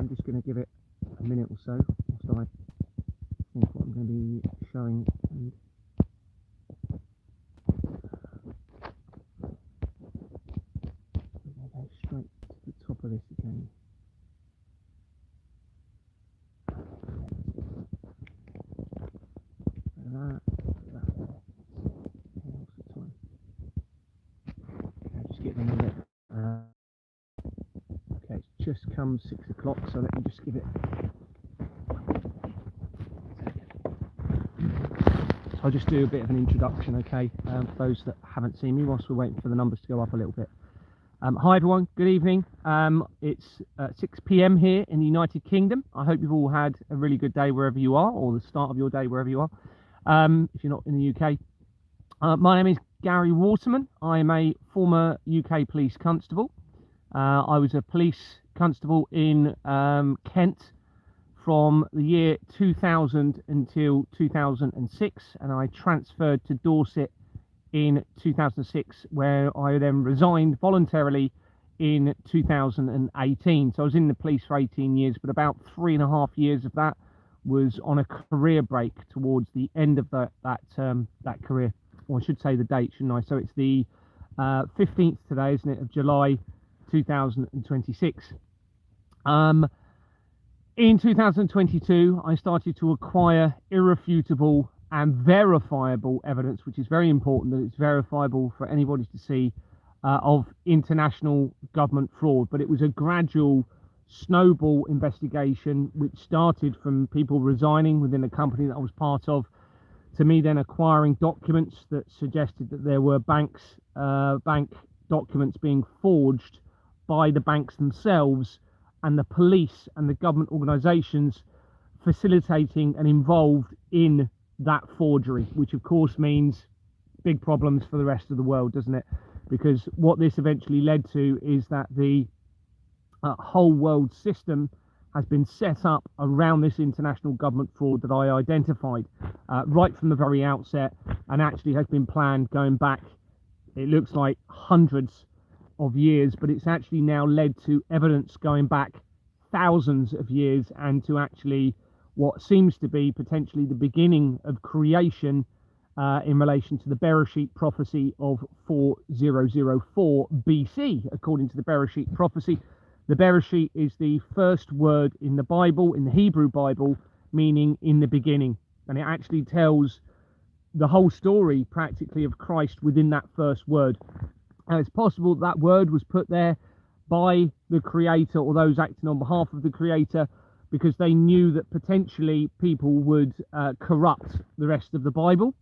I'm just going to give it a minute or so whilst I think what I'm going to be showing. And I'll go straight to the top of this again. Just getting a minute. Okay, it's just come 6 o'clock, so let me just give it. I'll just do a bit of an introduction, okay, for those that haven't seen me whilst we're waiting for the numbers to go up a little bit. Hi everyone, good evening. It's 6 p.m. here in the United Kingdom. I hope you've all had a really good day wherever you are, or the start of your day wherever you are, if you're not in the UK. My name is Gary Waterman. I am a former UK police constable. I was a police constable in Kent from the year 2000 until 2006, and I transferred to Dorset in 2006, where I then resigned voluntarily in 2018. So I was in the police for 18 years, but about 3.5 years of that was on a career break towards the end of that career, or I should say the date, shouldn't I? So it's the 15th today, isn't it, of July 2026. In 2022, I started to acquire irrefutable and verifiable evidence, which is very important that it's verifiable for anybody to see, of international government fraud. But it was a gradual snowball investigation which started from people resigning within the company that I was part of, to me then acquiring documents that suggested that there were bank documents being forged by the banks themselves, and the police and the government organisations facilitating and involved in that forgery, which of course means big problems for the rest of the world, doesn't it? Because what this eventually led to is that the whole world system has been set up around this international government fraud that I identified right from the very outset, and actually has been planned going back, it looks like, hundreds of years, but it's actually now led to evidence going back thousands of years, and to actually what seems to be potentially the beginning of creation in relation to the Bereshit prophecy of 4004 BC. According to the Bereshit prophecy, the Bereshit is the first word in the Bible, in the Hebrew Bible, meaning in the beginning, and it actually tells the whole story practically of Christ within that first word. Now, it's possible that word was put there by the creator or those acting on behalf of the creator, because they knew that potentially people would corrupt the rest of the Bible.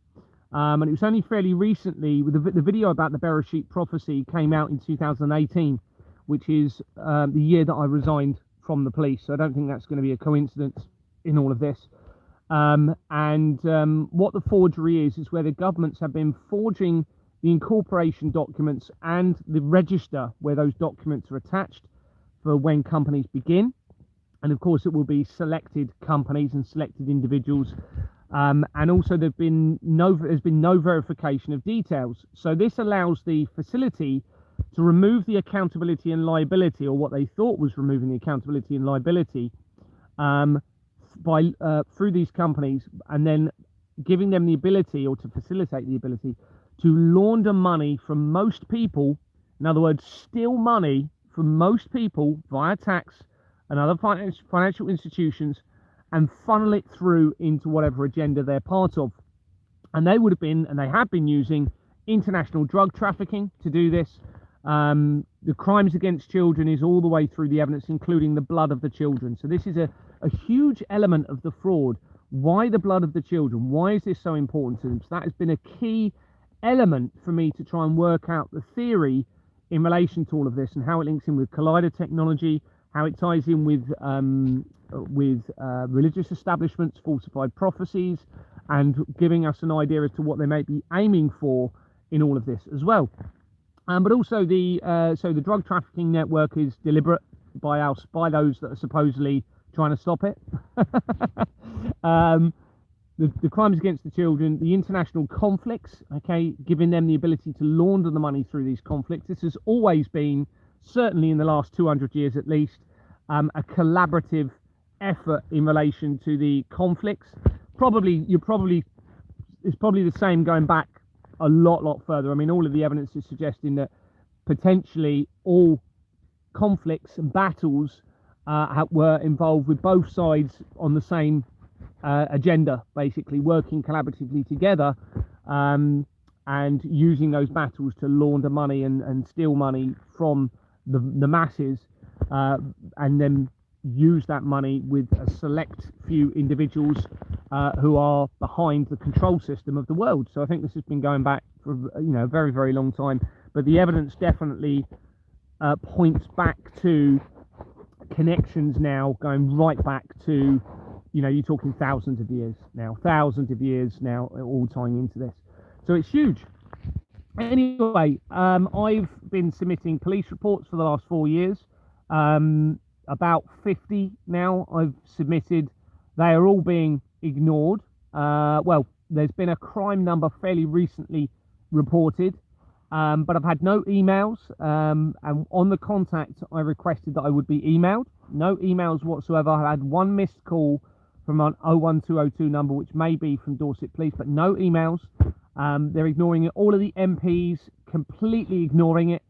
And it was only fairly recently, with the video about the Bereshit prophecy came out in 2018, which is the year that I resigned from the police. So I don't think that's going to be a coincidence in all of this. What the forgery is where the governments have been forging the incorporation documents and the register where those documents are attached for when companies begin. And of course it will be selected companies and selected individuals, and also there's been no verification of details. So this allows the facility to remove the accountability and liability, or what they thought was removing the accountability and liability, through these companies, and then giving them the ability, or to facilitate the ability, to launder money from most people. In other words, steal money from most people via tax and other financial institutions, and funnel it through into whatever agenda they're part of. And they would have been, and they have been, using international drug trafficking to do this. The crimes against children is all the way through the evidence, including the blood of the children. So this is a huge element of the fraud. Why the blood of the children? Why is this so important to them? So that has been a key element for me to try and work out the theory in relation to all of this, and how it links in with collider technology, how it ties in with religious establishments, falsified prophecies, and giving us an idea as to what they may be aiming for in all of this as well. But also the drug trafficking network is deliberate by those that are supposedly trying to stop it. The crimes against the children, the international conflicts, okay, giving them the ability to launder the money through these conflicts. This has always been, certainly in the last 200 years at least, a collaborative effort in relation to the conflicts. It's probably the same going back a lot further. I mean, all of the evidence is suggesting that potentially all conflicts and battles were involved with both sides on the same agenda, basically working collaboratively together, and using those battles to launder money and steal money from the masses, and then use that money with a select few individuals who are behind the control system of the world. So I think this has been going back for a very long time, but the evidence definitely points back to connections now going right back to, you're talking thousands of years now, all tying into this. So it's huge. Anyway, I've been submitting police reports for the last 4 years. About 50 now I've submitted. They are all being ignored. Well, there's been a crime number fairly recently reported, but I've had no emails. And on the contact, I requested that I would be emailed. No emails whatsoever. I had one missed call from an 01202 number, which may be from Dorset Police, but no emails. They're ignoring it. All of the MPs completely ignoring it.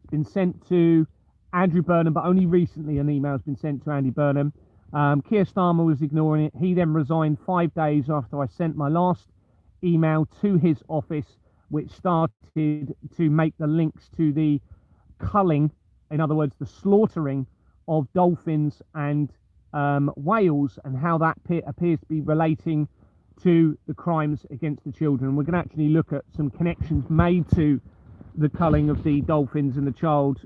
It's been sent to Andrew Burnham, but only recently an email has been sent to Andy Burnham. Keir Starmer was ignoring it. He then resigned 5 days after I sent my last email to his office, which started to make the links to the culling, in other words, the slaughtering of dolphins and whales, and how that appears to be relating to the crimes against the children. We're going to actually look at some connections made to the culling of the dolphins and the child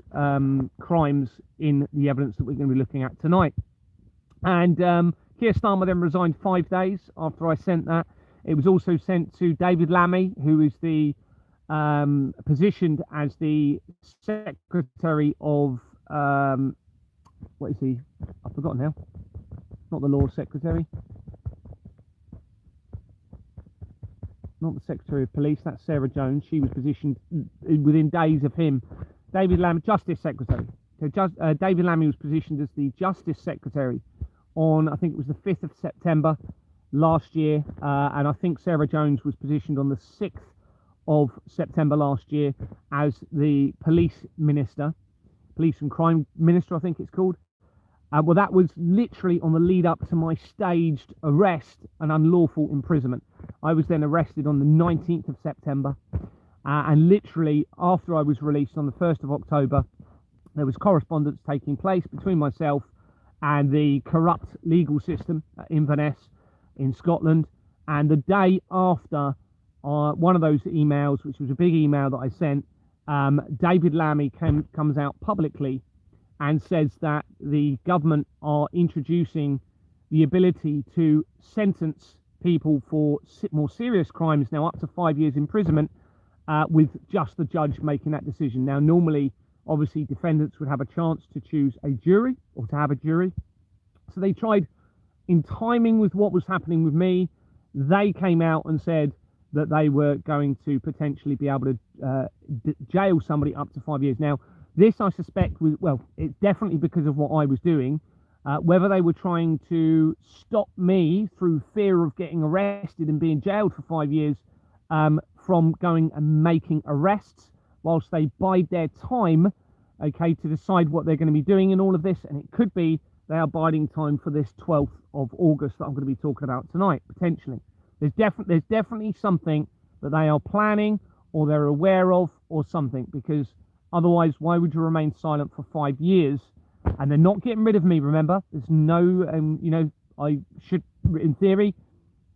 crimes in the evidence that we're going to be looking at tonight. And Keir Starmer then resigned 5 days after I sent that. It was also sent to David Lammy, who is the positioned as the Secretary of what is he? I've forgotten now. Not the Law Secretary. Not the Secretary of Police, that's Sarah Jones. She was positioned within days of him. David Lammy, Justice Secretary. So David Lammy was positioned as the Justice Secretary on, I think it was the 5th of September last year. And I think Sarah Jones was positioned on the 6th of September last year as the Police Minister. Police and Crime Minister, I think it's called. Well, that was literally on the lead up to my staged arrest and unlawful imprisonment. I was then arrested on the 19th of September, and literally after I was released on the 1st of October, there was correspondence taking place between myself and the corrupt legal system at Inverness in Scotland. And the day after one of those emails, which was a big email that I sent, David Lammy comes out publicly and says that the government are introducing the ability to sentence people for more serious crimes now up to 5 years imprisonment, with just the judge making that decision. Now, normally, obviously, defendants would have a chance to choose a jury or to have a jury. So they tried, in timing with what was happening with me, they came out and said that they were going to potentially be able to jail somebody up to 5 years. Now, this, I suspect, was, well, it's definitely because of what I was doing. Whether they were trying to stop me through fear of getting arrested and being jailed for 5 years from going and making arrests whilst they bide their time, okay, to decide what they're going to be doing in all of this. And it could be they are biding time for this 12th of August that I'm going to be talking about tonight, potentially. There's definitely something that they are planning or they're aware of or something, because otherwise, why would you remain silent for 5 years? And they're not getting rid of me, remember. There's no, I should, in theory,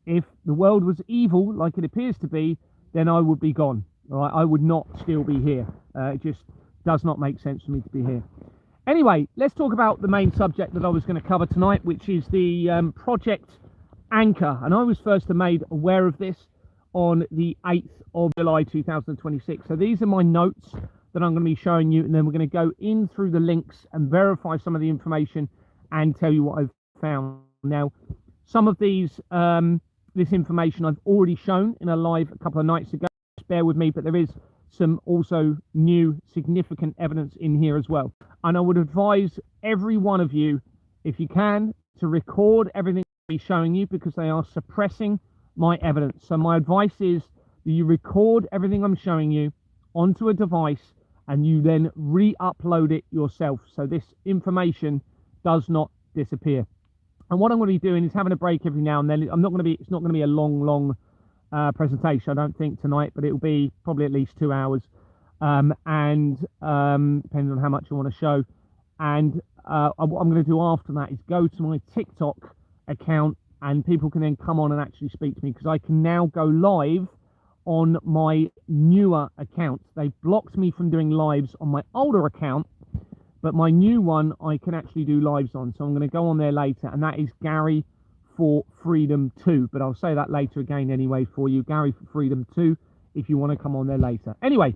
if the world was evil, like it appears to be, then I would be gone. All right? I would not still be here. It just does not make sense for me to be here. Anyway, let's talk about the main subject that I was going to cover tonight, which is the Project Anchor. And I was first made aware of this on the 8th of July 2026. So these are my notes that I'm going to be showing you, and then we're going to go in through the links and verify some of the information and tell you what I've found. Now, some of these this information I've already shown in a live a couple of nights ago. Just bear with me, but there is some also new significant evidence in here as well. And I would advise every one of you if you can, to record everything I'm showing you, because they are suppressing my evidence. So my advice is that you record everything I'm showing you onto a device and you then re-upload it yourself, so this information does not disappear. And what I'm going to be doing is having a break every now and then. It's not going to be a long presentation, I don't think, tonight, but it will be probably at least 2 hours, and depending on how much I want to show. And what I'm going to do after that is go to my TikTok account, and people can then come on and actually speak to me, because I can now go live on my newer account. They blocked me from doing lives on my older account, but my new one I can actually do lives on. So I'm going to go on there later, and that is Gary for Freedom 2. But I'll say that later again anyway for you, Gary for Freedom 2, if you want to come on there later. Anyway,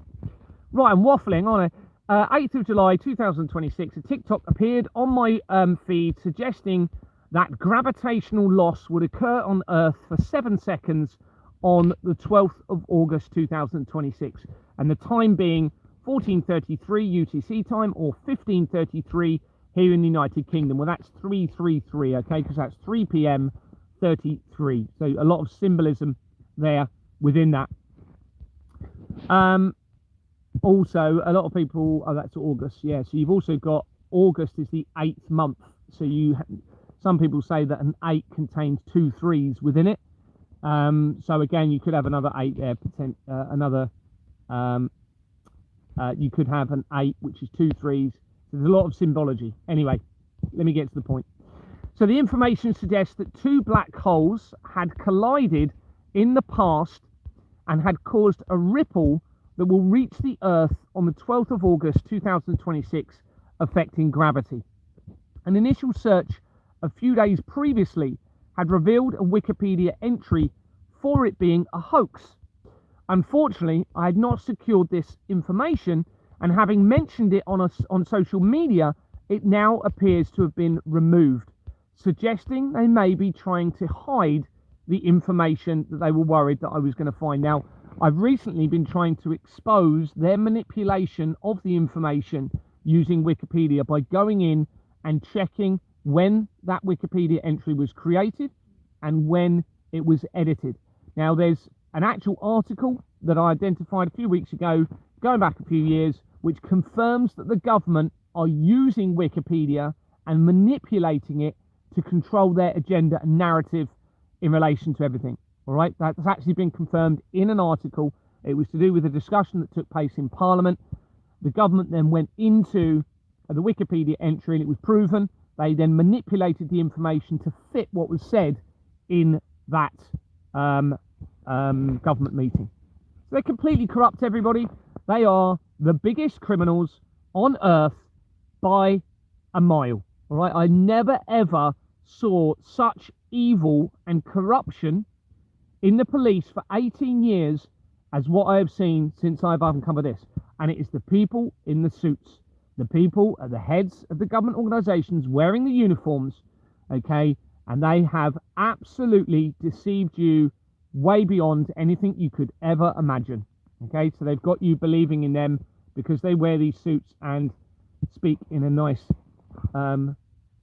right, I'm waffling on it. 8th of July 2026, a TikTok appeared on my feed suggesting that gravitational loss would occur on Earth for 7 seconds on the 12th of August 2026, and the time being 14:33 UTC time, or 15:33 here in the United Kingdom. Well, that's 3:33, okay, because that's 3 p.m. 33. So a lot of symbolism there within that. Also, a lot of people, oh, that's August, yeah. So you've also got August is the 8th month. So some people say that an 8 contains 2 3s within it. So again, you could have another 8 there, you could have an 8, which is 2 3s. So there's a lot of symbology. Anyway, let me get to the point. So the information suggests that 2 black holes had collided in the past and had caused a ripple that will reach the Earth on the 12th of August 2026, affecting gravity. An initial search a few days previously had revealed a Wikipedia entry for it being a hoax. Unfortunately, I had not secured this information, and having mentioned it on social media, it now appears to have been removed, suggesting they may be trying to hide the information that they were worried that I was going to find. Now, I've recently been trying to expose their manipulation of the information using Wikipedia by going in and checking when that Wikipedia entry was created and when it was edited. Now, there's an actual article that I identified a few weeks ago, going back a few years, which confirms that the government are using Wikipedia and manipulating it to control their agenda and narrative in relation to everything. All right, that's actually been confirmed in an article. It was to do with a discussion that took place in Parliament. The government then went into the Wikipedia entry, and it was proven. They then manipulated the information to fit what was said in that government meeting. So they completely corrupt everybody. They are the biggest criminals on Earth by a mile. All right, I never ever saw such evil and corruption in the police for 18 years as what I have seen since I've uncovered this. And it is the people in the suits, the people at the heads of the government organizations wearing the uniforms, okay? And they have absolutely deceived you way beyond anything you could ever imagine, okay? So they've got you believing in them because they wear these suits and speak in a nice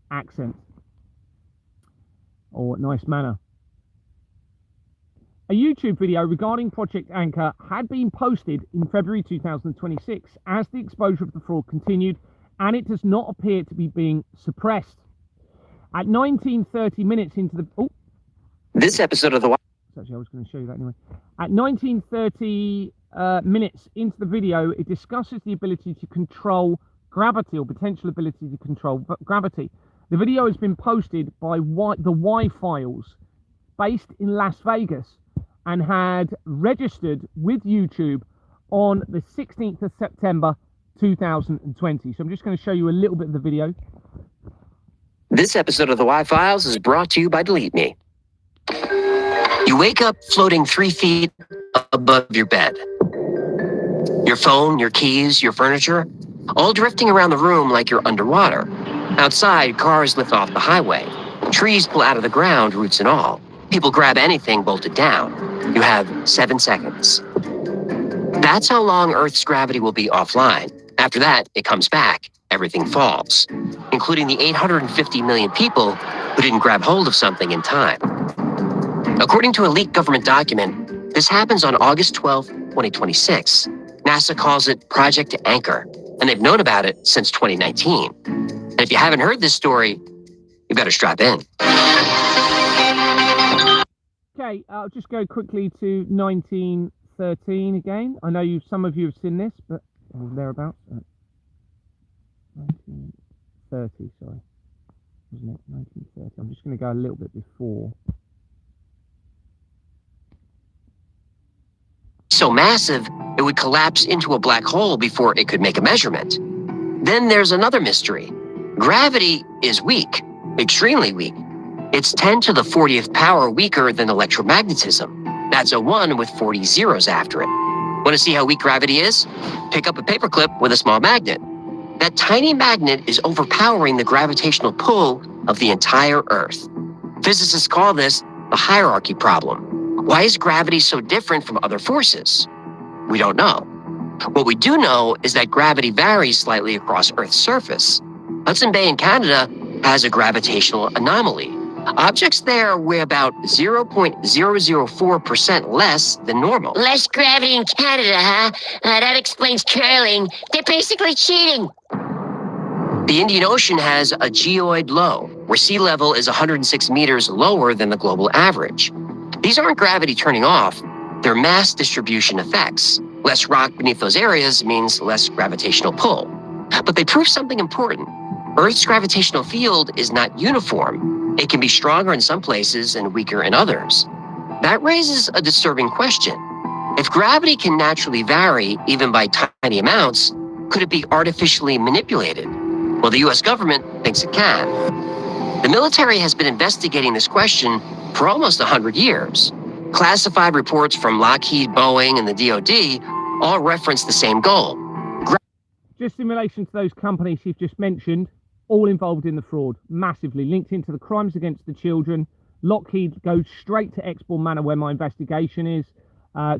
accent or nice manner. A YouTube video regarding Project Anchor had been posted in February 2026 as the exposure of the fraud continued, and it does not appear to be being suppressed. At 19:30 minutes into the... Oh, this episode of the... Actually, I was going to show you that anyway. At 19:30 minutes into the video, it discusses the ability to control gravity, or potential ability to control gravity. The video has been posted by the Y-Files, based in Las Vegas, and had registered with YouTube on the 16th of September 2020. So I'm just going to show you a little bit of the video. This episode of the Y-Files is brought to you by Delete Me. You wake up floating 3 feet above your bed. Your phone, your keys, your furniture, all drifting around the room like you're underwater. Outside, cars lift off the highway. Trees pull out of the ground, roots and all. People grab anything bolted down. You have 7 seconds. That's how long Earth's gravity will be offline. After that, it comes back, everything falls, including the 850 million people who didn't grab hold of something in time. According to a leaked government document, this happens on August 12, 2026. NASA calls it Project Anchor, and they've known about it since 2019. And if you haven't heard this story, you better strap in. Okay, I'll just go quickly to 1913 again. I know some of you have seen this, but thereabouts. 1930, sorry. Wasn't it? 1930. I'm just going to go a little bit before. So massive, it would collapse into a black hole before it could make a measurement. Then there's another mystery. Gravity is weak, extremely weak. It's 10 to the 40th power weaker than electromagnetism. That's a 1 with 40 zeros after it. Want to see how weak gravity is? Pick up a paperclip with a small magnet. That tiny magnet is overpowering the gravitational pull of the entire Earth. Physicists call this the hierarchy problem. Why is gravity so different from other forces? We don't know. What we do know is that gravity varies slightly across Earth's surface. Hudson Bay in Canada has a gravitational anomaly. Objects there weigh about 0.004% less than normal. Less gravity in Canada, huh? That explains curling. They're basically cheating. The Indian Ocean has a geoid low, where sea level is 106 meters lower than the global average. These aren't gravity turning off, they're mass distribution effects. Less rock beneath those areas means less gravitational pull. But they prove something important. Earth's gravitational field is not uniform. It can be stronger in some places and weaker in others. That raises a disturbing question. If gravity can naturally vary, even by tiny amounts, could it be artificially manipulated? Well, the US government thinks it can. The military has been investigating this question for almost 100 years. Classified reports from Lockheed, Boeing, and the DoD all reference the same goal. Just in relation to those companies you've just mentioned, all involved in the fraud, massively linked into the crimes against the children. Lockheed goes straight to Exporn Manor, where my investigation is.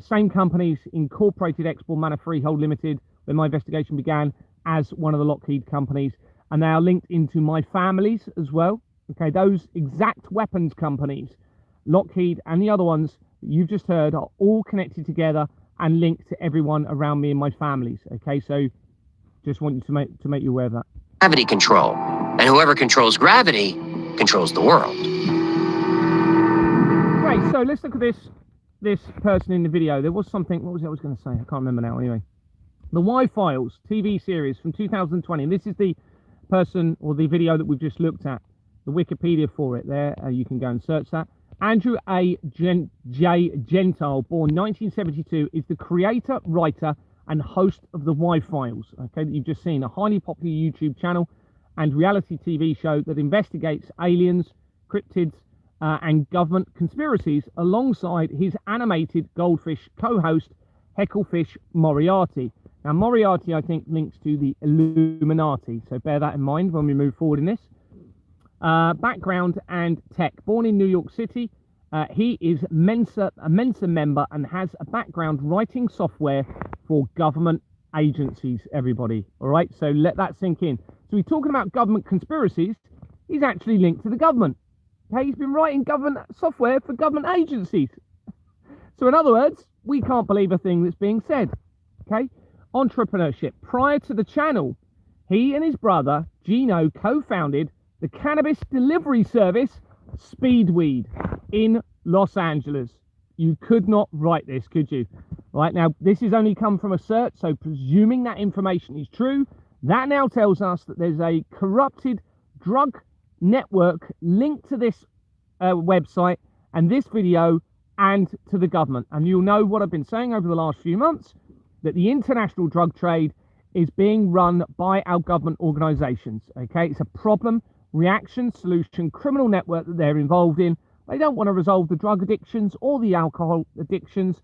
Same companies incorporated Exporn Manor Freehold Limited, where my investigation began, as one of the Lockheed companies. And they are linked into my families as well. Okay, those exact weapons companies, Lockheed and the other ones that you've just heard, are all connected together and linked to everyone around me and my families. Okay, so just want you to make you aware of that. Gravity control, and whoever controls gravity controls the world. Great, so let's look at this person in the video. There was something, what was it I was going to say? I can't remember now. Anyway, the Y-Files TV series from 2020, and this is the person or the video that we've just looked at. The Wikipedia for it there, you can go and search that. Andrew A. J. Gentile, born 1972, is the creator, writer, and host of the Y-Files, okay, that you've just seen, a highly popular YouTube channel and reality TV show that investigates aliens, cryptids, and government conspiracies, alongside his animated Goldfish co-host, Hecklefish Moriarty. Now, Moriarty, I think, links to the Illuminati, so bear that in mind when we move forward in this. Background and tech. Born in New York City, he is a Mensa member and has a background writing software for government agencies, everybody. All right, so let that sink in. So we're talking about government conspiracies. He's actually linked to the government. Okay, he's been writing government software for government agencies. So in other words, we can't believe a thing that's being said. Okay, entrepreneurship. Prior to the channel, he and his brother, Gino, co-founded the cannabis delivery service, Speedweed, in Los Angeles. You could not write this, could you? Right, now, this has only come from a search, so presuming that information is true, that now tells us that there's a corrupted drug network linked to this website and this video and to the government. And you'll know what I've been saying over the last few months, that the international drug trade is being run by our government organizations. Okay, it's a problem, reaction, solution, criminal network that they're involved in. They don't want to resolve the drug addictions or the alcohol addictions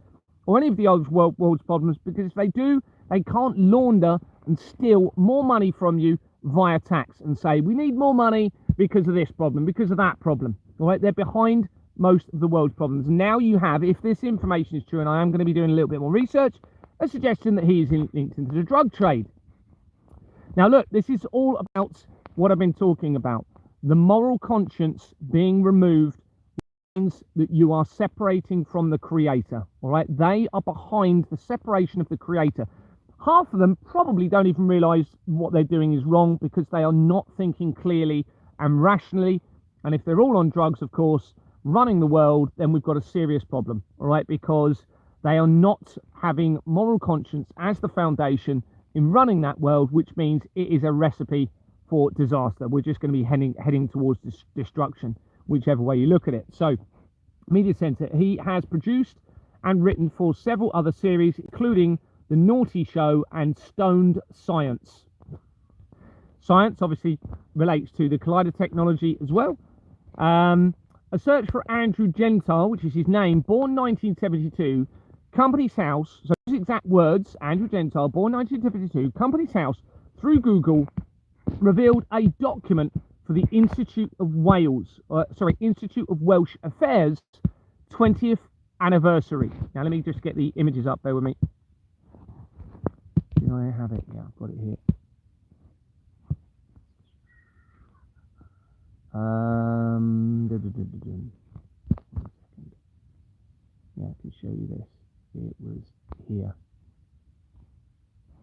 or any of the old world's problems, because if they do, they can't launder and steal more money from you via tax and say, we need more money because of this problem, because of that problem. All right, they're behind most of the world's problems. And now you have, if this information is true, and I am going to be doing a little bit more research, a suggestion that he is linked into the drug trade. Now, look, this is all about what I've been talking about. The moral conscience being removed means that you are separating from the creator, all right? They are behind the separation of the creator. Half of them probably don't even realize what they're doing is wrong because they are not thinking clearly and rationally. And if they're all on drugs, of course, running the world, then we've got a serious problem, all right? Because they are not having moral conscience as the foundation in running that world, which means it is a recipe for disaster. We're just going to be heading towards destruction, whichever way you look at it. So, Media Center, he has produced and written for several other series, including The Naughty Show and Stoned Science. Science obviously relates to the collider technology as well. A search for Andrew Gentile, which is his name, born 1972, Company's House, so his exact words, Andrew Gentile, born 1972, Company's House, through Google, revealed a document for the Institute of Institute of Welsh Affairs 20th anniversary. Now, let me just get the images up there with me. Do I have it? Yeah, I've got it here. Yeah, I can show you this. It was here.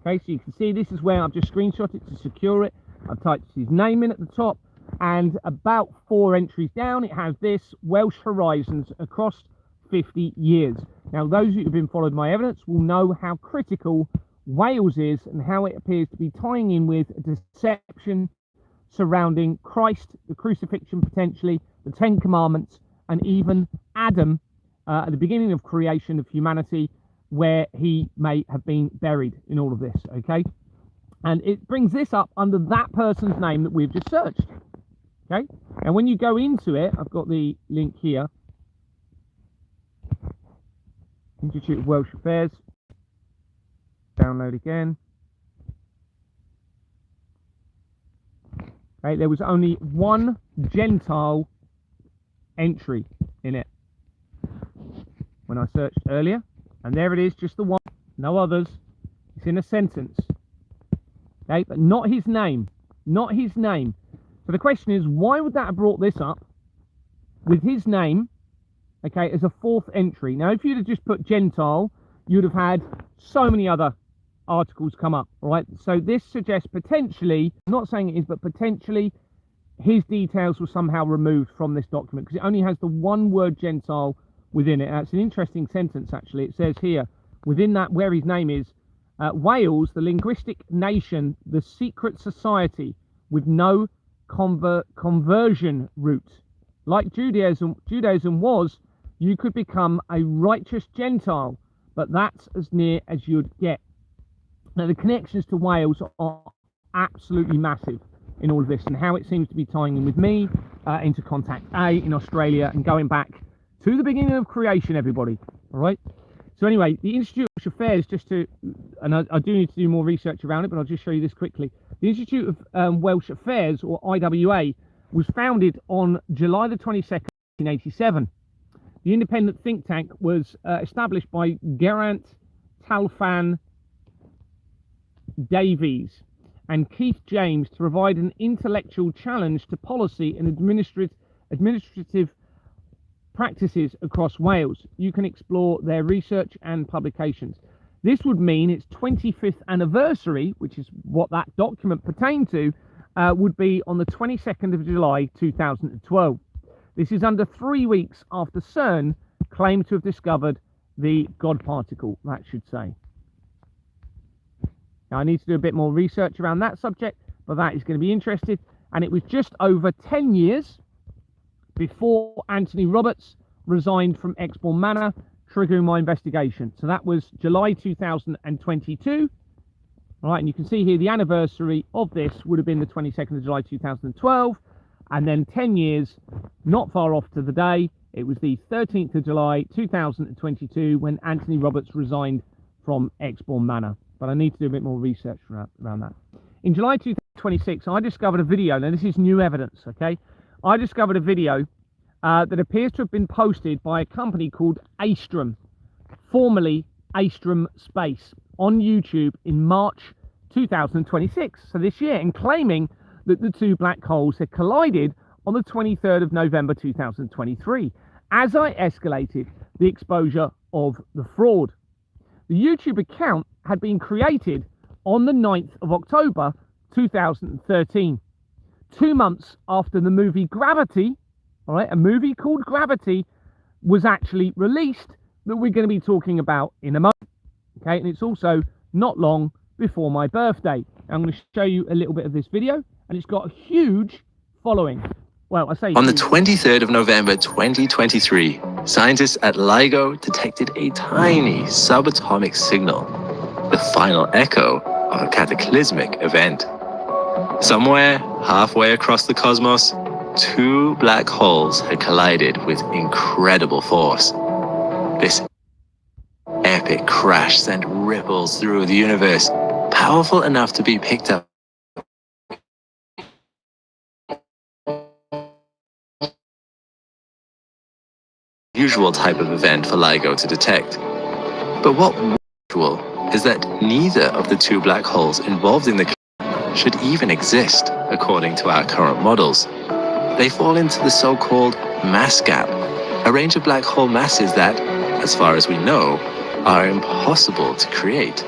Okay, so you can see this is where I've just screenshot it to secure it. I've typed his name in at the top, and about 4 entries down, it has this: Welsh Horizons across 50 years. Now, those of you who've been following my evidence will know how critical Wales is and how it appears to be tying in with a deception surrounding Christ, the crucifixion potentially, the 10 Commandments, and even Adam at the beginning of creation of humanity, where he may have been buried in all of this, okay? And it brings this up under that person's name that we've just searched, okay? And when you go into it, I've got the link here, Institute of Welsh Affairs, download again. Okay, there was only one Gentile entry in it when I searched earlier, and there it is, just the one, no others. It's in a sentence, okay, but not his name, not his name. So the question is, why would that have brought this up with his name, okay, as a 4th entry? Now, if you'd have just put Gentile, you'd have had so many other articles come up, all right? So this suggests potentially, I'm not saying it is, but potentially his details were somehow removed from this document, because it only has the one word Gentile within it. It's an interesting sentence, actually. It says here, within that, where his name is, Wales, the linguistic nation, the secret society with no conversion route. Like Judaism was, you could become a righteous Gentile, but that's as near as you'd get. Now, the connections to Wales are absolutely massive in all of this, and how it seems to be tying in with me into Contact A in Australia and going back to the beginning of creation, everybody. All right. So anyway, the Institute of Welsh Affairs, just to, and I do need to do more research around it, but I'll just show you this quickly. The Institute of Welsh Affairs, or IWA, was founded on July the 22nd, 1987. The independent think tank was established by Geraint Talfan Davies and Keith James to provide an intellectual challenge to policy and administrative practices across Wales. You can explore their research and publications. This would mean its 25th anniversary, which is what that document pertained to, would be on the 22nd of July 2012. This is under 3 weeks after CERN claimed to have discovered the God particle, that should say. Now, I need to do a bit more research around that subject, but that is going to be interesting. And it was just over 10 years before Anthony Roberts resigned from Exbourne Manor, triggering my investigation. So that was July 2022. All right, and you can see here the anniversary of this would have been the 22nd of July 2012. And then 10 years, not far off to the day, it was the 13th of July 2022 when Anthony Roberts resigned from Exbourne Manor. But I need to do a bit more research around that. In July 2026, I discovered a video. Now, this is new evidence, okay? I discovered a video that appears to have been posted by a company called Astrum, formerly Astrum Space, on YouTube in March 2026, so this year, and claiming that the two black holes had collided on the 23rd of November 2023, as I escalated the exposure of the fraud. The YouTube account had been created on the 9th of October 2013, 2 months after the movie Gravity, all right, a movie called Gravity, was actually released that we're going to be talking about in a moment. Okay, and it's also not long before my birthday. I'm going to show you a little bit of this video, and it's got a huge following. Well, I say on the 23rd of November 2023, scientists at LIGO detected a tiny subatomic signal, the final echo of a cataclysmic event. Somewhere halfway across the cosmos, two black holes had collided with incredible force. This epic crash sent ripples through the universe, powerful enough to be picked up usual type of event for LIGO to detect. But what was unusual is that neither of the two black holes involved in the collision should even exist, according to our current models. They fall into the so-called mass gap, a range of black hole masses that, as far as we know, are impossible to create.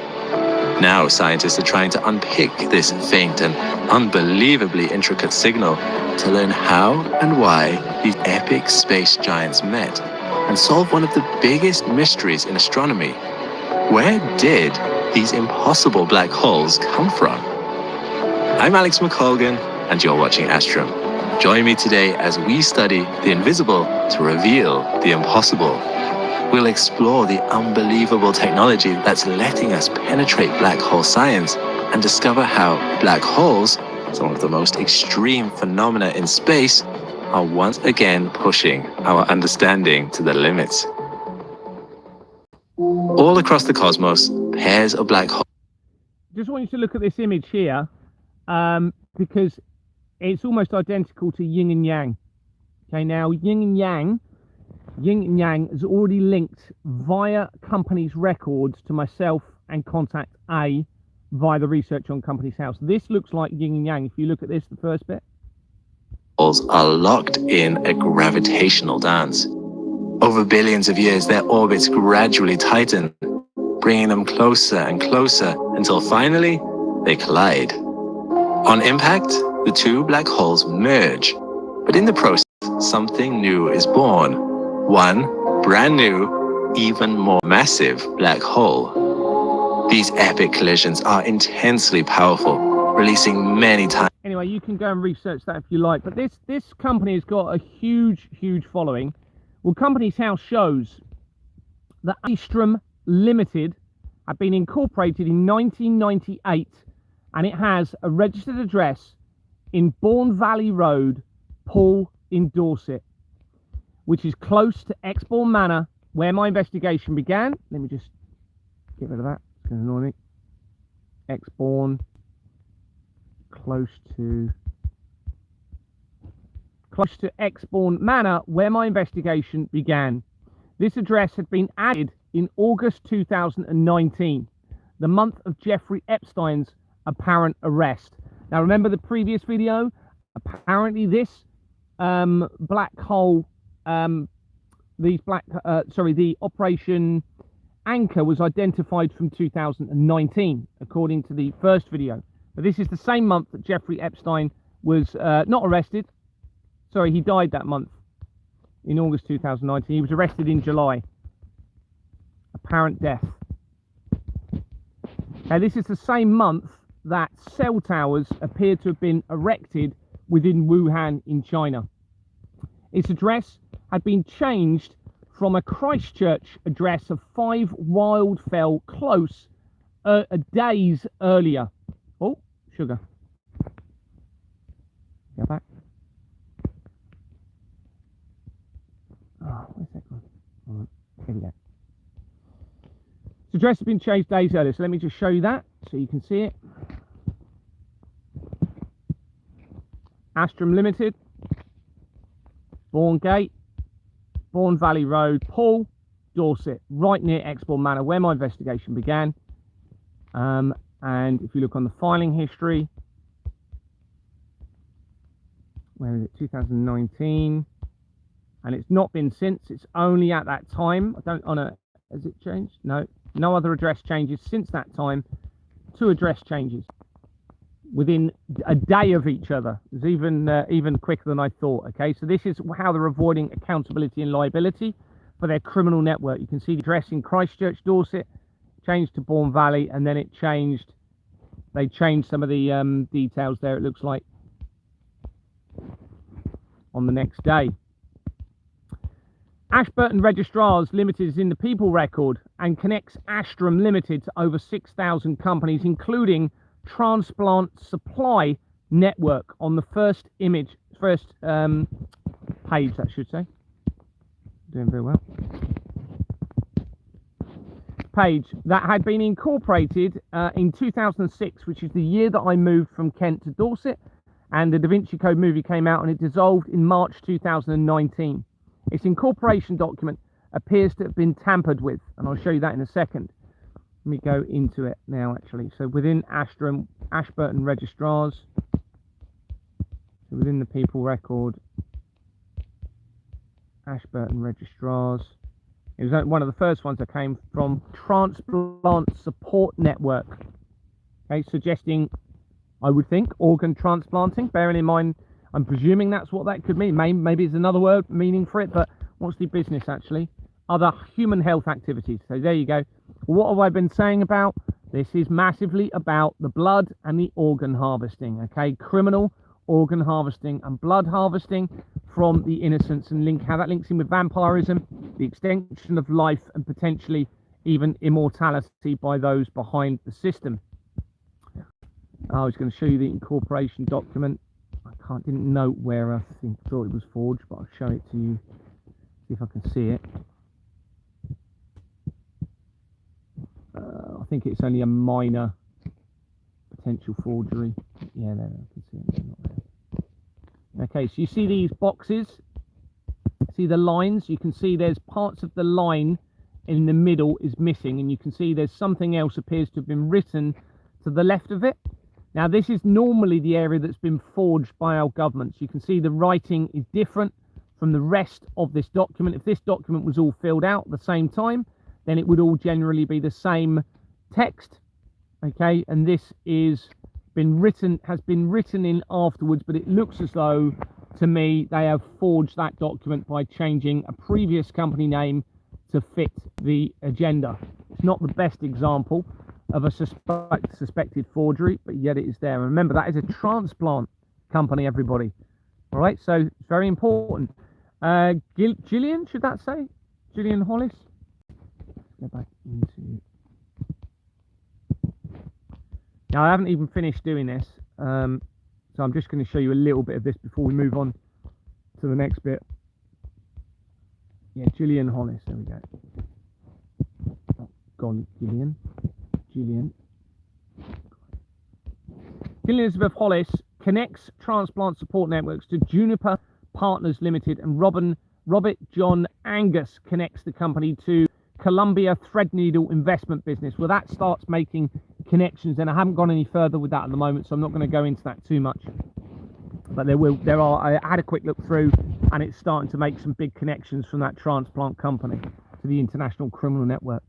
Now scientists are trying to unpick this faint and unbelievably intricate signal to learn how and why these epic space giants met and solve one of the biggest mysteries in astronomy. Where did these impossible black holes come from? I'm Alex McColgan, and you're watching Astrum. Join me today as we study the invisible to reveal the impossible. We'll explore the unbelievable technology that's letting us penetrate black hole science and discover how black holes, some of the most extreme phenomena in space, are once again pushing our understanding to the limits. All across the cosmos, pairs of black holes. Just want you to look at this image here, because it's almost identical to yin and yang. Okay, now yin and yang has already linked via company's records to myself and Contact A via the research on Company's House. This looks like yin and yang. If you look at this, the first bit, are locked in a gravitational dance. Over billions of years, their orbits gradually tighten, bringing them closer and closer until finally they collide. On impact, the two black holes merge, but in the process, something new is born. One brand new, even more massive black hole. These epic collisions are intensely powerful, releasing many times. Anyway, you can go and research that if you like, but this company has got a huge following. Well, Company's House shows that Astrum Limited had been incorporated in 1998, and it has a registered address in Bourne Valley Road, Poole in Dorset, which is close to Exbourne Manor, where my investigation began. Let me just get rid of that, it's going to annoy me. Exbourne, close to Exbourne Manor, where my investigation began. This address had been added in August 2019, the month of Jeffrey Epstein's apparent arrest. Now, remember the previous video? Apparently this black hole, the Operation Anchor was identified from 2019, according to the first video. But this is the same month that Jeffrey Epstein was not arrested. Sorry, he died that month in August 2019. He was arrested in July. Apparent death. Now, this is the same month that cell towers appear to have been erected within Wuhan in China. Its address had been changed from a Christchurch address of 5 Wildfell Close a days earlier. Oh, sugar. Go back. Oh, where's that gone? All right, here we go. The address had been changed days earlier, so let me just show you that so you can see it. Astrum Limited, Bourne Gate, Bourne Valley Road, Poole, Dorset, right near Exbourne Manor, where my investigation began. And if you look on the filing history, where is it? 2019. And it's not been since. It's only at that time. I don't know. Has it changed? No. No other address changes since that time. 2 address changes within a day of each other. It's even quicker than I thought. Okay, so this is how they're avoiding accountability and liability for their criminal network. You can see the address in Christchurch, Dorset, changed to Bourne Valley, and then they changed some of the details there, it looks like, on the next day. Ashburton Registrars Limited is in the People Record and connects Astrum Limited to over 6,000 companies, including Transplant Supply Network on the first page, that should say. Doing very well. Page that had been incorporated in 2006, which is the year that I moved from Kent to Dorset, and the Da Vinci Code movie came out, and it dissolved in March 2019. Its incorporation document appears to have been tampered with, and I'll show you that in a second. Let me go into it now, actually. So within Ashburton Registrars, so within the People Record, Ashburton Registrars, it was one of the first ones that came from Transplant Support Network. Okay, suggesting, I would think, organ transplanting, bearing in mind, I'm presuming that's what that could mean. Maybe it's another word meaning for it, but what's the business actually? Other human health activities. So there you go. What have I been saying about? This is massively about the blood and the organ harvesting, okay? Criminal organ harvesting and blood harvesting from the innocents, and how that links in with vampirism, the extension of life, and potentially even immortality by those behind the system. I was going to show you the incorporation document. Didn't know where I thought it was forged, but I'll show it to you, see if I can see it. I think it's only a minor potential forgery. Yeah, there, I can see it. They're not there. Okay, so you see these boxes, see the lines, you can see there's parts of the line in the middle is missing, and you can see there's something else appears to have been written to the left of it. Now, this is normally the area that's been forged by our governments. You can see the writing is different from the rest of this document. If this document was all filled out at the same time, then it would all generally be the same text. Okay, and this has been written in afterwards, but it looks as though, to me, they have forged that document by changing a previous company name to fit the agenda. It's not the best example of a suspected forgery, but yet it is there. And remember, that is a transplant company, everybody. All right, so it's very important. Gillian, should that say? Gillian Hollis? Let's go back into... Now, I haven't even finished doing this, so I'm just going to show you a little bit of this before we move on to the next bit. Yeah, Gillian Hollis, there we go. Oh, gone, Gillian. Gillian Elizabeth Hollis connects Transplant Support Networks to Juniper Partners Limited, and Robert John Angus connects the company to Columbia Threadneedle Investment Business. Well, that starts making connections, and I haven't gone any further with that at the moment, so I'm not going to go into that too much. But I had a quick look through, and it's starting to make some big connections from that transplant company to the international criminal network.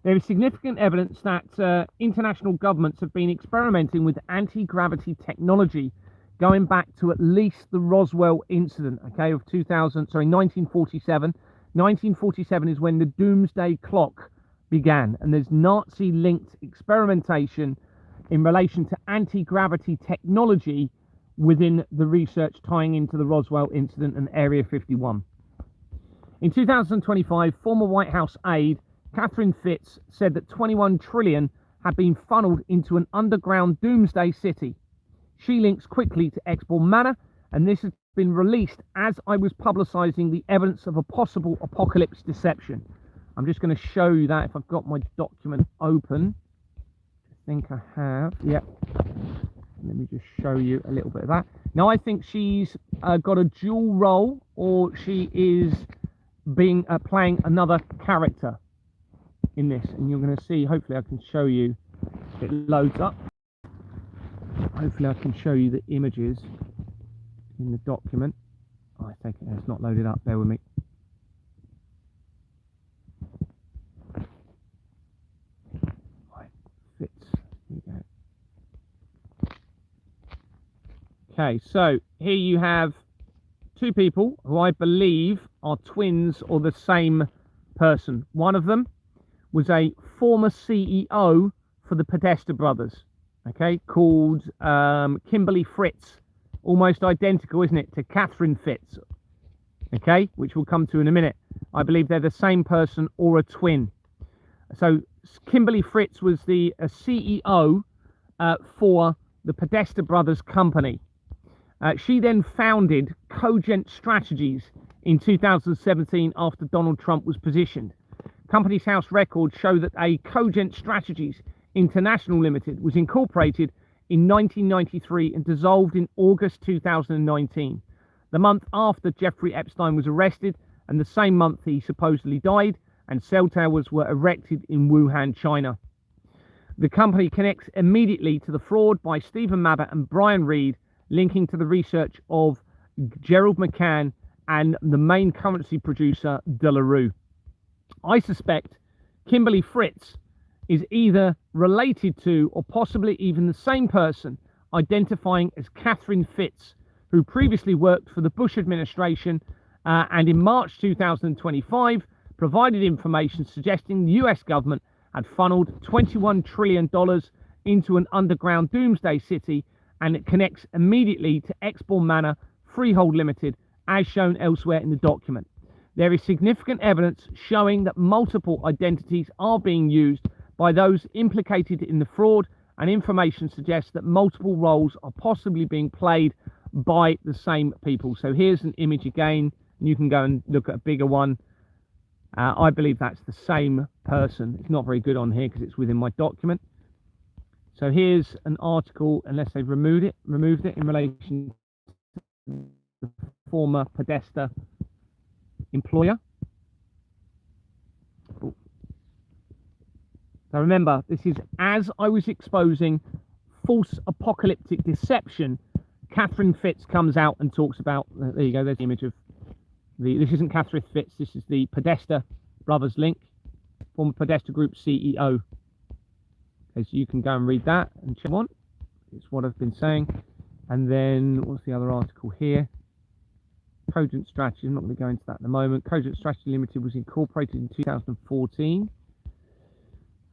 There is significant evidence that international governments have been experimenting with anti-gravity technology going back to at least the Roswell incident, okay, of 1947. 1947 is when the Doomsday Clock began, and there's Nazi-linked experimentation in relation to anti-gravity technology within the research tying into the Roswell incident and Area 51. In 2025, former White House aide Catherine Fitz said that 21 trillion had been funneled into an underground doomsday city. She links quickly to Exborn Manor, and this has been released as I was publicising the evidence of a possible apocalypse deception. I'm just going to show you that if I've got my document open. I think I have. Yep. Let me just show you a little bit of that. Now, I think she's got a dual role, or she is playing another character in this, and you're going to see, hopefully I can show you, it loads up. hopefully I can show you the images in the document. Oh, I take it it's not loaded up, bear with me. Right, fits. Here we go. Okay, so here you have two people who I believe are twins or the same person. One of them was a former CEO for the Podesta brothers, okay, called Kimberly Fritz. Almost identical, isn't it, to Catherine Fitz, okay, which we'll come to in a minute. I believe they're the same person or a twin. So Kimberly Fritz was the CEO for the Podesta brothers company. She then founded Cogent Strategies in 2017 after Donald Trump was positioned. Company's House records show that a Cogent Strategies International Limited was incorporated in 1993 and dissolved in August 2019, the month after Jeffrey Epstein was arrested and the same month he supposedly died, and cell towers were erected in Wuhan, China. The company connects immediately to the fraud by Stephen Mabber and Brian Reed, linking to the research of Gerald McCann and the main currency producer, De La Rue. I suspect Kimberly Fritz is either related to or possibly even the same person, identifying as Catherine Fitz, who previously worked for the Bush administration and in March 2025 provided information suggesting the US government had funneled $21 trillion into an underground doomsday city, and it connects immediately to Exborn Manor Freehold Limited, as shown elsewhere in the document. There is significant evidence showing that multiple identities are being used by those implicated in the fraud, and information suggests that multiple roles are possibly being played by the same people. So here's an image again, and you can go and look at a bigger one. I believe that's the same person. It's not very good on here because it's within my document. So here's an article, unless they've removed it in relation to the former Podesta employer. Now remember, this is as I was exposing false apocalyptic deception. Catherine Fitz comes out and talks about, there you go, there's the image of this isn't Catherine Fitz, this is the Podesta brothers link, former Podesta Group CEO. Okay, so you can go and read that and check on. It's what I've been saying. And then, what's the other article here? Cogent Strategy, I'm not going to go into that at the moment. Cogent Strategy Limited was incorporated in 2014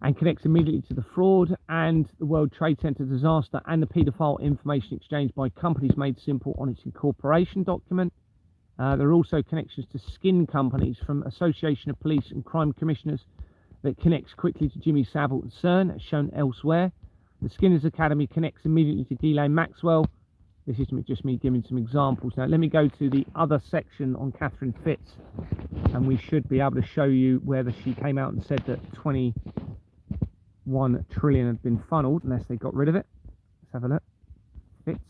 and connects immediately to the fraud and the World Trade Center disaster and the paedophile information exchanged by companies made simple on its incorporation document. There are also connections to skin companies from Association of Police and Crime Commissioners that connects quickly to Jimmy Savile and CERN, as shown elsewhere. The Skinners Academy connects immediately to Ghislaine Maxwell. This is just me giving some examples. Now, let me go to the other section on Catherine Fitz, and we should be able to show you whether she came out and said that 21 trillion had been funneled, unless they got rid of it. Let's have a look. Fitz.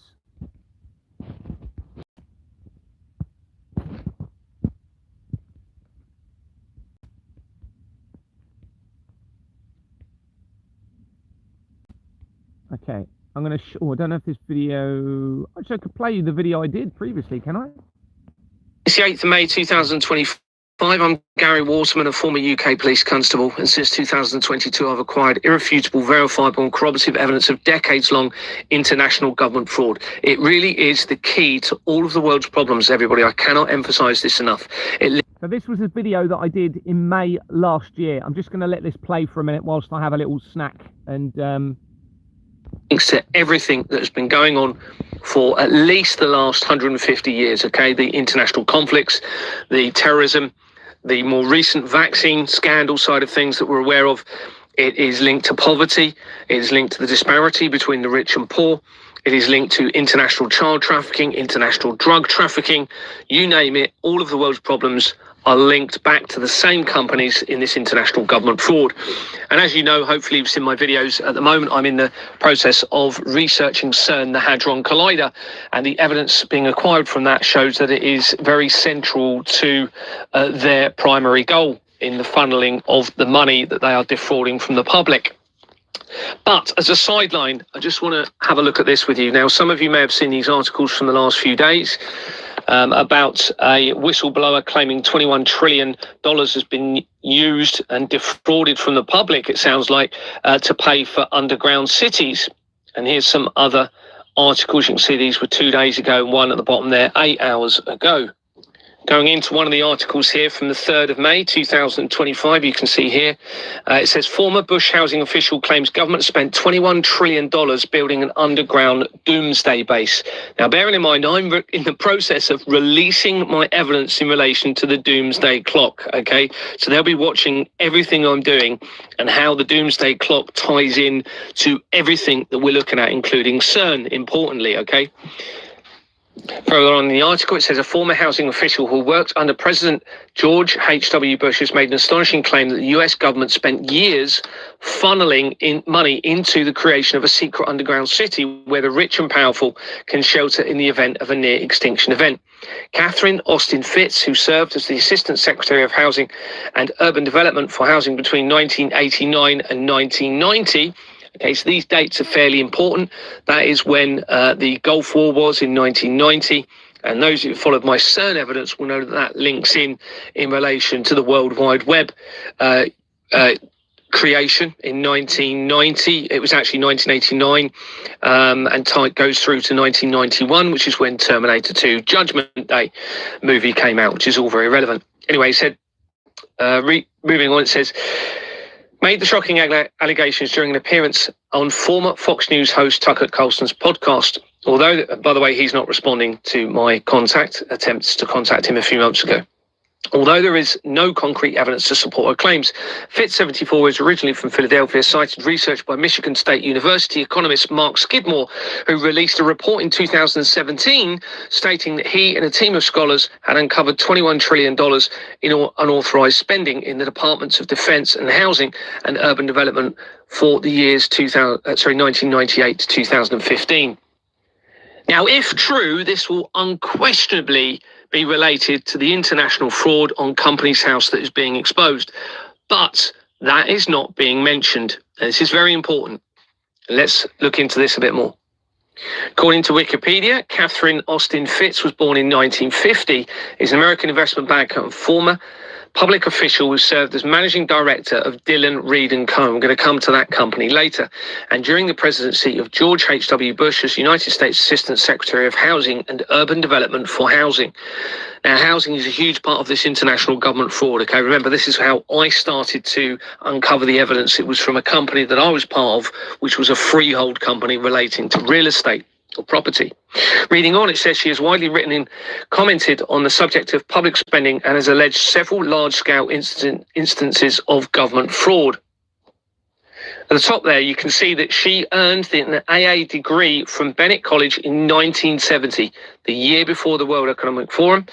Okay, I'm going to I don't know if this video, actually I could play you the video I did previously, can I? It's the 8th of May 2025. I'm Gary Waterman, a former UK police constable, and since 2022 I've acquired irrefutable, verifiable and corroborative evidence of decades-long international government fraud. It really is the key to all of the world's problems, everybody. I cannot emphasise this enough. So this was a video that I did in May last year. I'm just going to let this play for a minute whilst I have a little snack and... links to everything that has been going on for at least the last 150 years, okay? The international conflicts, the terrorism, the more recent vaccine scandal side of things that we're aware of. It is linked to poverty. It is linked to the disparity between the rich and poor. It is linked to international child trafficking, international drug trafficking, you name it. All of the world's problems are linked back to the same companies in this international government fraud. And as you know, hopefully you've seen my videos, at the moment I'm in the process of researching CERN, the Hadron Collider, and the evidence being acquired from that shows that it is very central to their primary goal in the funneling of the money that they are defrauding from the public. But as a sideline, I just want to have a look at this with you. Now, some of you may have seen these articles from the last few days about a whistleblower claiming $21 trillion has been used and defrauded from the public, it sounds like, to pay for underground cities. And here's some other articles. You can see these were 2 days ago, and one at the bottom there, 8 hours ago. Going into one of the articles here from the 3rd of May 2025, you can see here, it says former Bush housing official claims government spent $21 trillion building an underground doomsday base. Now, bearing in mind, I'm in the process of releasing my evidence in relation to the doomsday clock, okay? So they'll be watching everything I'm doing and how the doomsday clock ties in to everything that we're looking at, including CERN, importantly, okay? Further on in the article, it says a former housing official who worked under President George H.W. Bush has made an astonishing claim that the US government spent years funneling in money into the creation of a secret underground city where the rich and powerful can shelter in the event of a near extinction event. Catherine Austin Fitts, who served as the Assistant Secretary of Housing and Urban Development for Housing between 1989 and 1990, okay, so these dates are fairly important. That is when the Gulf War was in 1990. And those who followed my CERN evidence will know that that links in relation to the World Wide Web creation in 1990. It was actually 1989, and goes through to 1991, which is when Terminator 2 Judgment Day movie came out, which is all very relevant. Anyway, it said, moving on, it says, made the shocking allegations during an appearance on former Fox News host Tucker Carlson's podcast. Although, by the way, he's not responding to my attempts to contact him a few months ago. Although there is no concrete evidence to support her claims, Fitz 74 is originally from Philadelphia, cited research by Michigan State University economist Mark Skidmore, who released a report in 2017 stating that he and a team of scholars had uncovered $21 trillion in unauthorized spending in the Departments of Defense and Housing and Urban Development for the years 1998 to 2015. Now, if true, this will unquestionably be related to the international fraud on Companies House that is being exposed. But that is not being mentioned. And this is very important. Let's look into this a bit more. According to Wikipedia, Catherine Austin Fitts was born in 1950, is an American investment banker and former public official who served as managing director of Dillon Read & Co. I'm going to come to that company later. And during the presidency of George H.W. Bush as United States Assistant Secretary of Housing and Urban Development for Housing. Now, housing is a huge part of this international government fraud. Okay, remember, this is how I started to uncover the evidence. It was from a company that I was part of, which was a freehold company relating to real estate or property. Reading on, it says she has widely written and commented on the subject of public spending and has alleged several large-scale instances of government fraud. At the top there, you can see that she earned an AA degree from Bennett College in 1970, the year before the World Economic Forum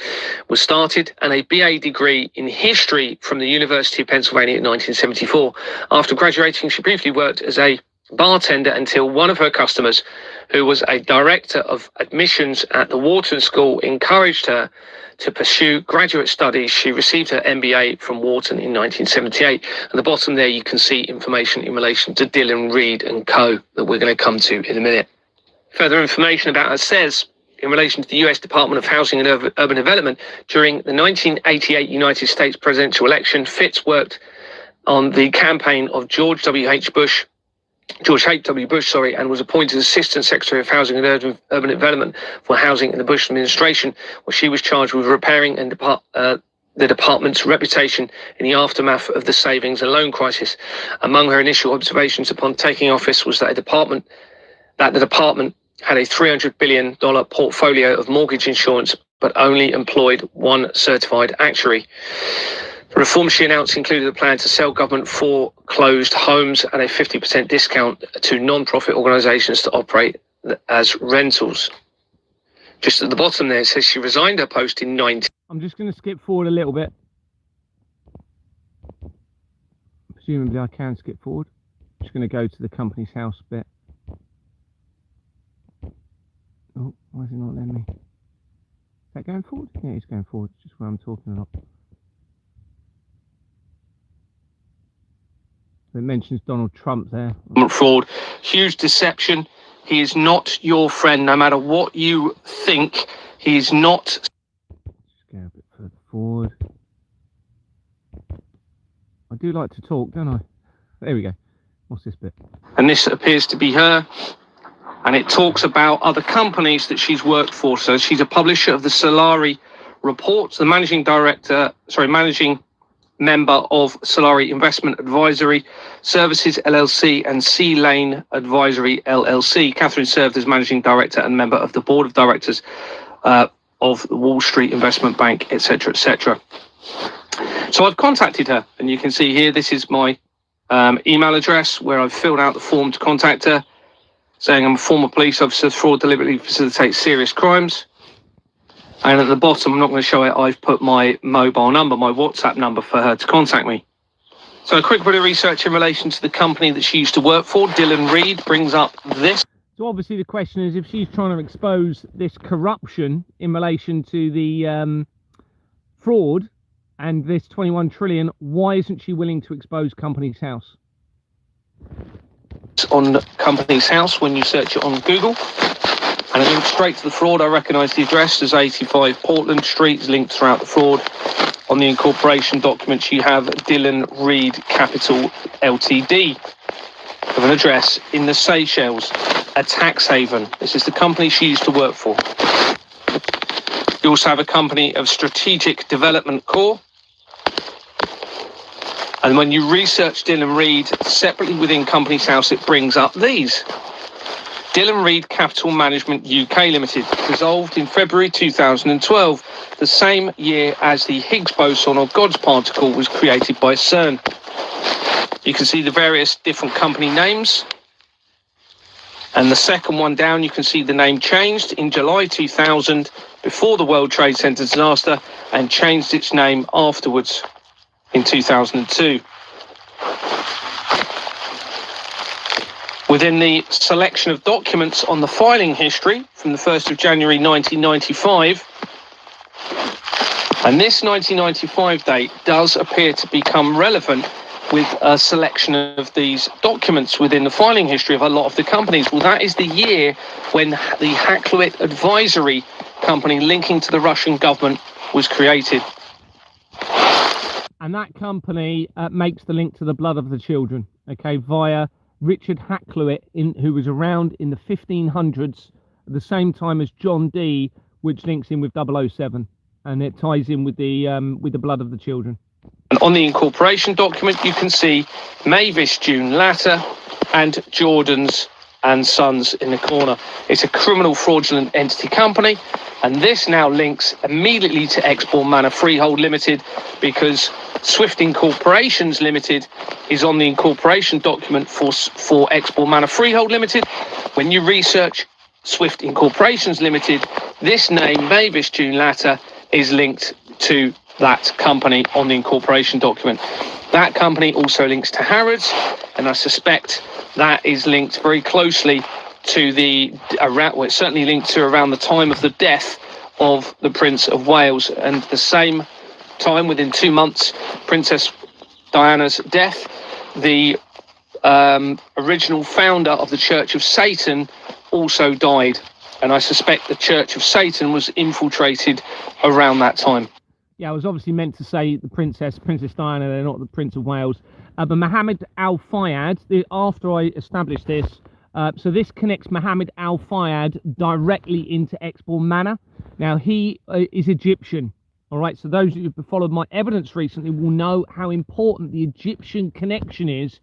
was started, and a BA degree in history from the University of Pennsylvania in 1974. After graduating, she briefly worked as a bartender until one of her customers, who was a director of admissions at the Wharton School, encouraged her to pursue graduate studies. She received her MBA from Wharton in 1978. At the bottom there, you can see information in relation to Dillon Read & Co. that we're going to come to in a minute. Further information about her says, in relation to the US Department of Housing and Urban Development, during the 1988 United States presidential election, Fitts worked on the campaign of George H.W. Bush, and was appointed Assistant Secretary of Housing and Urban Development for Housing in the Bush administration, where she was charged with repairing and the department's reputation in the aftermath of the savings and loan crisis. Among her initial observations upon taking office was that the department had a $300 billion portfolio of mortgage insurance, but only employed one certified actuary. The reforms she announced included a plan to sell government foreclosed homes at a 50% discount to non-profit organisations to operate as rentals. Just at the bottom there, it says she resigned her post in 19... I'm just going to skip forward a little bit. Presumably I can skip forward. I'm just going to go to the Companies House bit. Oh, why is it not letting me? Is that going forward? Yeah, it's going forward. It's just where I'm talking about. It mentions Donald Trump there. Fraud, huge deception. He is not your friend, no matter what you think. He is not. Just go a bit further forward. I do like to talk, don't I? There we go. What's this bit? And this appears to be her. And it talks about other companies that she's worked for. So she's a publisher of the Solari Reports, the managing member of Solari Investment Advisory Services LLC and C Lane Advisory LLC. Catherine served as managing director and member of the board of directors of the Wall Street Investment Bank, etc., etc. So I've contacted her, and you can see here, this is my email address where I've filled out the form to contact her, saying I'm a former police officer, fraud deliberately facilitates serious crimes. And at the bottom, I'm not going to show it, I've put my mobile number, my WhatsApp number for her to contact me. So a quick bit of research in relation to the company that she used to work for. Dylan Reed brings up this. So obviously the question is, if she's trying to expose this corruption in relation to the fraud and this 21 trillion, why isn't she willing to expose Companies House? On Companies House, when you search it on Google, and it links straight to the fraud. I recognise the address as 85 Portland Street, is linked throughout the fraud. On the incorporation documents, you have Dylan Reed Capital Ltd, of an address in the Seychelles, a tax haven. This is the company she used to work for. You also have a company of Strategic Development Corp. And when you research Dylan Reed separately within Companies House, it brings up these. Dylan Reed Capital Management UK Limited, dissolved in February 2012, the same year as the Higgs boson or God's particle was created by CERN. You can see the various different company names. And the second one down, you can see the name changed in July 2000, before the World Trade Center disaster, and changed its name afterwards in 2002. Within the selection of documents on the filing history from the 1st of January 1995, and this 1995 date does appear to become relevant with a selection of these documents within the filing history of a lot of the companies. Well, that is the year when the Hakluyt Advisory Company linking to the Russian government was created. And that company makes the link to the blood of the children, okay, via Richard Hakluyt, who was around in the 1500s at the same time as John Dee, which links in with 007, and it ties in with the blood of the children. And on the incorporation document, you can see Mavis June Latter and Jordan's and Sons in the corner. It's a criminal fraudulent entity company, and this now links immediately to Exbourne Manor Freehold Limited, because Swift Incorporations Limited is on the incorporation document for Exbourne Manor Freehold Limited. When you research Swift Incorporations Limited, this name, Mavis June Latter, is linked to that company on the incorporation document. That company also links to Harrods, and I suspect that is linked very closely to it's certainly linked to around the time of the death of the Prince of Wales, and the same time, within 2 months, Princess Diana's death, the original founder of the Church of Satan also died, and I suspect the Church of Satan was infiltrated around that time. Yeah, I was obviously meant to say the Princess Diana, they're not the Prince of Wales. But Mohammed Al Fayed, after I established this, so this connects Mohammed Al Fayed directly into Exbourne Manor. Now, he is Egyptian. All right, so those of you who followed my evidence recently will know how important the Egyptian connection is,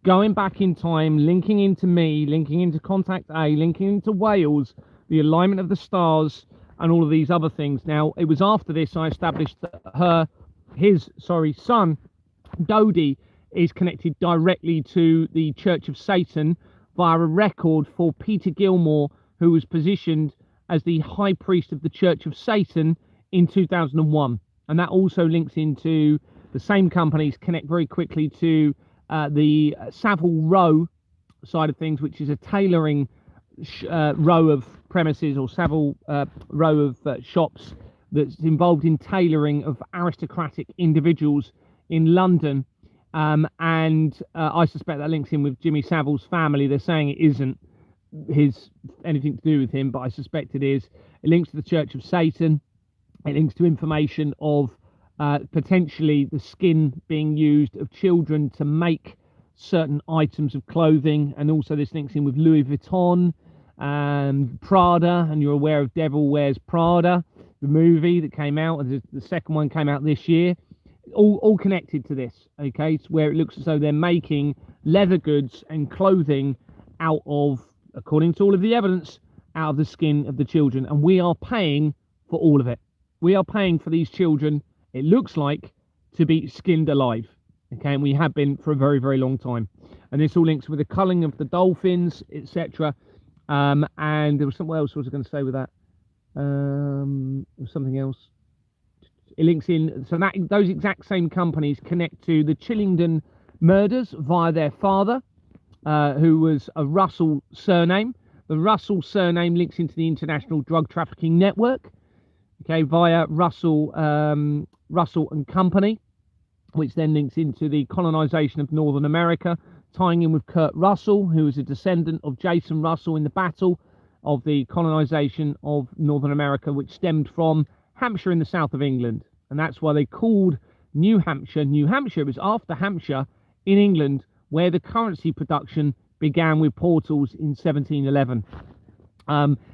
going back in time, linking into me, linking into Contact A, linking into Wales, the alignment of the stars, and all of these other things. Now, it was after this I established that his son, Dodi, is connected directly to the Church of Satan via a record for Peter Gilmore, who was positioned as the High Priest of the Church of Satan in 2001. And that also links into the same companies, connect very quickly to the Savile Row side of things, which is a tailoring row of premises, or Savile row of shops that's involved in tailoring of aristocratic individuals in London. And I suspect that links in with Jimmy Savile's family. They're saying it isn't anything to do with him, but I suspect it is. It links to the Church of Satan. It links to information of potentially the skin being used of children to make certain items of clothing, and also this links in with Louis Vuitton, Prada, and you're aware of Devil Wears Prada, the movie that came out, and the second one came out this year. All connected to this, okay? It's where it looks as though they're making leather goods and clothing out of, according to all of the evidence, out of the skin of the children, and we are paying for all of it. We are paying for these children, it looks like, to be skinned alive, okay? And we have been for a very, very long time. And this all links with the culling of the dolphins, etc. And there was something else I was going to say with that. There was something else. It links in, so that those exact same companies connect to the Chillingdon murders via their father, who was a Russell surname. The Russell surname links into the international drug trafficking network, okay, via Russell and Company, which then links into the colonization of Northern America, tying in with Kurt Russell, who is a descendant of Jason Russell in the battle of the colonization of Northern America, which stemmed from Hampshire in the south of England. And that's why they called New Hampshire New Hampshire. It was after Hampshire in England where the currency production began with portals in 1711.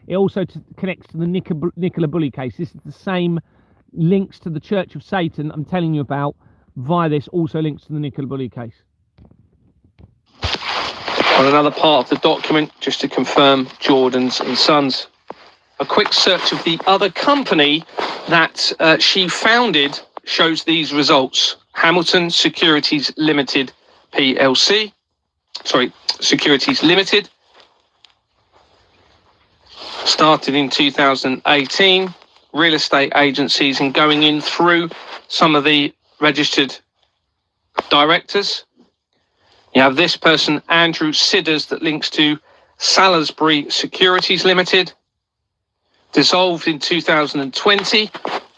It also connects to the Nicola Bulley case. This is the same links to the Church of Satan I'm telling you about via this, also links to the Nicola Bulley case. On another part of the document, just to confirm Jordan's and Sons, a quick search of the other company that she founded shows these results. Hamilton Securities Limited PLC, Securities Limited, started in 2018, real estate agencies, and going in through some of the registered directors. You have this person, Andrew Sidders, that links to Salisbury Securities Limited, dissolved in 2020,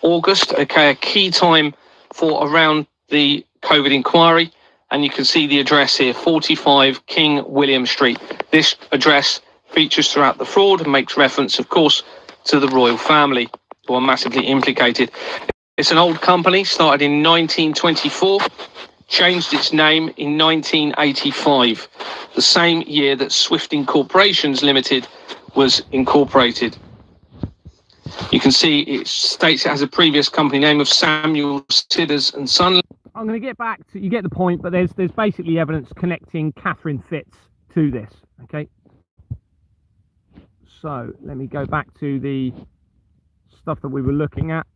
August, okay, a key time for around the COVID inquiry. And you can see the address here, 45 King William Street. This address features throughout the fraud and makes reference, of course, to the royal family, who are massively implicated. It's an old company, started in 1924, changed its name in 1985, the same year that Swifting Corporations Limited was incorporated. You can see it states it has a previous company name of Samuel Sidders and Son. I'm going to get back to, you get the point, but there's basically evidence connecting Catherine Fitz to this, okay? So let me go back to the stuff that we were looking at.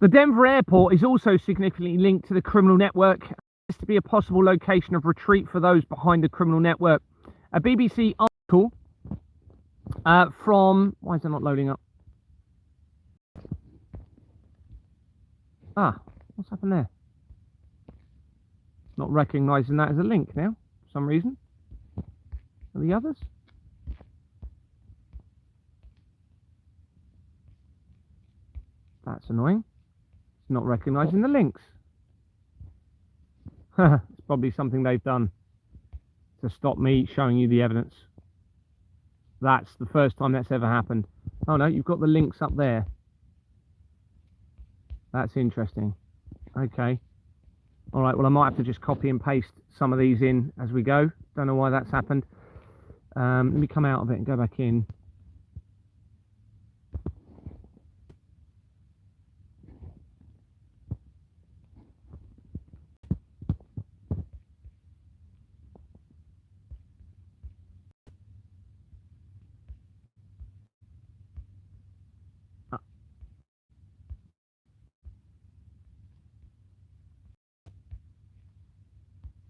The Denver airport is also significantly linked to the criminal network. This to be a possible location of retreat for those behind the criminal network. A BBC article from, why is it not loading up? What's happened there? Not recognizing that as a link now, for some reason. Are the others? That's annoying. It's not recognizing the links. It's probably something they've done to stop me showing you the evidence. That's the first time that's ever happened. Oh no, you've got the links up there. That's interesting. Okay. All right, well, I might have to just copy and paste some of these in as we go. Don't know why that's happened. Let me come out of it and go back in.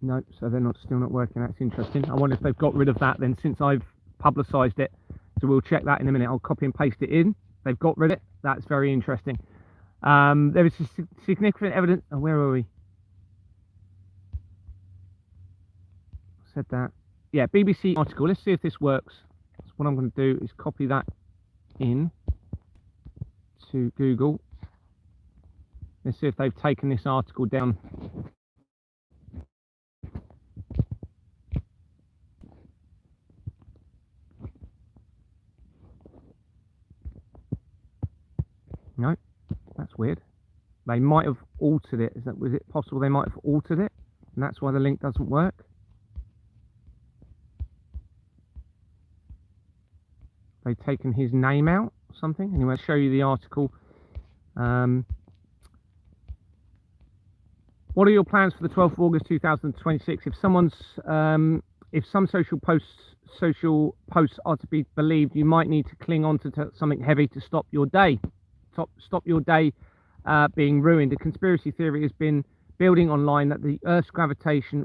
No, so they're still not working. That's interesting. I wonder if they've got rid of that then since I've publicised it. So we'll check that in a minute. I'll copy and paste it in. They've got rid of it. That's very interesting. There is significant evidence. Oh, where are we? Said that. Yeah, BBC article. Let's see if this works. So what I'm going to do is copy that in to Google. Let's see if they've taken this article down. No, that's weird. They might have altered it. Was it possible they might have altered it? And that's why the link doesn't work? They've taken his name out or something. Anyway, I'll show you the article. What are your plans for the 12th of August 2026? If some social posts are to be believed, you might need to cling on to something heavy to stop your day. Stop your day being ruined. A conspiracy theory has been building online that the Earth's gravity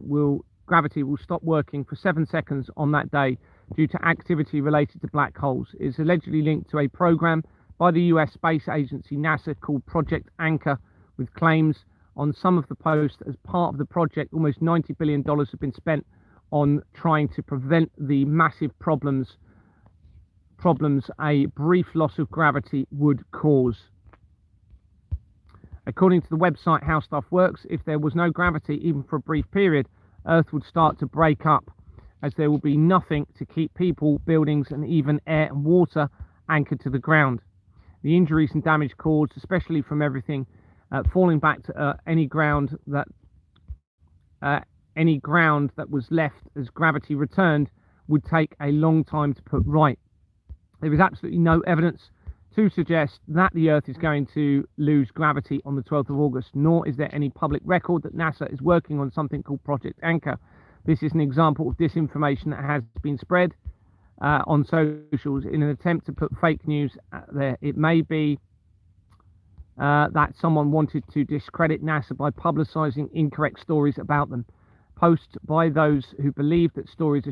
will stop working for 7 seconds on that day due to activity related to black holes. It is allegedly linked to a program by the US space agency NASA called Project Anchor, with claims on some of the posts. As part of the project, almost $90 billion have been spent on trying to prevent the massive problems a brief loss of gravity would cause. According to the website How Stuff Works, if there was no gravity, even for a brief period, Earth would start to break up, as there will be nothing to keep people, buildings, and even air and water anchored to the ground. The injuries and damage caused, especially from everything falling back to any ground that was left as gravity returned, would take a long time to put right. There is absolutely no evidence to suggest that the Earth is going to lose gravity on the 12th of August, nor is there any public record that NASA is working on something called Project Anchor. This is an example of disinformation that has been spread on socials in an attempt to put fake news there. It may be that someone wanted to discredit NASA by publicizing incorrect stories about them. Posts by those who believe that stories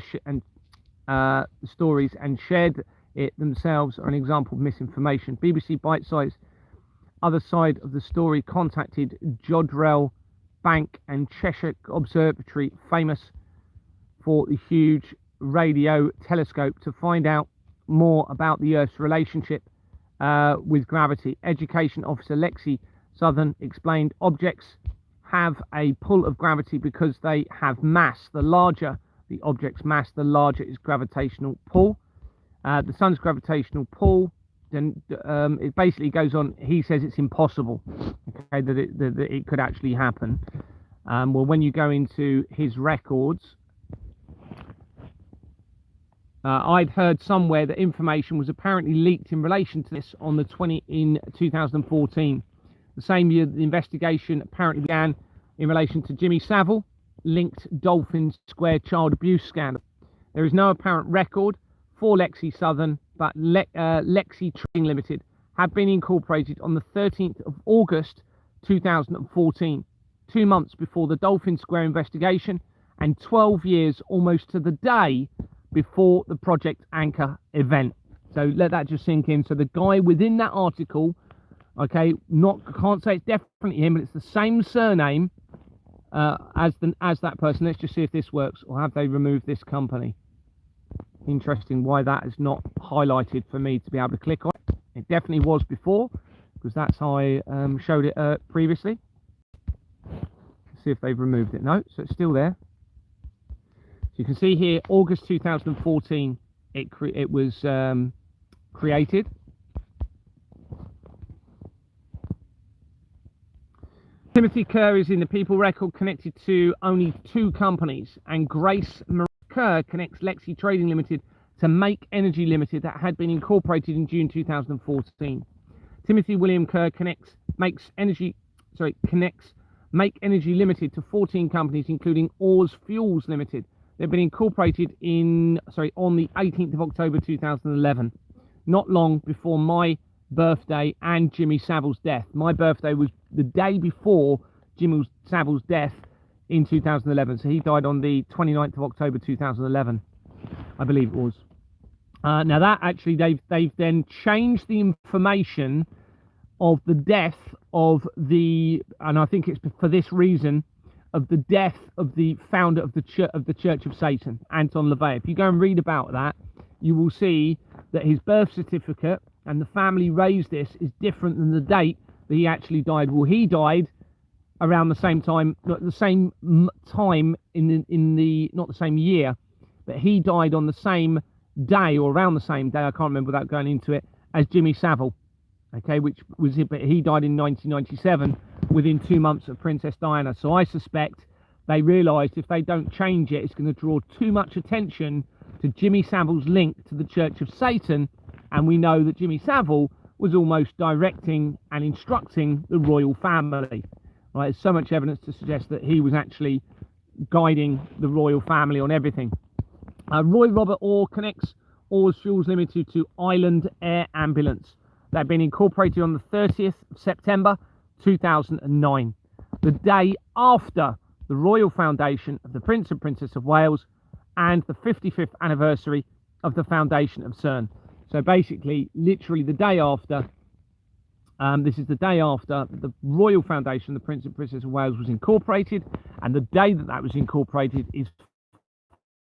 are stories and shared it themselves are an example of misinformation. BBC Bitesize, other side of the story, contacted Jodrell Bank and Cheshire Observatory, famous for the huge radio telescope, to find out more about the Earth's relationship with gravity. Education officer Lexi Southern explained objects have a pull of gravity because they have mass. The larger the object's mass, the larger its gravitational pull. The sun's gravitational pull, then it basically goes on. He says it's impossible, okay, that it could actually happen. Well, when you go into his records, I'd heard somewhere that information was apparently leaked in relation to this in 2014. The same year, the investigation apparently began in relation to Jimmy Savile linked Dolphin Square child abuse scandal. There is no apparent record for Lexi Southern, but Lexi Trading Limited had been incorporated on the 13th of August 2014, 2 months before the Dolphin Square investigation and 12 years almost to the day before the Project Anchor event. So let that just sink in. So the guy within that article, okay, can't say it's definitely him, but it's the same surname as that person. Let's just see if this works, or have they removed this company? Interesting why that is not highlighted for me to be able to click on it. It definitely was before, because that's how I showed it previously. Let's see if they've removed it. No, so it's still there. So you can see here, August 2014, it was created. Timothy Kerr is in the People record, connected to only 2 companies, and Grace Marie Kerr connects Lexi Trading Limited to Make Energy Limited, that had been incorporated in June 2014. Timothy William Kerr connects Make Energy Limited to 14 companies, including Oars Fuels Limited. They've been incorporated on the 18th of October 2011, not long before my birthday and Jimmy Savile's death. My birthday was the day before Jimmy Savile's death in 2011. So he died on the 29th of October 2011, I believe it was. Now that actually, they've then changed the information of the death of and I think it's for this reason, of the death of the founder of the Church of Satan, Anton LaVey. If you go and read about that, you will see that his birth certificate and the family raised this is different than the date that he actually died. Well, he died around the same time, not the same time in the not the same year, but he died on the same day or around the same day. I can't remember without going into it, as Jimmy Savile. Okay, which was it, but he died in 1997 within 2 months of Princess Diana. So I suspect they realised if they don't change it, it's going to draw too much attention to Jimmy Savile's link to the Church of Satan, and we know that Jimmy Savile was almost directing and instructing the royal family. Right, there's so much evidence to suggest that he was actually guiding the royal family on everything. Roy Robert Orr connects Orr's Fuels Limited to Island Air Ambulance. They've been incorporated on the 30th of September 2009, the day after the Royal Foundation of the Prince and Princess of Wales and the 55th anniversary of the foundation of CERN. So basically, literally the day after, this is the day after the Royal Foundation, the Prince and Princess of Wales, was incorporated, and the day that that was incorporated is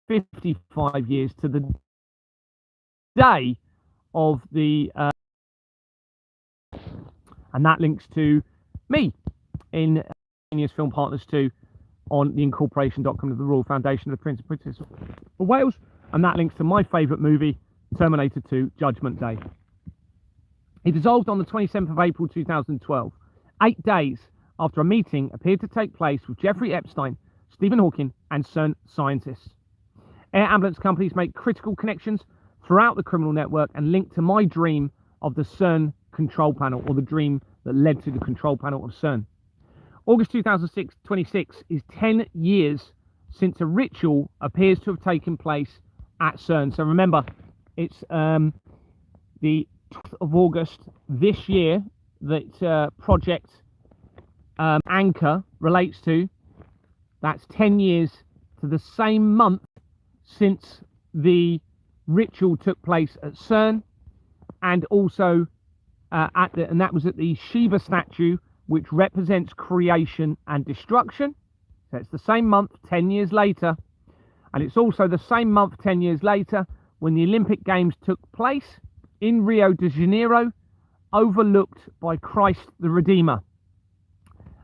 55 years to the day of the and that links to me in Genius Film Partners 2 on the incorporation.com of the Royal Foundation of the Prince and Princess of Wales, and that links to my favourite movie, Terminator 2 Judgment Day. He dissolved on the 27th of April 2012, 8 days after a meeting appeared to take place with Jeffrey Epstein, Stephen Hawking and CERN scientists. Air ambulance companies make critical connections throughout the criminal network and link to my dream of the CERN control panel, or the dream that led to the control panel of CERN. August 2026 is 10 years since a ritual appears to have taken place at CERN. So remember, it's the 12th of August this year that Project Anchor relates to. That's 10 years to the same month since the ritual took place at CERN, and also and that was at the Shiva statue, which represents creation and destruction. So it's the same month 10 years later, and it's also the same month 10 years later when the Olympic Games took place in Rio de Janeiro, overlooked by Christ the Redeemer.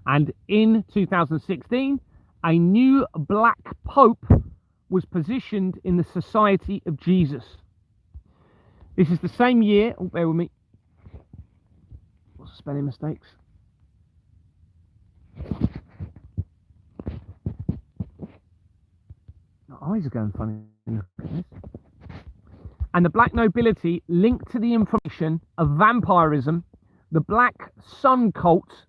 And in 2016, a new black pope was positioned in the Society of Jesus. This is the same year, oh, bear with me, spelling mistakes. My eyes are going funny. And the black nobility linked to the information of vampirism, the Black Sun cult,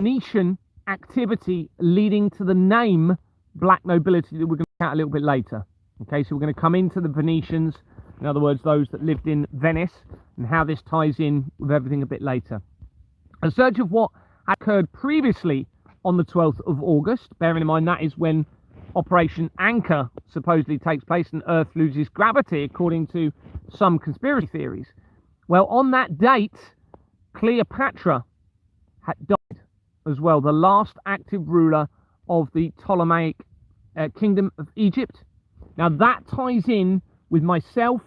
Venetian activity leading to the name black nobility that we're going to look at a little bit later. Okay, so we're going to come into the Venetians, in other words, those that lived in Venice, and how this ties in with everything a bit later. A search of what occurred previously on the 12th of August, bearing in mind that is when Operation Anchor supposedly takes place and Earth loses gravity, according to some conspiracy theories. Well, on that date, Cleopatra had died as well, the last active ruler of the Ptolemaic Kingdom of Egypt. Now that ties in with myself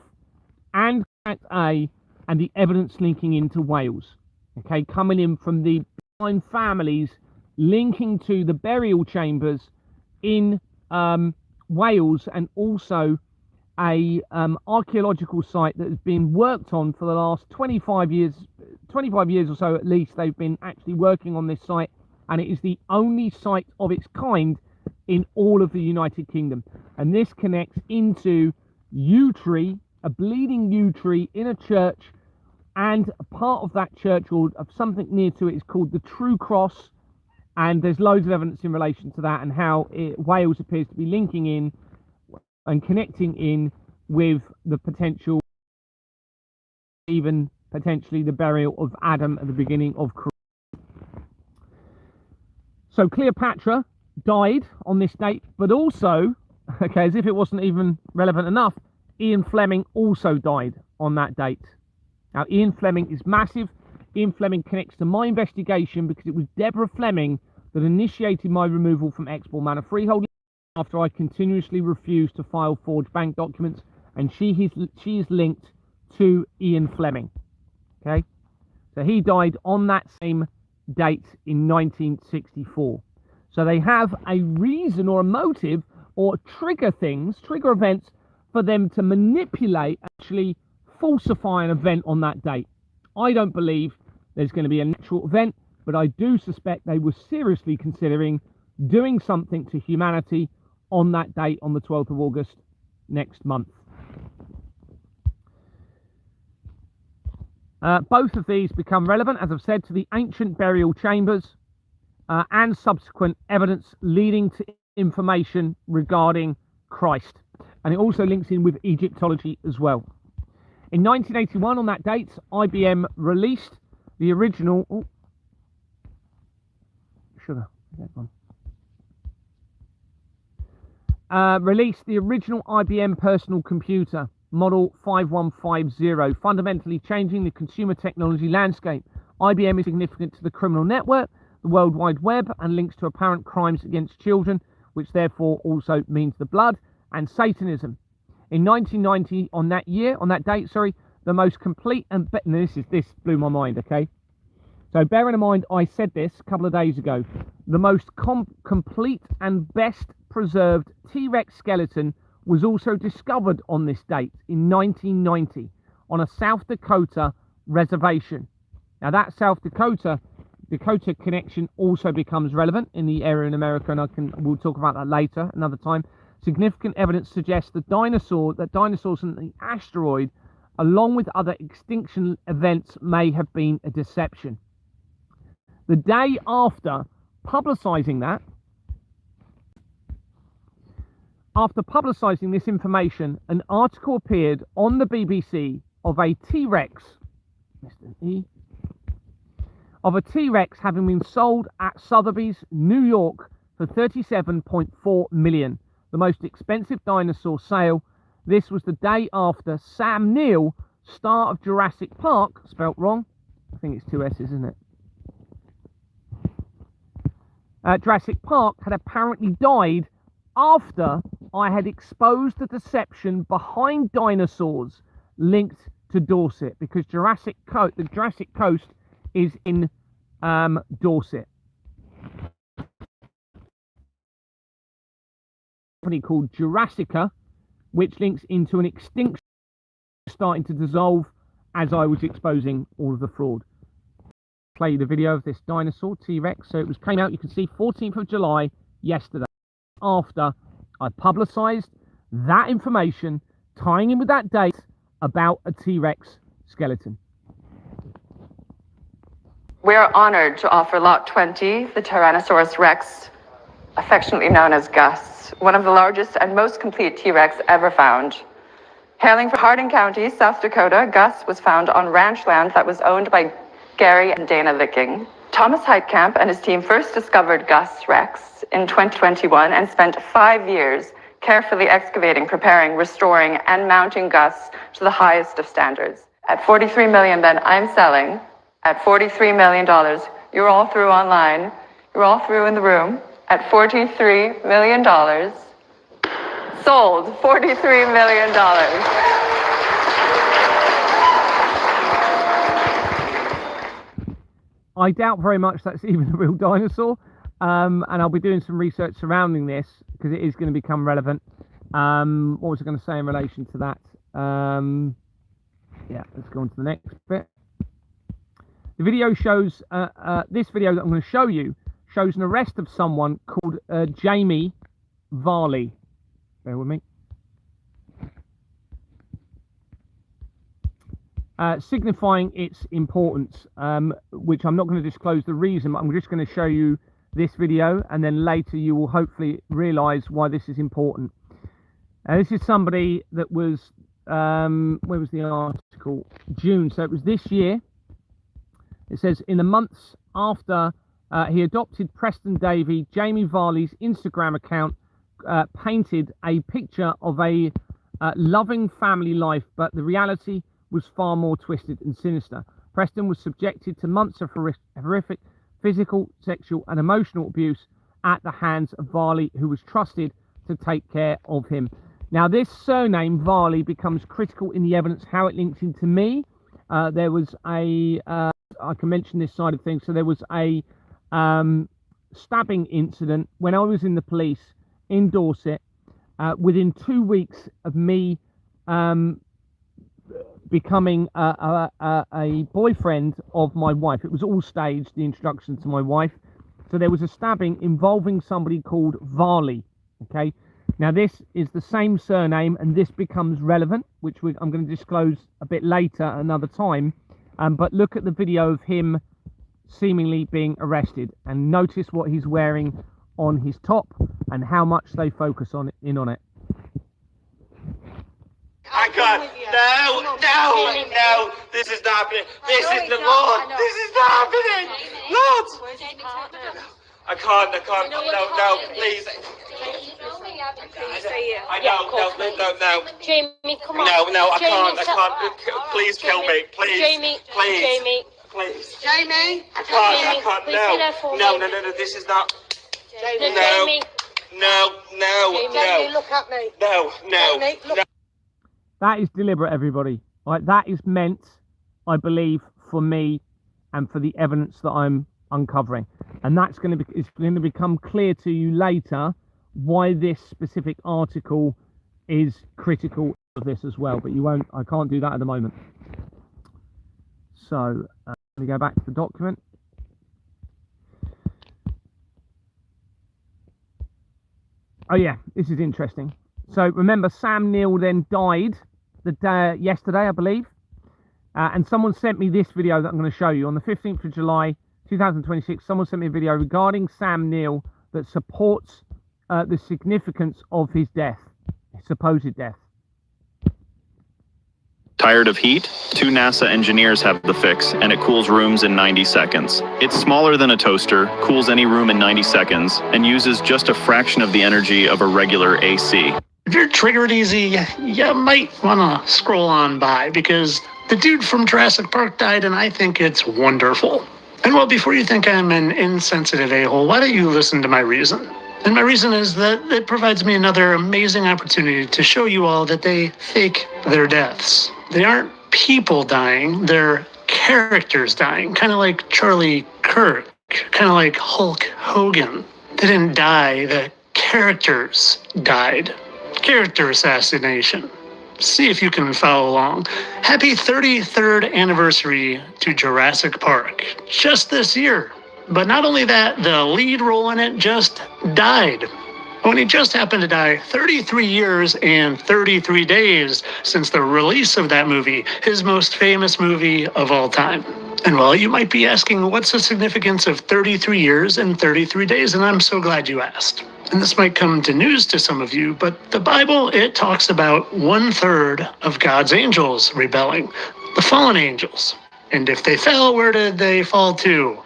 and Fact A and the evidence linking into Wales. Okay, coming in from the blind families linking to the burial chambers in Wales, and also a archaeological site that has been worked on for the last 25 years or so at least. They've been actually working on this site, and it is the only site of its kind in all of the United Kingdom. And this connects into yew tree, a bleeding yew tree in a church, and a part of that church, or of something near to it, is called the True Cross. And there's loads of evidence in relation to that, and how Wales appears to be linking in and connecting in with the potential, even potentially the burial of Adam at the beginning of creation. So Cleopatra died on this date, but also, okay, as if it wasn't even relevant enough, Ian Fleming also died on that date. Now, Ian Fleming is massive. Ian Fleming connects to my investigation because it was Deborah Fleming that initiated my removal from Exmoor Manor freehold after I continuously refused to file forged bank documents, and she is linked to Ian Fleming. Okay, so he died on that same date in 1964. So they have a reason or a motive or trigger events for them to manipulate, actually falsify an event on that date. I don't believe there's going to be a natural event, but I do suspect they were seriously considering doing something to humanity on that date, on the 12th of August next month. Both of these become relevant, as I've said, to the ancient burial chambers and subsequent evidence leading to information regarding Christ. And it also links in with Egyptology as well. In 1981, on that date, IBM released the original... Oh, sugar. Released the original IBM personal computer, Model 5150, fundamentally changing the consumer technology landscape. IBM is significant to the criminal network, the World Wide Web, and links to apparent crimes against children, which therefore also means the blood, and Satanism. In 1990, on that date, the most complete and this blew my mind, okay? So bearing in mind, I said this a couple of days ago, the most complete and best preserved T-Rex skeleton was also discovered on this date in 1990 on a South Dakota reservation. Now that South Dakota connection also becomes relevant in the area in America, and we'll talk about that later, another time. Significant evidence suggests that dinosaurs and the asteroid, along with other extinction events, may have been a deception. The day after publicizing this information, an article appeared on the BBC of a T-Rex, having been sold at Sotheby's, New York, for $37.4 million, the most expensive dinosaur sale. This was the day after Sam Neill, star of Jurassic Park, spelt wrong, I think it's two S's, isn't it? Jurassic Park had apparently died after I had exposed the deception behind dinosaurs linked to Dorset, because the Jurassic Coast is in Dorset. A company called Jurassica, which links into an extinction starting to dissolve as I was exposing all of the fraud. Play the video of this dinosaur T-Rex. So it came out, you can see, 14th of July, yesterday, after I publicized that information tying in with that date about a T-Rex skeleton. We are honored to offer Lot 20, the Tyrannosaurus Rex, affectionately known as Gus, one of the largest and most complete T-Rex ever found. Hailing from Hardin County, South Dakota, Gus was found on ranch land that was owned by Gary and Dana Licking. Thomas Heitkamp and his team first discovered Gus Rex in 2021 and spent 5 years carefully excavating, preparing, restoring, and mounting Gus to the highest of standards. At $43 million, then, I'm selling. At $43 million, you're all through online. You're all through in the room. At $43 million, sold. $43 million. I doubt very much that's even a real dinosaur, and I'll be doing some research surrounding this because it is going to become relevant. What was I going to say in relation to that? Yeah, let's go on to the next bit. The video shows, this video that I'm going to show you shows an arrest of someone called Jamie Varley. Bear with me. Signifying its importance, which I'm not going to disclose the reason, but I'm just going to show you this video, and then later you will hopefully realise why this is important. This is somebody that was, where was the article? June, so it was this year. It says, in the months after he adopted Preston Davey, Jamie Varley's Instagram account painted a picture of a loving family life, but the reality was far more twisted and sinister. Preston was subjected to months of horrific physical, sexual and emotional abuse at the hands of Varley, who was trusted to take care of him. Now, this surname, Varley, becomes critical in the evidence, how it links into me. There was I can mention this side of things. So there was a stabbing incident when I was in the police in Dorset. Within 2 weeks of me becoming a boyfriend of my wife. It was all staged, the introduction to my wife. So there was a stabbing involving somebody called Varley. Okay. Now, this is the same surname, and this becomes relevant, which I'm going to disclose a bit later, another time. But look at the video of him seemingly being arrested, and notice what he's wearing on his top and how much they focus on it. I can't. No. This is not happening. This is the Lord. This is not happening. Lord. I can't. No, please. I know. Jamie, come on. No, I Jamie, can't. Please kill me. Please. Jamie. Please. Jamie. I can't. Please be there for me. No. This is not. Jamie. No. Jamie, look at me. No. Jamie, look. That is deliberate, everybody. Right, that is meant, I believe, for me and for the evidence that I'm uncovering. And that's going to become clear to you later why this specific article is critical of this as well. But I can't do that at the moment. So let me go back to the document. Oh yeah, this is interesting. So remember, Sam Neill then died yesterday, I believe. And someone sent me this video that I'm going to show you. On the 15th of July, 2026, someone sent me a video regarding Sam Neill that supports the significance of his death, his supposed death. Tired of heat? 2 NASA engineers have the fix, and it cools rooms in 90 seconds. It's smaller than a toaster, cools any room in 90 seconds, and uses just a fraction of the energy of a regular AC. If you're triggered easy, you might want to scroll on by, because the dude from Jurassic Park died, and I think it's wonderful. And well, before you think I'm an insensitive a-hole, why don't you listen to my reason? And my reason is that it provides me another amazing opportunity to show you all that they fake their deaths. They aren't people dying, they're characters dying, kind of like Charlie Kirk, kind of like Hulk Hogan. They didn't die, the characters died. Character assassination. See if you can follow along. Happy 33rd anniversary to Jurassic Park, just this year. But not only that, the lead role in it just died. When he just happened to die 33 years and 33 days since the release of that movie, his most famous movie of all time. And well, you might be asking, what's the significance of 33 years and 33 days? And I'm so glad you asked. And this might come to news to some of you, but the Bible, it talks about 1/3 of God's angels rebelling, the fallen angels. And if they fell, where did they fall to?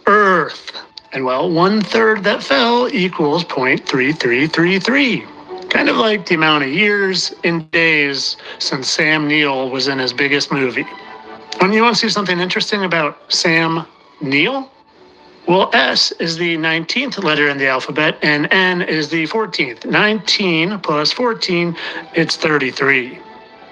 Earth. And well, 1/3 that fell equals 0.3333. Kind of like the amount of years and days since Sam Neill was in his biggest movie. And you want to see something interesting about Sam Neill? Well, S is the 19th letter in the alphabet, and N is the 14th. 19 plus 14, it's 33.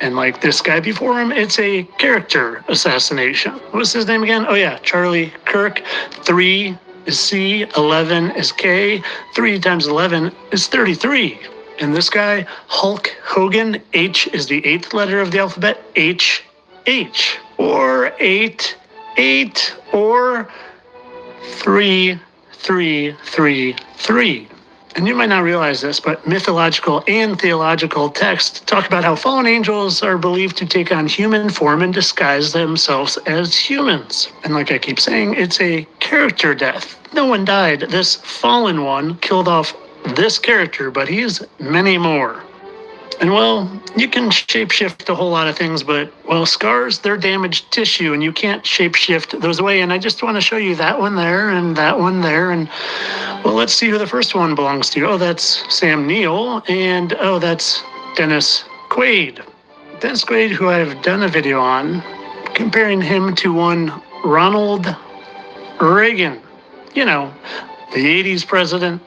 And like this guy before him, it's a character assassination. What's his name again? Oh yeah, Charlie Kirk. 3 is C, 11 is K. 3 times 11 is 33. And this guy, Hulk Hogan, H is the 8th letter of the alphabet, H, or 8, or 3, 3, 3, 3. And you might not realize this, but mythological and theological texts talk about how fallen angels are believed to take on human form and disguise themselves as humans. And like I keep saying, it's a character death. No one died. This fallen one killed off this character, but he's many more. And well, you can shapeshift a whole lot of things, but well, scars, they're damaged tissue, and you can't shapeshift those away. And I just want to show you that one there and that one there. And well, let's see who the first one belongs to. Oh, that's Sam Neill, and oh, that's Dennis Quaid. Dennis Quaid, who I've done a video on, comparing him to one Ronald Reagan. You know, the 80s president.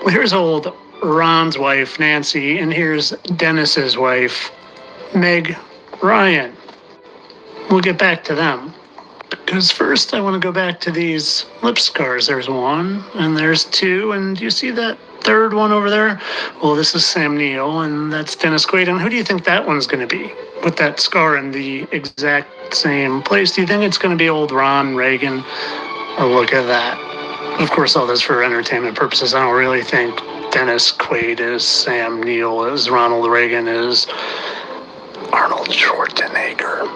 Well, here's old Ron's wife, Nancy, and here's Dennis's wife, Meg Ryan. We'll get back to them. Because first I want to go back to these lip scars. There's one, and there's two, and do you see that third one over there? Well, this is Sam Neill, and that's Dennis Quaid. And who do you think that one's going to be with that scar in the exact same place? Do you think it's going to be old Ron Reagan? Oh, look at that. Of course, all this for entertainment purposes. I don't really think Dennis Quaid is Sam Neill, is Ronald Reagan, is Arnold Schwarzenegger.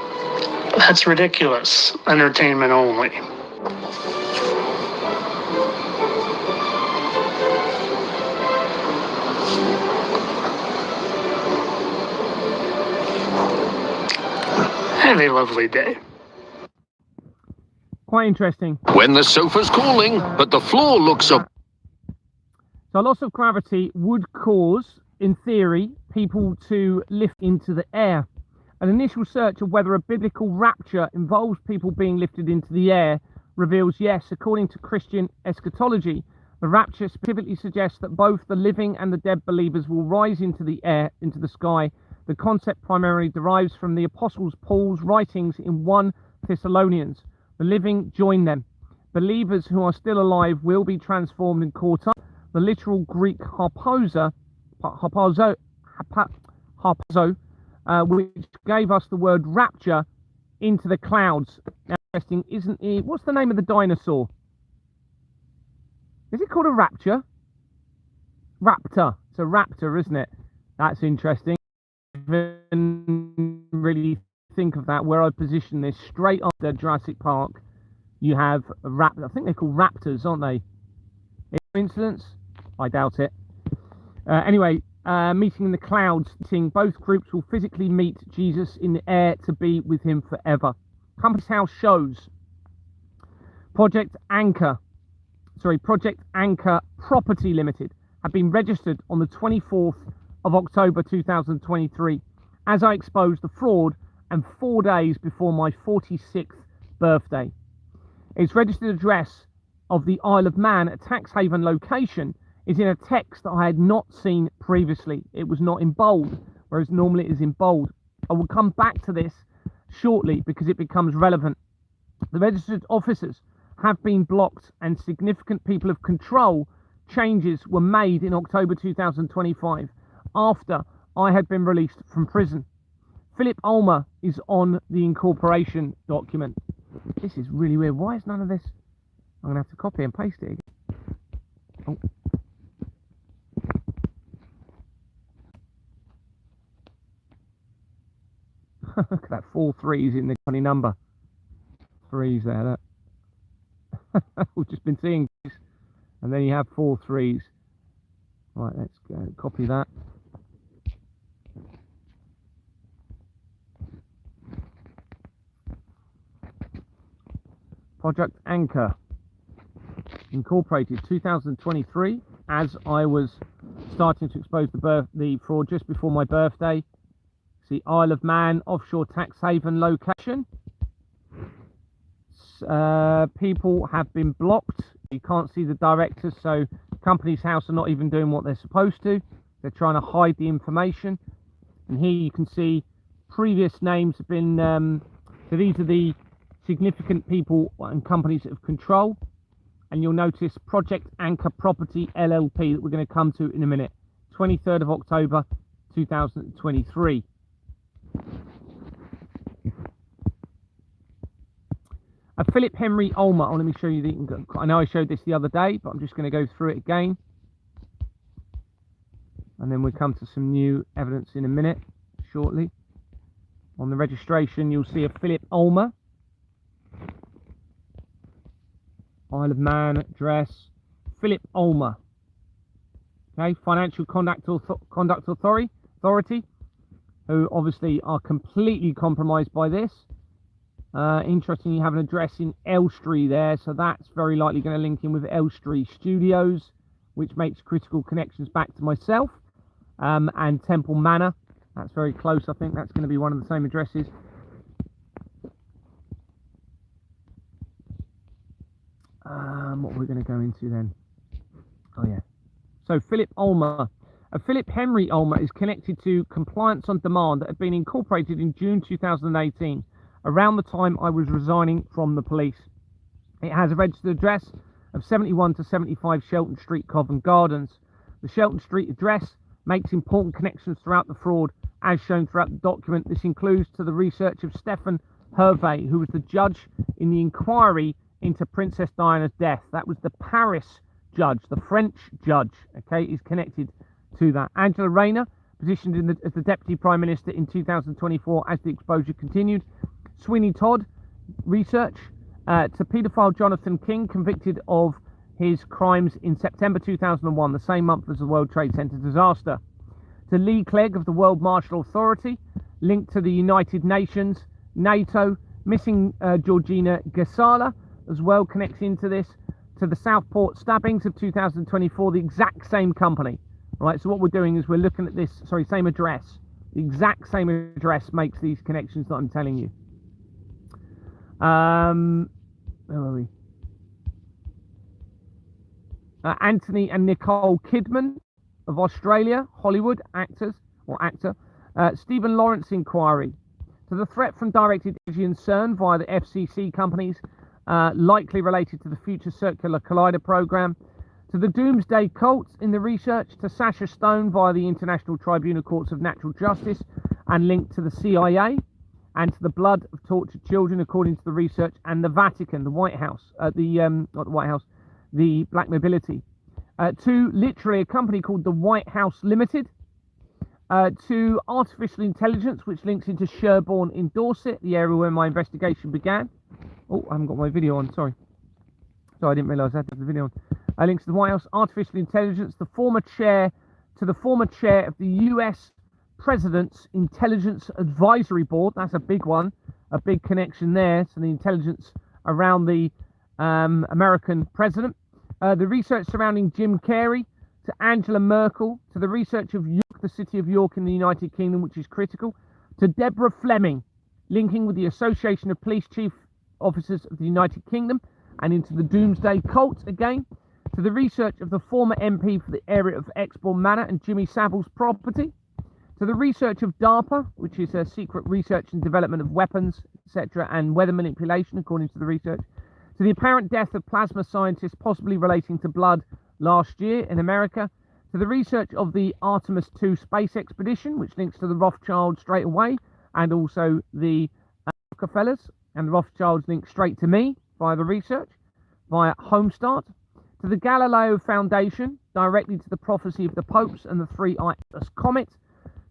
That's ridiculous. Entertainment only. Have a lovely day. Quite interesting. When the sofa's cooling, but the floor looks up. So loss of gravity would cause, in theory, people to lift into the air. An initial search of whether a biblical rapture involves people being lifted into the air reveals yes, according to Christian eschatology, the rapture specifically suggests that both the living and the dead believers will rise into the air, into the sky. The concept primarily derives from the Apostle Paul's writings in 1 Thessalonians. The living join them. Believers who are still alive will be transformed and caught up. The literal Greek harpazo, which gave us the word rapture, into the clouds. Now, interesting, isn't it? What's the name of the dinosaur? Is it called a rapture? Raptor. It's a raptor, isn't it? That's interesting. Even really think of that, where I position this straight after Jurassic Park. You have a raptor. I think they're called raptors, aren't they? Coincidence? I doubt it. Anyway. Meeting in the clouds, seeing both groups will physically meet Jesus in the air to be with him forever. Compass House shows Project Anchor Property Limited have been registered on the 24th of October 2023 as I exposed the fraud and 4 days before my 46th birthday. Its registered address of the Isle of Man, a tax haven location, is in a text that I had not seen previously. It was not in bold, whereas normally it is in bold. I will come back to this shortly because it becomes relevant. The registered officers have been blocked and significant people of control changes were made in October 2025 after I had been released from prison. Philip Ulmer is on the incorporation document. This is really weird. Why is none of this? I'm going to have to copy and paste it again. Oh. Look at that, 4 3s in the funny number. 3s there, look. We've just been seeing this. And then you have 4 3s. Right, let's go copy that. Project Anchor Incorporated 2023, as I was starting to expose the fraud just before my birthday. The Isle of Man offshore tax haven location. People have been blocked. You can't see the directors, so Companies House are not even doing what they're supposed to. They're trying to hide the information. And here you can see previous names have been. So these are the significant people and companies of control. And you'll notice Project Anchor Property LLP that we're going to come to in a minute. 23rd of October 2023. Philip Henry Ulmer. Oh, let me show you I know I showed this the other day, but I'm just going to go through it again. And then we'll come to some new evidence in a minute, shortly. On the registration, you'll see a Philip Ulmer. Isle of Man address. Philip Ulmer. Okay, Financial Conduct Authority, who obviously are completely compromised by this. Interesting, you have an address in Elstree there, so that's very likely going to link in with Elstree Studios, which makes critical connections back to myself. And Temple Manor, that's very close. I think that's going to be one of the same addresses. What we're going to go into then? Oh yeah. So Philip Ulmer, Philip Henry Ulmer is connected to Compliance on Demand that had been incorporated in June 2018, around the time I was resigning from the police. It has a registered address of 71 to 75 Shelton Street, Covent Gardens. The Shelton Street address makes important connections throughout the fraud, as shown throughout the document. This includes to the research of Stefan Hervé, who was the judge in the inquiry into Princess Diana's death. That was the Paris judge, the French judge, okay, is connected to that. Angela Rayner, positioned as the Deputy Prime Minister in 2024 as the exposure continued. Sweeney Todd, research to paedophile Jonathan King, convicted of his crimes in September 2001, the same month as the World Trade Center disaster. To Lee Clegg of the World Marshal Authority, linked to the United Nations, NATO, missing Georgina Gesala, as well connecting to this, to the Southport stabbings of 2024, the exact same company. Right, so what we're doing is we're looking at this, same address. The exact same address makes these connections that I'm telling you. Where were we? Anthony and Nicole Kidman of Australia, Hollywood actor. Stephen Lawrence inquiry. To the threat from directed Asian CERN via the FCC companies, likely related to the Future Circular Collider program. To the Doomsday Cult in the research, to Sasha Stone via the International Tribunal Courts of Natural Justice and linked to the CIA, and to the blood of tortured children according to the research, and the Vatican, the White House, not the White House, the Black Nobility. To literally a company called the White House Limited. To artificial intelligence, which links into Sherborne in Dorset, the area where my investigation began. Oh, I haven't got my video on, sorry. I didn't realise I had the video on. Links to the White House, artificial intelligence, the former chair of the US President's Intelligence Advisory Board. That's a big one, a big connection there. So the intelligence around the American president. The research surrounding Jim Carrey, to Angela Merkel, to the research of York, the city of York in the United Kingdom, which is critical. To Deborah Fleming, linking with the Association of Police Chief Officers of the United Kingdom and into the Doomsday Cult again. To the research of the former MP for the area of Exbourne Manor and Jimmy Savile's property. To the research of DARPA, which is a secret research and development of weapons, etc., and weather manipulation, according to the research. To the apparent death of plasma scientists, possibly relating to blood last year in America. To the research of the Artemis II space expedition, which links to the Rothschild straight away, and also the Rockefellers, and the Rothschilds link straight to me via the research, via Homestart. To the Galileo Foundation, directly to the prophecy of the popes and the three Atlas comet.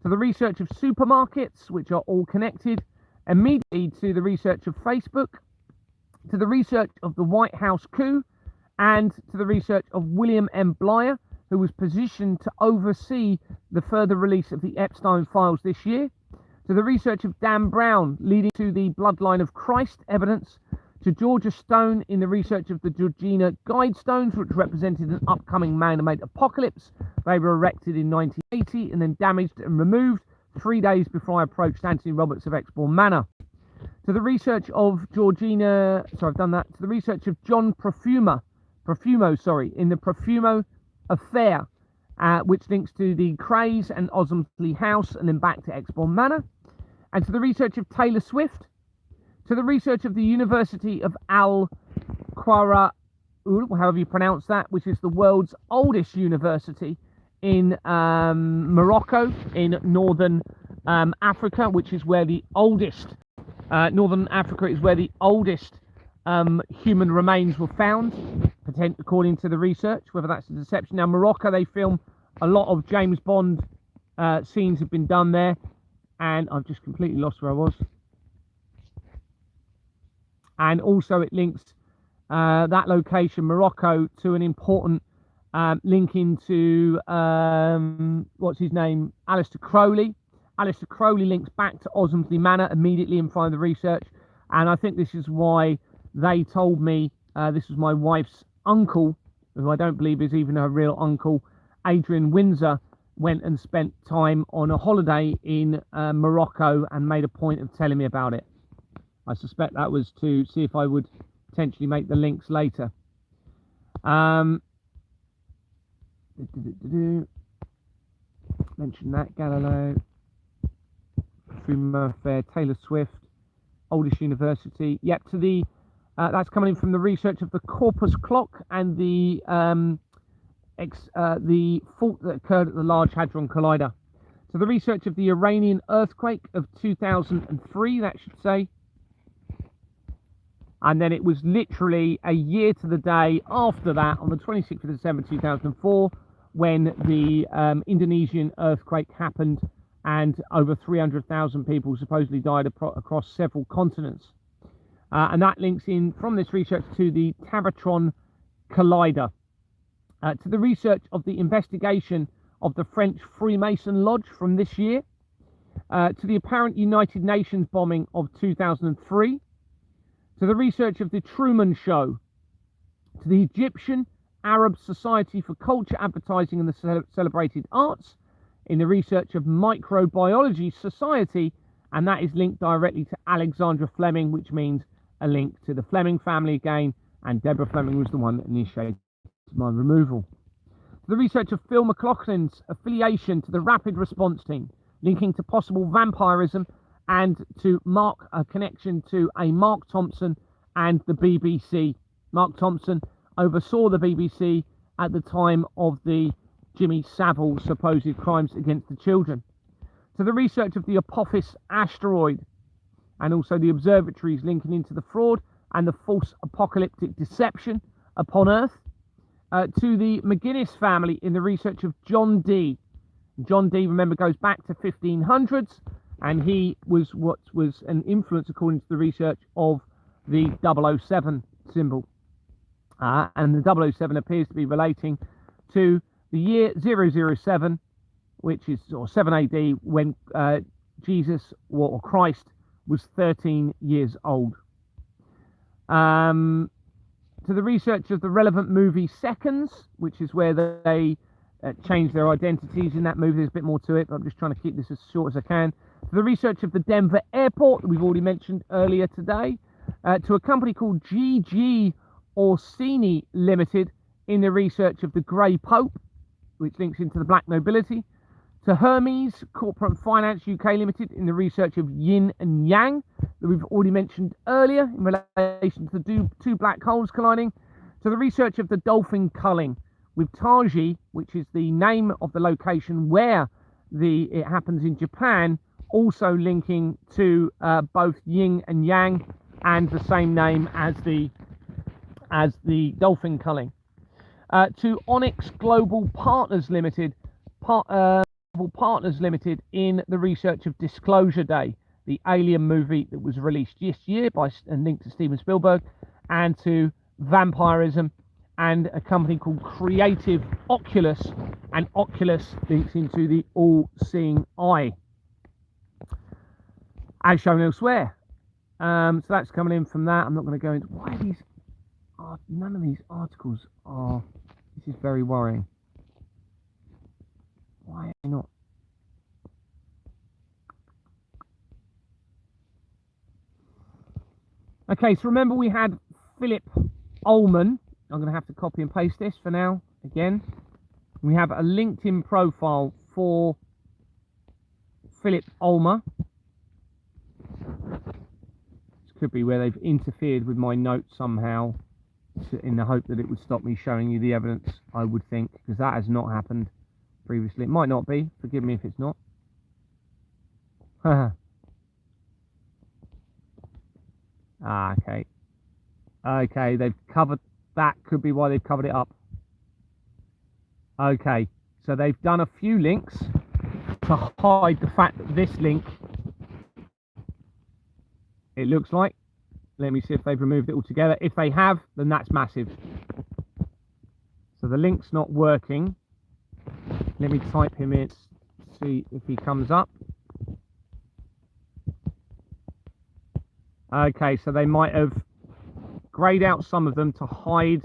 To the research of supermarkets, which are all connected. Immediately to the research of Facebook. To the research of the White House coup. And to the research of William M. Blyer, who was positioned to oversee the further release of the Epstein files this year. To the research of Dan Brown, leading to the bloodline of Christ evidence. To Georgia Stone in the research of the Georgina Guidestones, which represented an upcoming man-made apocalypse. They were erected in 1980 and then damaged and removed 3 days before I approached Anthony Roberts of Exbourne Manor. To the research of To the research of John Profumo, in the Profumo affair, which links to the Craze and Osmsley House and then back to Exbourne Manor. And to the research of Taylor Swift. To the research of the University of Al-Qura, however you pronounce that, which is the world's oldest university in Morocco, in northern Africa, which is where the oldest, northern Africa is where the oldest human remains were found, according to the research, whether that's a deception. Now, Morocco, they film a lot of James Bond scenes have been done there, and I've just completely lost where I was. And also it links that location, Morocco, to an important link into, what's his name, Aleister Crowley. Aleister Crowley links back to Osmsley Manor immediately in front of the research. And I think this is why they told me, this was my wife's uncle, who I don't believe is even her real uncle, Adrian Windsor, went and spent time on a holiday in Morocco and made a point of telling me about it. I suspect that was to see if I would potentially make the links later. mentioned that. Galileo, Freeman Fair, Taylor Swift, Oldest University. Yep, to the that's coming in from the research of the Corpus Clock and the fault that occurred at the Large Hadron Collider. So the research of the Iranian earthquake of 2003, that should say. And then it was literally a year to the day after that, on the 26th of December 2004, when the Indonesian earthquake happened, and over 300,000 people supposedly died across several continents. And that links in from this research to the Tevatron Collider, to the research of the investigation of the French Freemason Lodge from this year, to the apparent United Nations bombing of 2003, to the research of the Truman Show, to the Egyptian Arab Society for Culture, Advertising and the Celebrated Arts, in the research of Microbiology Society, and that is linked directly to Alexandra Fleming, which means a link to the Fleming family again, and Deborah Fleming was the one that initiated my removal. The research of Phil McLaughlin's affiliation to the Rapid Response Team, linking to possible vampirism, and to mark a connection to a Mark Thompson and the BBC. Mark Thompson oversaw the BBC at the time of the Jimmy Savile supposed crimes against the children. To the research of the Apophis asteroid, and also the observatories linking into the fraud and the false apocalyptic deception upon Earth. To the McGuinness family in the research of John Dee. John Dee, remember, goes back to 1500s, and he was what was an influence, according to the research, of the 007 symbol. And the 007 appears to be relating to the year 007, which is or 7 AD, when Jesus or Christ was 13 years old. To the research of the relevant movie Seconds, which is where they change their identities in that movie. There's a bit more to it, but I'm just trying to keep this as short as I can. To the research of the Denver airport that we've already mentioned earlier today. To a company called GG Orsini Limited in the research of the Grey Pope, which links into the black nobility. To Hermes Corporate Finance UK Limited in the research of yin and yang that we've already mentioned earlier in relation to the two black holes colliding. To the research of the dolphin culling with Taji, which is the name of the location where it happens in Japan, also linking to both yin and yang and the same name as the dolphin culling. To Onyx Global Partners Limited, Partners Limited in the research of Disclosure Day, the Alien movie that was released this year and linked to Steven Spielberg, and to vampirism, and a company called Creative Oculus, and Oculus links into the all-seeing eye, as shown elsewhere. So that's coming in from that. I'm not going to go into why these none of these articles are. This is very worrying. Why are they not? Okay, so remember we had Philip Ullman. I'm going to have to copy and paste this for now again. We have a LinkedIn profile for Philip Ulmer. This could be where they've interfered with my notes somehow in the hope that it would stop me showing you the evidence, I would think, because that has not happened previously. It might not be. Forgive me if it's not. Okay. Okay, they've covered... That could be why they've covered it up. Okay, so they've done a few links to hide the fact that this link, it looks like. Let me see if they've removed it altogether. If they have, then that's massive. So the link's not working. Let me type him in, see if he comes up. Okay, so they might have grayed out some of them to hide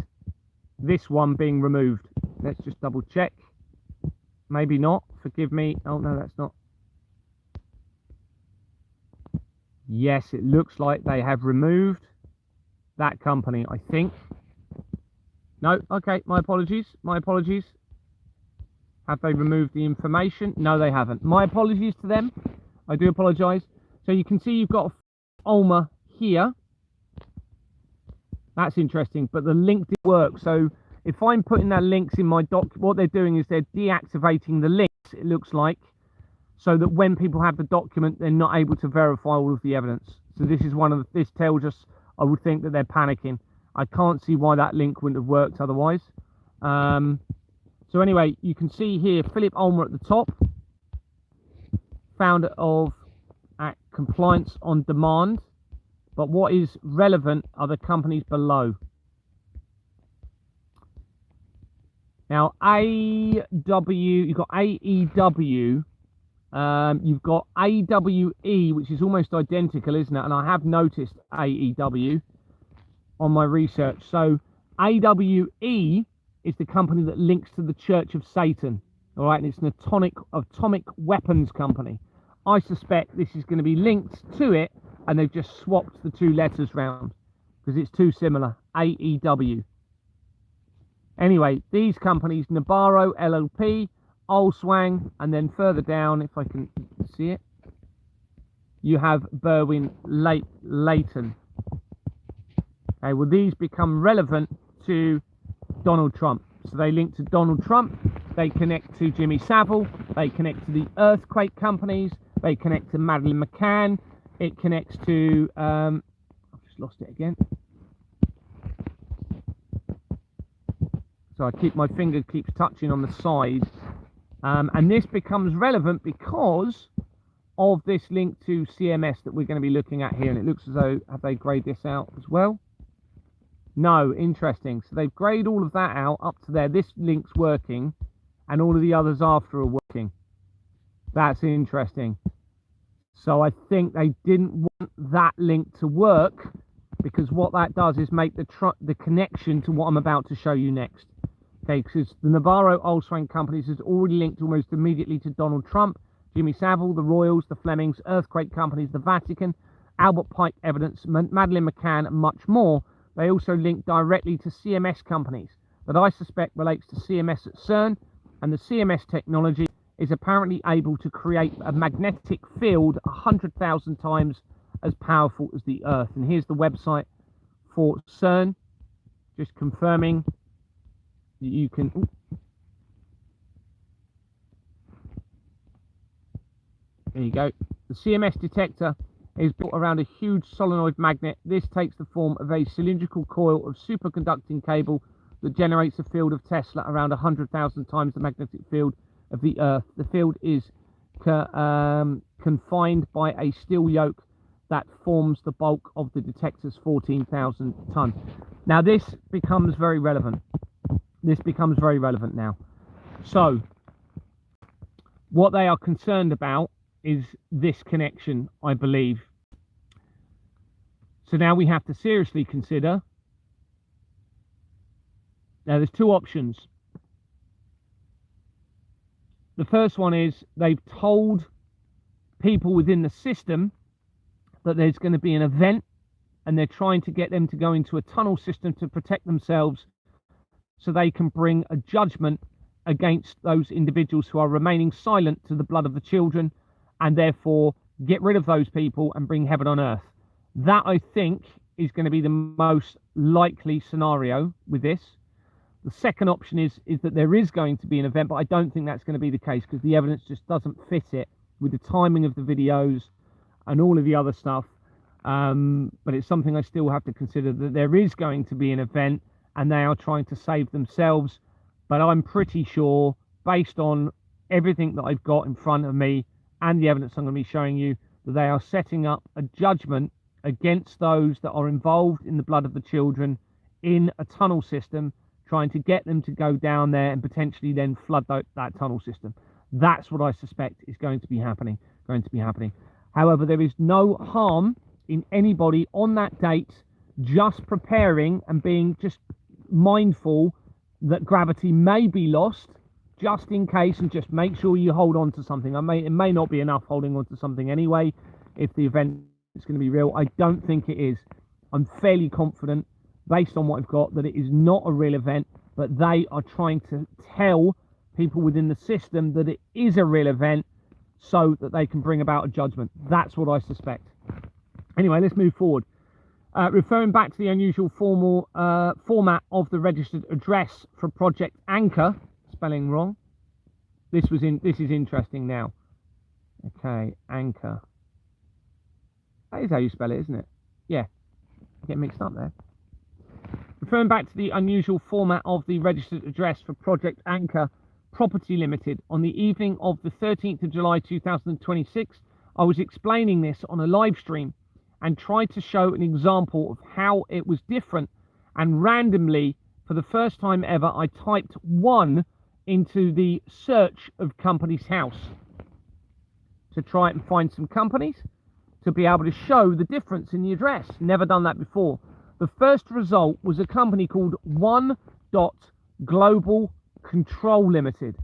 this one being removed. Let's just double check. Maybe not. Forgive me. Oh, no, that's not. Yes, it looks like they have removed that company, I think. No, okay, my apologies. My apologies. Have they removed the information? No, they haven't. My apologies to them. I do apologise. So you can see you've got Ulmer here. That's interesting, but the link didn't work. So if I'm putting their links in my doc, what they're doing is they're deactivating the links, it looks like, so that when people have the document, they're not able to verify all of the evidence. So this is one of the, this tells us, I would think that they're panicking. I can't see why that link wouldn't have worked otherwise. So anyway, you can see here Philip Ulmer at the top, founder of Compliance on Demand. But what is relevant are the companies below. Now, you've got AEW, you've got AWE, which is almost identical, isn't it? And I have noticed AEW on my research. So AWE is the company that links to the Church of Satan, all right? And it's an atomic weapons company. I suspect this is going to be linked to it, and they've just swapped the two letters round because it's too similar. AEW. Anyway, these companies, Nabarro, LLP, Olswang, and then further down, if I can see it, you have Berwyn Leighton. Okay, well, these become relevant to Donald Trump. So they link to Donald Trump, they connect to Jimmy Savile, they connect to the earthquake companies, they connect to Madeleine McCann, it connects to, I've just lost it again. So my finger keeps touching on the side. And this becomes relevant because of this link to CMS that we're going to be looking at here. And it looks as though, have they grayed this out as well? No, interesting. So they've grayed all of that out up to there. This link's working and all of the others after are working. That's interesting. So I think they didn't want that link to work because what that does is make the connection to what I'm about to show you next. Okay, because the Navarro Olswang companies has already linked almost immediately to Donald Trump, Jimmy Savile, the Royals, the Flemings, earthquake companies, the Vatican, Albert Pike Evidence, Madeleine McCann, and much more. They also link directly to CMS companies that I suspect relates to CMS at CERN, and the CMS technology is apparently able to create a magnetic field 100,000 times as powerful as the Earth. And here's the website for CERN, just confirming that you can. There you go. The CMS detector is built around a huge solenoid magnet. This takes the form of a cylindrical coil of superconducting cable that generates a field of Tesla around 100,000 times the magnetic field of the Earth. The field is confined by a steel yoke that forms the bulk of the detector's 14,000 tons. Now this becomes very relevant. This becomes very relevant now. So what they are concerned about is this connection, I believe. So now we have to seriously consider. Now there's two options. The first one is they've told people within the system that there's going to be an event and they're trying to get them to go into a tunnel system to protect themselves so they can bring a judgment against those individuals who are remaining silent to the blood of the children, and therefore get rid of those people and bring heaven on earth. That, I think, is going to be the most likely scenario with this. The second option is that there is going to be an event, but I don't think that's going to be the case because the evidence just doesn't fit it with the timing of the videos and all of the other stuff. But it's something I still have to consider, that there is going to be an event and they are trying to save themselves. But I'm pretty sure, based on everything that I've got in front of me and the evidence I'm going to be showing you, that they are setting up a judgment against those that are involved in the blood of the children in a tunnel system, trying to get them to go down there and potentially then flood that tunnel system. That's what I suspect is going to be happening. However, there is no harm in anybody on that date just preparing and being just mindful that gravity may be lost, just in case, and just make sure you hold on to something. It may not be enough holding on to something anyway if the event is going to be real. I don't think it is. I'm fairly confident, based on what I've got, that it is not a real event, but they are trying to tell people within the system that it is a real event so that they can bring about a judgment. That's what I suspect. Anyway, let's move forward. Referring back to the unusual format of the registered address for Project Anchor, spelling wrong. This is interesting now. Okay, Anchor. That is how you spell it, isn't it? Yeah, get mixed up there. Referring back to the unusual format of the registered address for Project Anchor Property Limited, on the evening of the 13th of July 2026, I was explaining this on a live stream and tried to show an example of how it was different, and randomly, for the first time ever, I typed 1 into the search of company's house to try and find some companies to be able to show the difference in the address. Never done that before. The first result was a company called 1. Global Control Limited.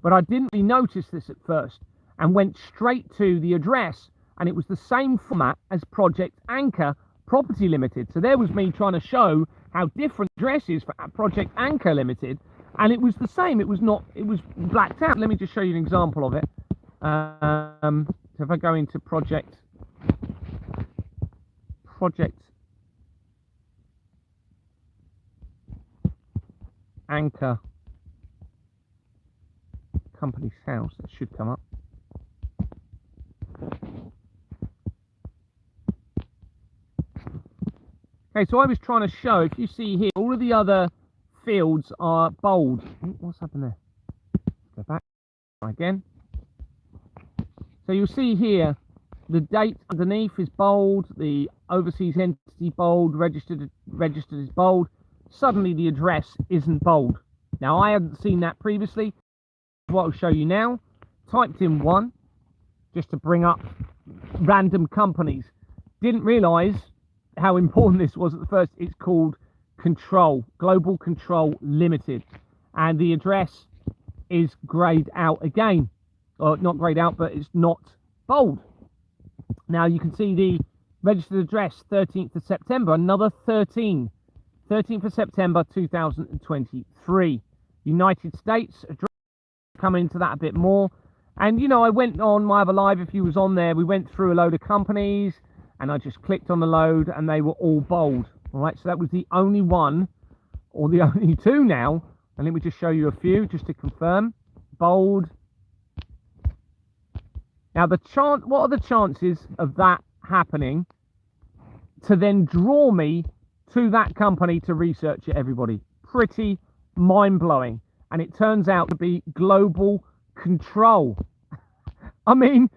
But I didn't really notice this at first and went straight to the address, and it was the same format as Project Anchor Property Limited. So there was me trying to show how different address is for Project Anchor Limited, and it was the same. It was blacked out. Let me just show you an example of it. So if I go into Project Anchor Company's house, that should come up. Okay, so I was trying to show, if you see here, all of the other fields are bold. What's happened there? Go back again. So you'll see here, the date underneath is bold, the overseas entity bold, registered is bold. Suddenly the address isn't bold. Now, I hadn't seen that previously. What I'll show you now, typed in 1 just to bring up random companies. Didn't realize how important this was at the first. It's called Global Control Limited, and the address is grayed out again, or not grayed out, but it's not bold. Now you can see the registered address, 13th of September, another 13th of September 2023, United States address. Come into that a bit more, and you know, I went on my other live, if you was on there, we went through a load of companies and I just clicked on the load and they were all bold. All right, so that was the only one, or the only 2 now, and let me just show you a few just to confirm. Bold. Now what are the chances of that happening to then draw me to that company to research it, everybody? Pretty mind-blowing. And it turns out to be Global Control. I mean,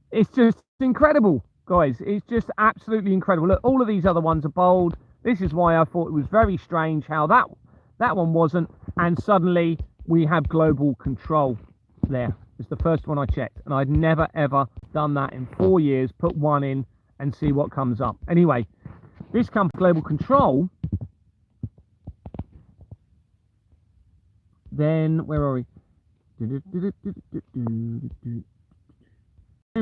it's just incredible, guys. It's just absolutely incredible. Look, all of these other ones are bold. This is why I thought it was very strange how that one wasn't. And suddenly we have Global Control there. It's the first one I checked. And I'd never, ever done that in 4 years. Put 1 in and see what comes up. Anyway, this company, Global Control, then, where are we? Drew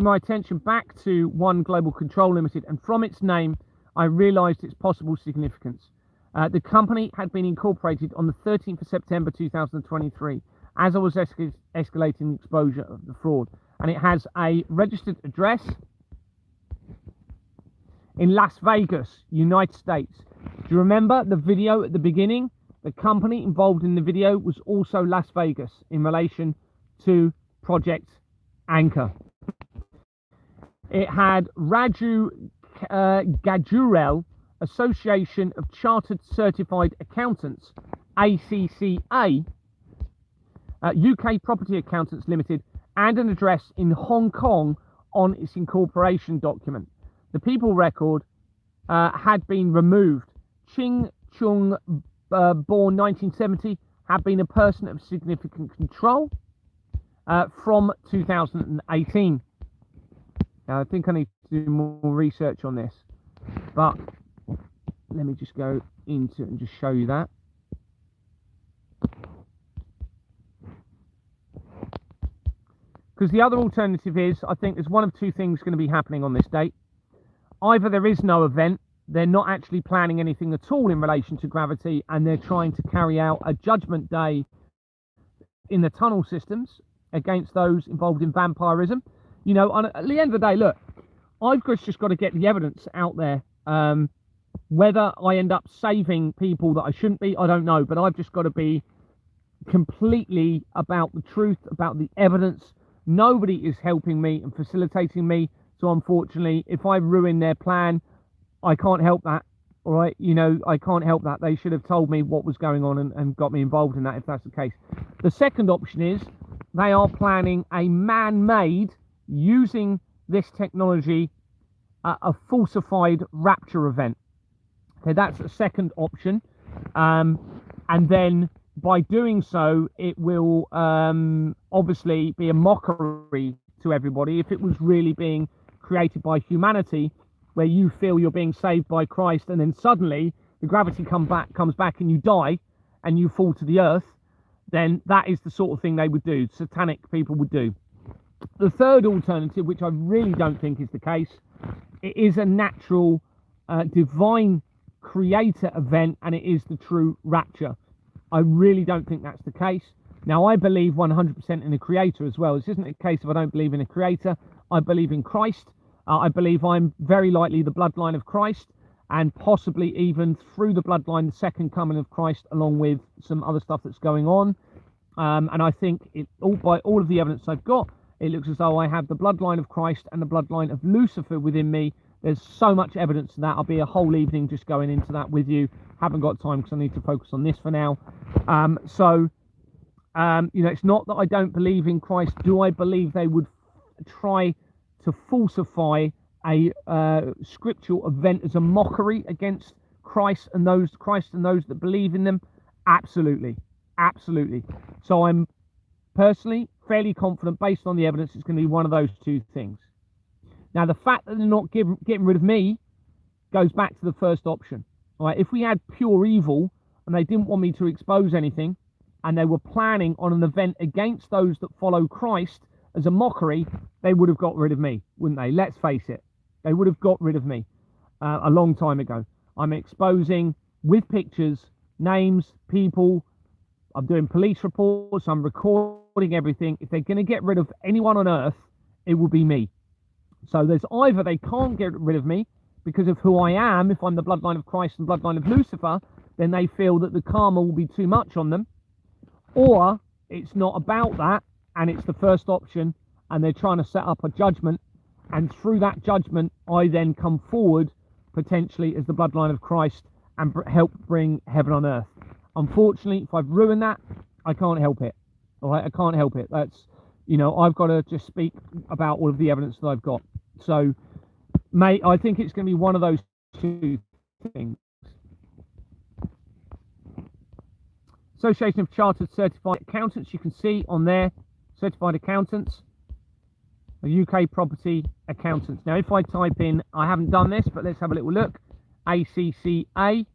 my attention back to 1 Global Control Limited, and from its name, I realised its possible significance. The company had been incorporated on the 13th of September 2023, as I was escalating the exposure of the fraud, and it has a registered address in Las Vegas, United States. Do you remember the video at the beginning? The company involved in the video was also Las Vegas in relation to Project Anchor. It had Raju Gajurel, Association of Chartered Certified Accountants, ACCA, UK Property Accountants Limited, and an address in Hong Kong on its incorporation document. The people record had been removed. Ching Chung, born 1970, had been a person of significant control from 2018. Now, I think I need to do more research on this, but let me just go into it and just show you that. Because the other alternative is, I think there's one of 2 things going to be happening on this date. Either there is no event, they're not actually planning anything at all in relation to gravity, and they're trying to carry out a judgment day in the tunnel systems against those involved in vampirism. You know, at the end of the day, look, I've just got to get the evidence out there. Whether I end up saving people that I shouldn't be, I don't know. But I've just got to be completely about the truth, about the evidence. Nobody is helping me and facilitating me. So unfortunately, if I ruin their plan, I can't help that. All right, you know, I can't help that. They should have told me what was going on and got me involved in that if that's the case. The second option is they are planning a man-made, using this technology, a falsified rapture event. Okay, that's the second option. And then by doing so, it will obviously be a mockery to everybody. If it was really being created by humanity, where you feel you're being saved by Christ, and then suddenly the gravity comes back and you die and you fall to the earth, then that is the sort of thing they would do, satanic people would do. The third alternative, which I really don't think is the case, it is a natural, divine creator event, and it is the true rapture. I really don't think that's the case. Now, I believe 100% in a creator as well. This isn't a case of I don't believe in a creator. I believe in Christ. I believe I'm very likely the bloodline of Christ, and possibly even through the bloodline, the second coming of Christ, along with some other stuff that's going on. And I think by all of the evidence I've got, it looks as though I have the bloodline of Christ and the bloodline of Lucifer within me. There's so much evidence to that. I'll be a whole evening just going into that with you. Haven't got time because I need to focus on this for now. You know, it's not that I don't believe in Christ. Do I believe they would try to falsify a scriptural event as a mockery against Christ and those that believe in them? Absolutely. So I'm personally fairly confident, based on the evidence, it's going to be one of those two things. Now, the fact that they're not getting rid of me goes back to the first option. All right, if we had pure evil and they didn't want me to expose anything, and they were planning on an event against those that follow Christ as a mockery, they would have got rid of me, wouldn't they? Let's face it. They would have got rid of me a long time ago. I'm exposing with pictures, names, people. I'm doing police reports. I'm recording everything. If they're going to get rid of anyone on earth, it will be me. So there's either they can't get rid of me because of who I am. If I'm the bloodline of Christ and bloodline of Lucifer, then they feel that the karma will be too much on them. Or it's not about that, and it's the first option, and they're trying to set up a judgment, and through that judgment I then come forward potentially as the bloodline of Christ and help bring heaven on earth. Unfortunately, if I've ruined that, I can't help it. All right, I can't help it. That's, you know, I've got to just speak about all of the evidence that I've got. So, mate, I think it's going to be one of those two things. Association of Chartered Certified Accountants, you can see on there, certified accountants, UK property accountants. Now, if I type in, I haven't done this, but let's have a little look, ACCA,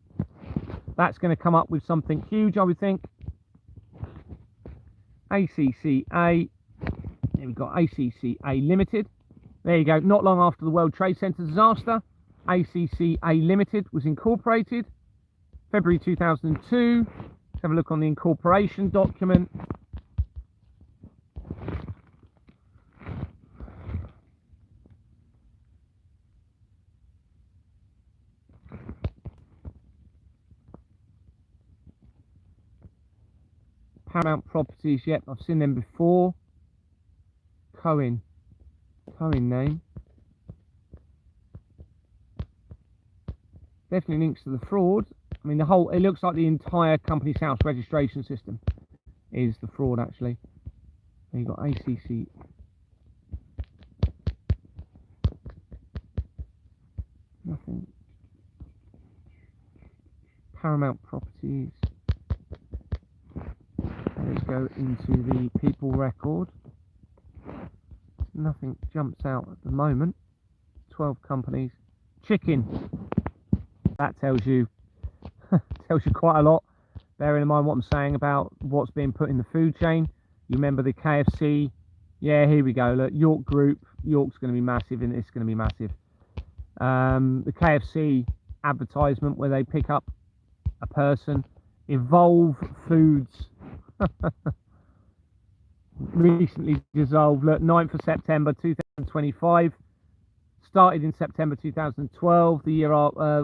that's going to come up with something huge, I would think. ACCA, here we've got ACCA Limited. There you go, not long after the World Trade Center disaster, ACCA Limited was incorporated, February 2002. Let's have a look on the incorporation document. Paramount Properties, yep, I've seen them before. Cohen name. Definitely links to the fraud. I mean, it looks like the entire Companies House registration system is the fraud, actually. Then you've got ACC. Nothing. Paramount Properties. Let's go into the people record. Nothing jumps out at the moment. 12 companies. Chicken. That tells you quite a lot. Bearing in mind what I'm saying about what's being put in the food chain. You remember the KFC. Yeah, here we go. Look, York Group. York's going to be massive, and it's going to be massive. The KFC advertisement where they pick up a person. Evolve Foods. recently dissolved. Look, 9th of September 2025. Started in September 2012, the year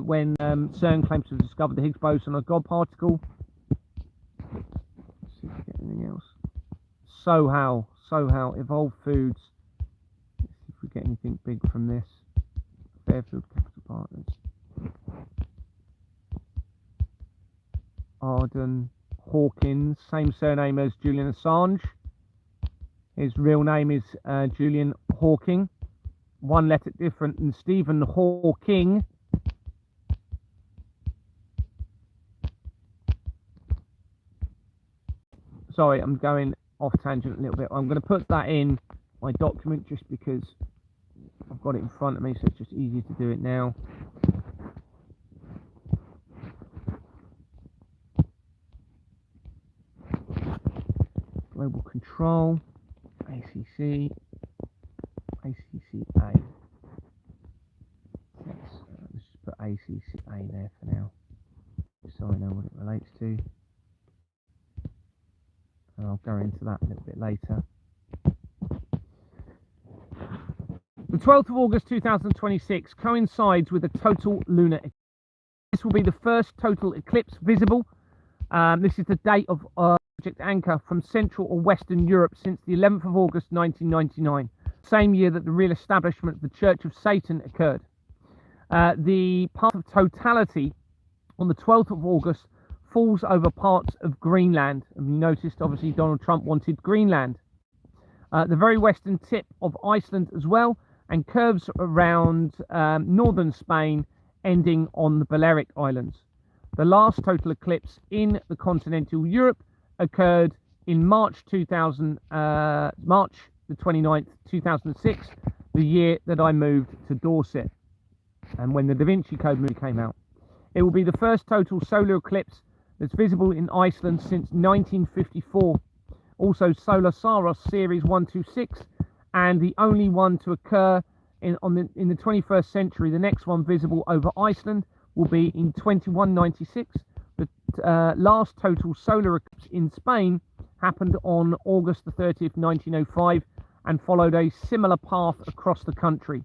when CERN claims to have discovered the Higgs boson, a God particle. Let's see if we get anything else. Sohow, Evolved Foods. Let's see if we get anything big from this. Fairfield Capital Partners. Arden Hawkins, same surname as Julian Assange. His real name is Julian Hawking. One letter different than Stephen Hawking. Sorry, I'm going off tangent a little bit. I'm going to put that in my document just because I've got it in front of me, so it's just easier to do it now. Global Control, ACC. ACCA. Let's just put ACCA there for now, so I know what it relates to. And I'll go into that a little bit later. The 12th of August 2026 coincides with a total lunar eclipse. This will be the first total eclipse visible. This is the date of Project Anchor from Central or Western Europe since the 11th of August 1999. Same year that the real establishment of the Church of Satan occurred. The path of totality on the 12th of August falls over parts of Greenland. And you noticed, obviously, Donald Trump wanted Greenland. The very western tip of Iceland as well, and curves around northern Spain, ending on the Balearic Islands. The last total eclipse in the continental Europe occurred in March the 29th, 2006, the year that I moved to Dorset, and when the Da Vinci Code movie came out. It will be the first total solar eclipse that's visible in Iceland since 1954. Also, Solar Saros Series 126, and the only one to occur in the 21st century. The next one visible over Iceland will be in 2196. The last total solar eclipse in Spain happened on August the 30th, 1905, and followed a similar path across the country.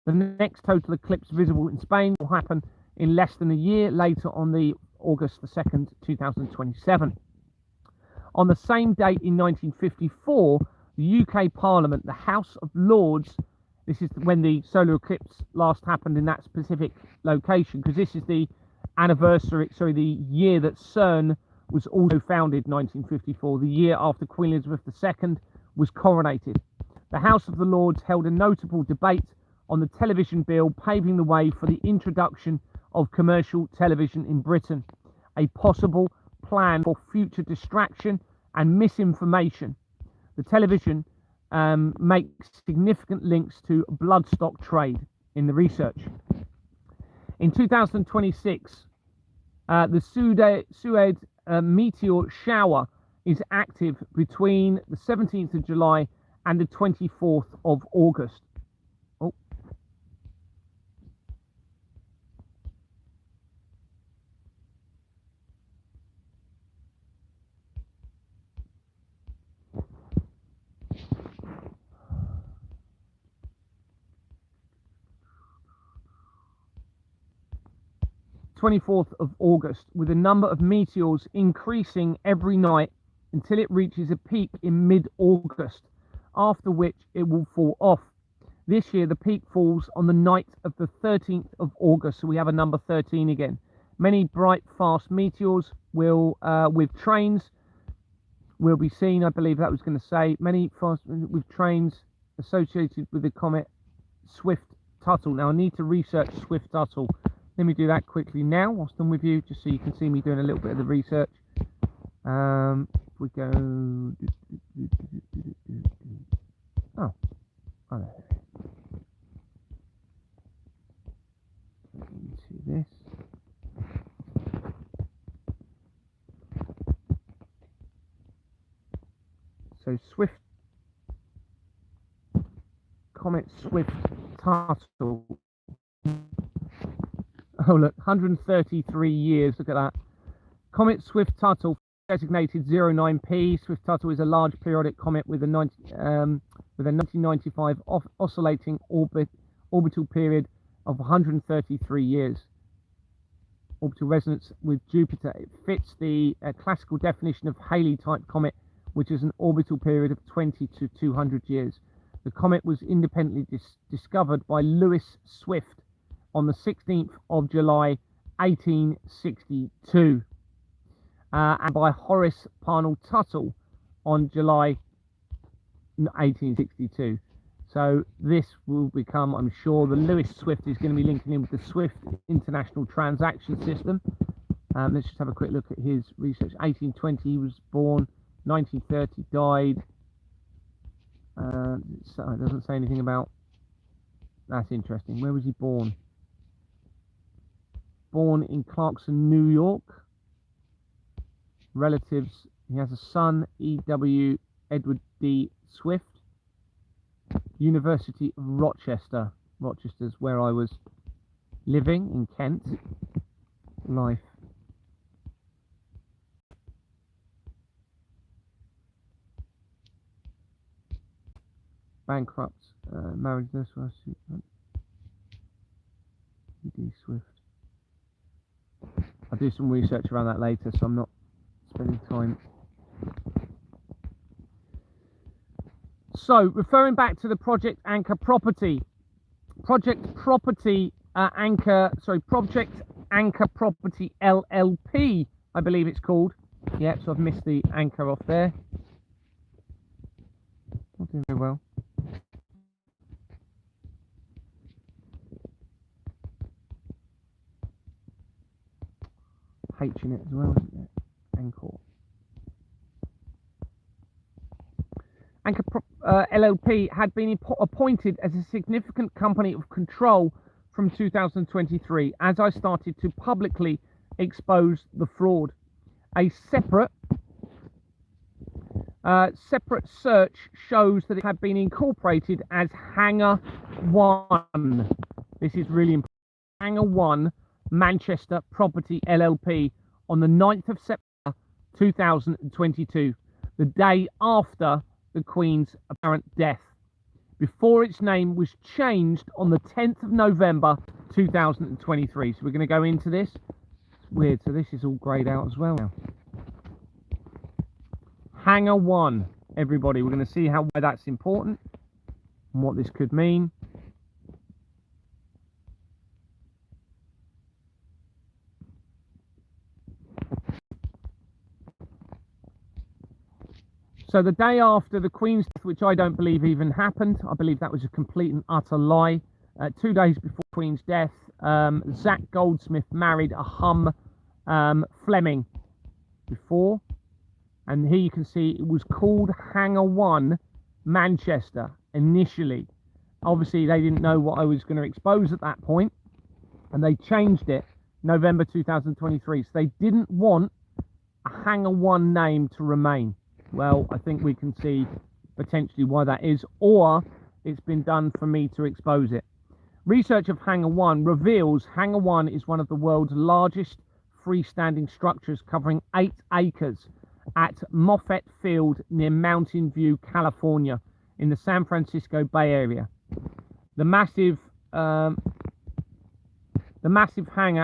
The next total eclipse visible in Spain will happen in less than a year later, on the August the 2nd, 2027. On the same date in 1954, the UK Parliament, the House of Lords, this is when the solar eclipse last happened in that specific location, because this is the anniversary, the year that CERN was also founded, 1954, the year after Queen Elizabeth II was coronated. The House of the Lords held a notable debate on the television bill, paving the way for the introduction of commercial television in Britain, a possible plan for future distraction and misinformation. The television makes significant links to bloodstock trade in the research. In 2026, the Suez meteor shower is active between the 17th of July and the 24th of August. Oh. of August, with the number of meteors increasing every night until it reaches a peak in mid-August, after which it will fall off. This year, the peak falls on the night of the 13th of August, so we have a number 13 again. Many bright, fast meteors will, with trains, will be seen. I believe that was going to say many fast with trains associated with the comet Swift-Tuttle. Now, I need to research Swift-Tuttle. Let me do that quickly now whilst I'm with you, just so you can see me doing a little bit of the research. If we go... Oh, there. Into this. So Comet Swift-Tuttle. Oh, look, 133 years. Look at that. Comet Swift-Tuttle designated 09P. Swift-Tuttle is a large periodic comet with a 1995 oscillating orbital period of 133 years. Orbital resonance with Jupiter. It fits the classical definition of Halley-type comet, which is an orbital period of 20 to 200 years. The comet was independently discovered by Lewis Swift on the 16th of July, 1862, and by Horace Parnell Tuttle on July 1862. So this will become, I'm sure, the Lewis Swift is going to be linking in with the Swift International Transaction System. Let's just have a quick look at his research. 1820 he was born, 1930 died. So it doesn't say anything about. That's interesting. Where was he born? Born in Clarkson, New York. Relatives. He has a son, E.W. Edward D. Swift. University of Rochester. Rochester's where I was living in Kent. Life. Bankrupt. Married this was E.D. Swift. I'll do some research around that later, so I'm not spending time. So, referring back to the Project Anchor property. Project Anchor Property LLP, I believe it's called. Yeah, so I've missed the anchor off there. Not doing very well. H in it as well, isn't it? Anchor LLP had been appointed as a significant company of control from 2023 as I started to publicly expose the fraud. A separate search shows that it had been incorporated as Hangar One. This is really important. Hangar One Manchester Property LLP on the 9th of September 2022, the day after the Queen's apparent death, before its name was changed on the 10th of November 2023. So we're going to go into this. It's weird. So this is all greyed out as well now. Hangar One, everybody. We're going to see why that's important and what this could mean. So the day after the Queen's death, which I don't believe even happened, I believe that was a complete and utter lie. 2 days before Queen's death, Zach Goldsmith married a Fleming before. And here you can see it was called Hangar One Manchester initially. Obviously, they didn't know what I was going to expose at that point, and they changed it November 2023. So they didn't want a Hangar One name to remain. Well, I think we can see potentially why that is, or it's been done for me to expose it. Research of Hangar One reveals Hangar One is one of the world's largest freestanding structures, covering 8 acres at Moffett Field near Mountain View, California, in the San Francisco Bay Area. The massive hangar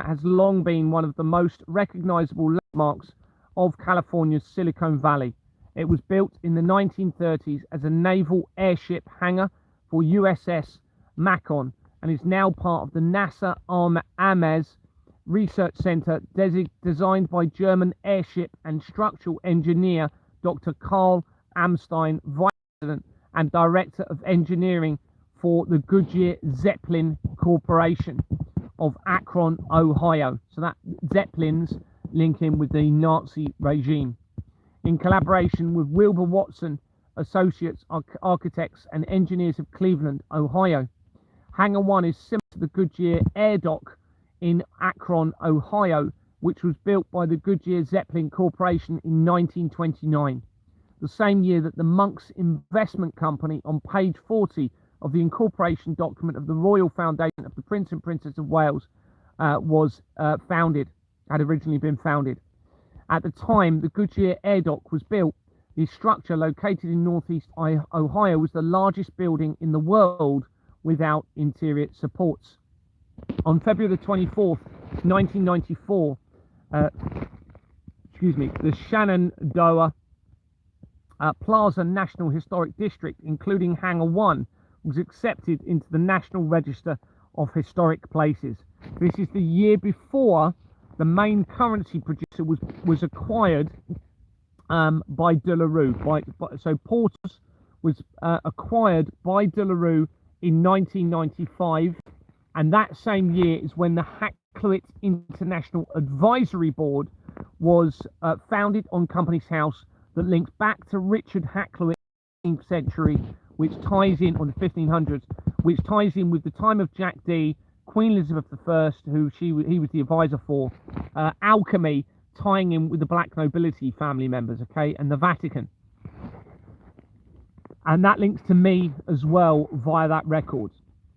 has long been one of the most recognizable landmarks of California's Silicon Valley. It was built in the 1930s as a naval airship hangar for USS Macon and is now part of the NASA Ames Research Center, designed by German airship and structural engineer Dr. Carl Amstein, Vice President and Director of Engineering for the Goodyear Zeppelin Corporation of Akron, Ohio. So that Zeppelins link in with the Nazi regime. In collaboration with Wilbur Watson Associates Architects and Engineers of Cleveland, Ohio. Hangar One is similar to the Goodyear Air Dock in Akron, Ohio, which was built by the Goodyear Zeppelin Corporation in 1929, the same year that the Monks Investment Company, on page 40 of the incorporation document of the Royal Foundation of the Prince and Princess of Wales, had originally been founded. At the time the Goodyear Air Dock was built, the structure located in northeast Ohio was the largest building in the world without interior supports. On February the 24th, 1994, the Shenandoah Plaza National Historic District, including Hangar 1, was accepted into the National Register of Historic Places. This is the year before the main currency producer was acquired by De La Rue. So Porter's was acquired by De La Rue in 1995, and that same year is when the Hakluyt International Advisory Board was founded on Companies House, that links back to Richard Hakluyt in the 15th century, which ties in on the 1500s, which ties in with the time of Jack Dee, Queen Elizabeth I, who he was the advisor for, alchemy, tying in with the black nobility family members, okay, and the Vatican. And that links to me as well via that record.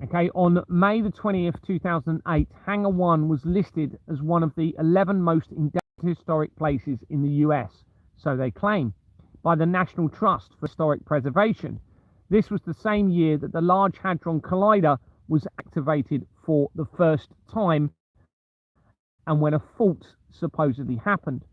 Okay, on May the 20th, 2008, Hangar 1 was listed as one of the 11 most endowed historic places in the US, so they claim, by the National Trust for Historic Preservation. This was the same year that the Large Hadron Collider was activated for the first time, and when a fault supposedly happened.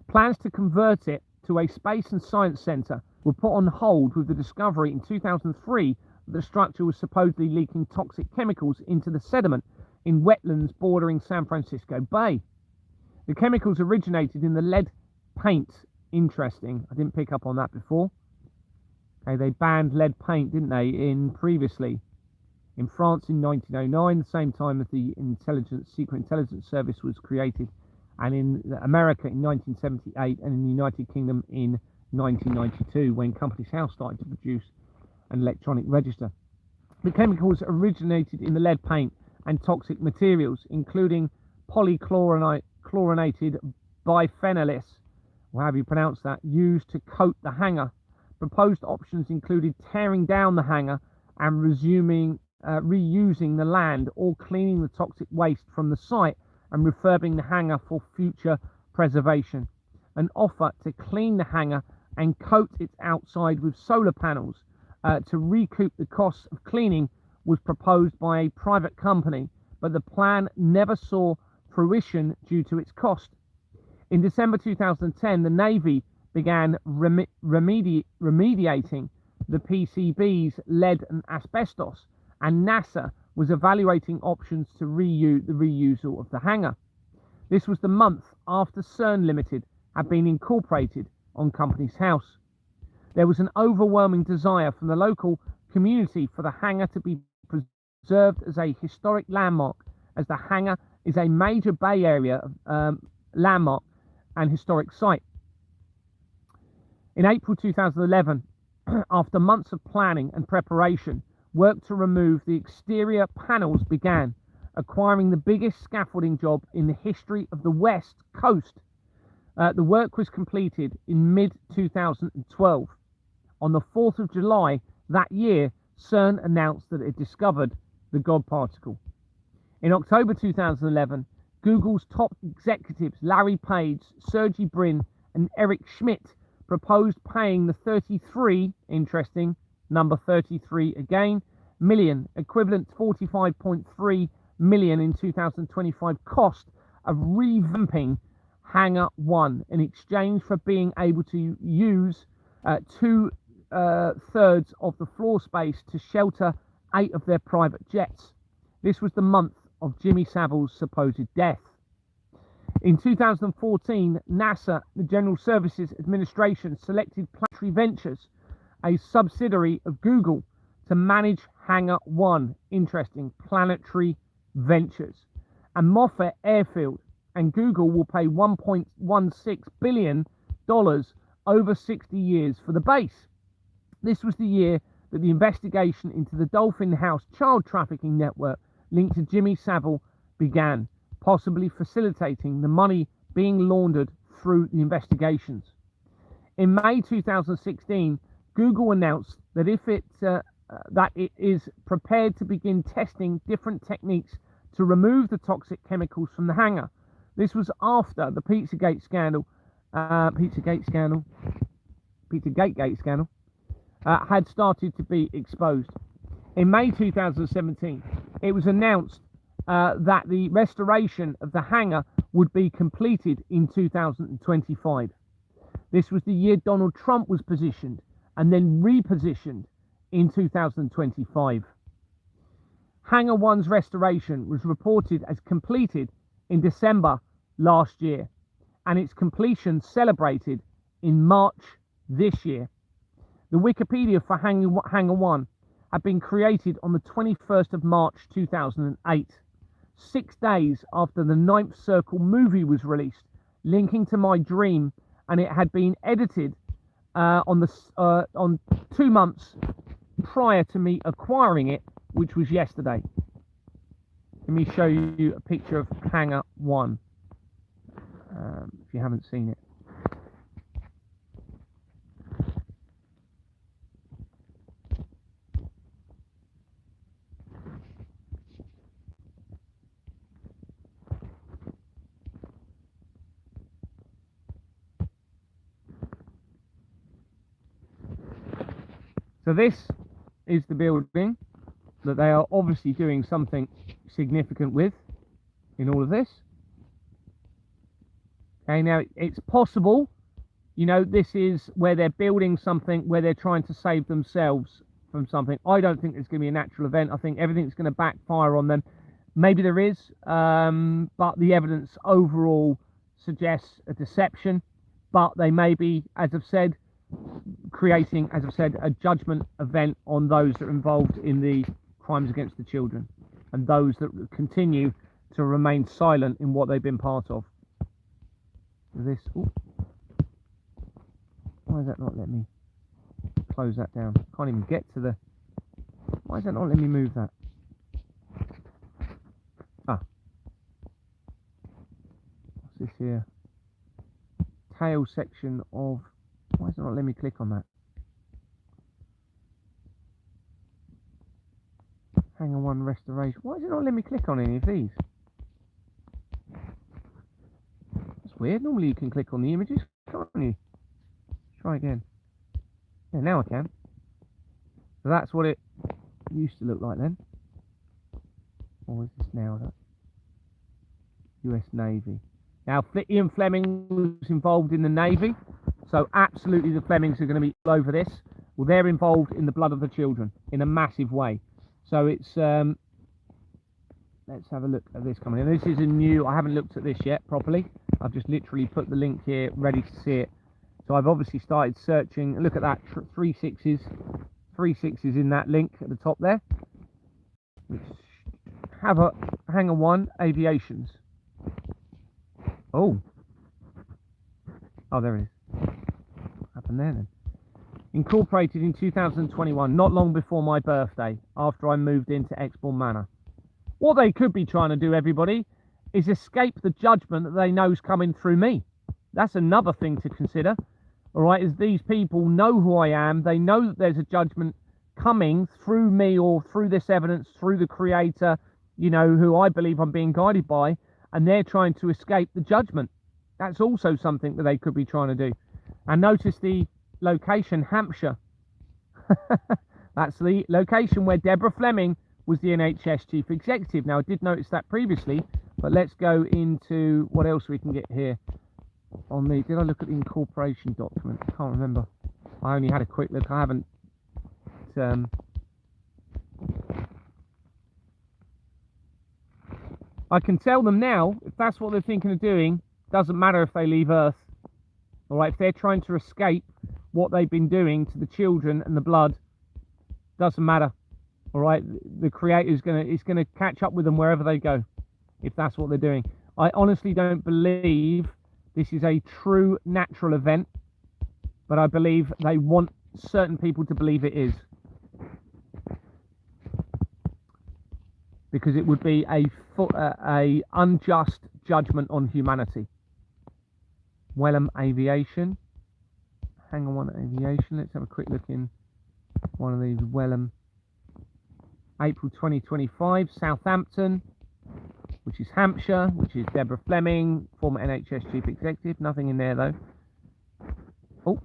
Plans to convert it to a space and science center were put on hold with the discovery in 2003 that the structure was supposedly leaking toxic chemicals into the sediment in wetlands bordering San Francisco Bay. The chemicals originated in the lead paint. Interesting. I didn't pick up on that before. Okay, they banned lead paint, didn't they, previously in France in 1909, the same time as the Secret Intelligence Service was created, and in America in 1978, and in the United Kingdom in 1992, when Companies House started to produce an electronic register. The chemicals originated in the lead paint and toxic materials, including polychlorinated biphenyls, or however you pronounce that, used to coat the hangar. Proposed options included tearing down the hangar and reusing the land, or cleaning the toxic waste from the site and refurbing the hangar for future preservation. An offer to clean the hangar and coat its outside with solar panels to recoup the costs of cleaning was proposed by a private company, but the plan never saw fruition due to its cost. In December 2010, the Navy began remediating the PCB's lead and asbestos, and NASA was evaluating options to reuse the reusal of the hangar. This was the month after CERN Limited had been incorporated on Companies House. There was an overwhelming desire from the local community for the hangar to be preserved as a historic landmark, as the hangar is a major Bay Area landmark and historic site. In April 2011, after months of planning and preparation, work to remove the exterior panels began, acquiring the biggest scaffolding job in the history of the West Coast. The work was completed in mid-2012. On the 4th of July that year, CERN announced that it discovered the God particle. In October 2011, Google's top executives Larry Page, Sergey Brin, and Eric Schmidt proposed paying the 33, interesting, number 33 again, million, equivalent to 45.3 million in 2025 cost of revamping Hangar 1 in exchange for being able to use 2/3 of the floor space to shelter 8 of their private jets. This was the month of Jimmy Savile's supposed death. In 2014, NASA, the General Services Administration, selected Planetary Ventures, a subsidiary of Google, to manage Hangar 1. Interesting, Planetary Ventures. And Moffett Airfield, and Google will pay $1.16 billion over 60 years for the base. This was the year that the investigation into the Dolphin House child trafficking network linked to Jimmy Savile began, possibly facilitating the money being laundered through the investigations. In May 2016, Google announced that it is prepared to begin testing different techniques to remove the toxic chemicals from the hangar. This was after the Pizzagate scandal, had started to be exposed. In May 2017, it was announced that the restoration of the hangar would be completed in 2025. This was the year Donald Trump was positioned and then repositioned in 2025. Hangar 1's restoration was reported as completed in December last year, and its completion celebrated in March this year. The Wikipedia for Hangar 1 had been created on the 21st of March 2008, 6 days after the Ninth Circle movie was released, linking to my dream, and it had been edited on 2 months prior to me acquiring it, which was yesterday. Let me show you a picture of Hangar 1, if you haven't seen it. So this is the building that they are obviously doing something significant with in all of this. Okay, now it's possible, you know, this is where they're building something where they're trying to save themselves from something. I don't think it's going to be a natural event. I think everything's going to backfire on them. Maybe there is, but the evidence overall suggests a deception. But they may be, as I've said, creating, as I've said, a judgment event on those that are involved in the crimes against the children and those that continue to remain silent in what they've been part of. This, ooh. Why is that not letting me close that down? Can't even get to the, why is that not letting me move that? Ah, what's this here? Tail section of, why is it not letting me click on that? Hangar 1 restoration. Why is it not letting me click on any of these? That's weird. Normally you can click on the images, can't you? Try again. Yeah, now I can. So that's what it used to look like then. Or is this now? That US Navy. Now, Ian Fleming was involved in the Navy, so absolutely the Flemings are going to be all over this. Well, they're involved in the blood of the children in a massive way. So it's, let's have a look at this coming in. This is a new, I haven't looked at this yet properly. I've just literally put the link here, ready to see it. So I've obviously started searching. Look at that, 3 6s in that link at the top there. Which have a Hangar 1 Aviations. Oh, there it is. What happened there then? Incorporated in 2021, not long before my birthday, after I moved into Exbourne Manor. What they could be trying to do, everybody, is escape the judgment that they know is coming through me. That's another thing to consider. All right, is these people know who I am. They know that there's a judgment coming through me or through this evidence, through the creator, you know, who I believe I'm being guided by, and they're trying to escape the judgment. That's also something that they could be trying to do. And notice the location, Hampshire. That's the location where Deborah Fleming was the NHS chief executive. Now, I did notice that previously, but let's go into what else we can get here. On the, did I look at the incorporation document? I can't remember. I only had a quick look. I haven't. I can tell them now, if that's what they're thinking of doing, doesn't matter if they leave Earth. All right, if they're trying to escape what they've been doing to the children and the blood, doesn't matter. All right, the creator is gonna catch up with them wherever they go, if that's what they're doing. I honestly don't believe this is a true natural event, but I believe they want certain people to believe it is, because it would be a unjust judgment on humanity. Welham Aviation, Hangar 1 Aviation. Let's have a quick look in one of these. Welham, April 2025, Southampton. which is Hampshire, which is Deborah Fleming, former NHS Chief Executive. Nothing in there, though. Oh.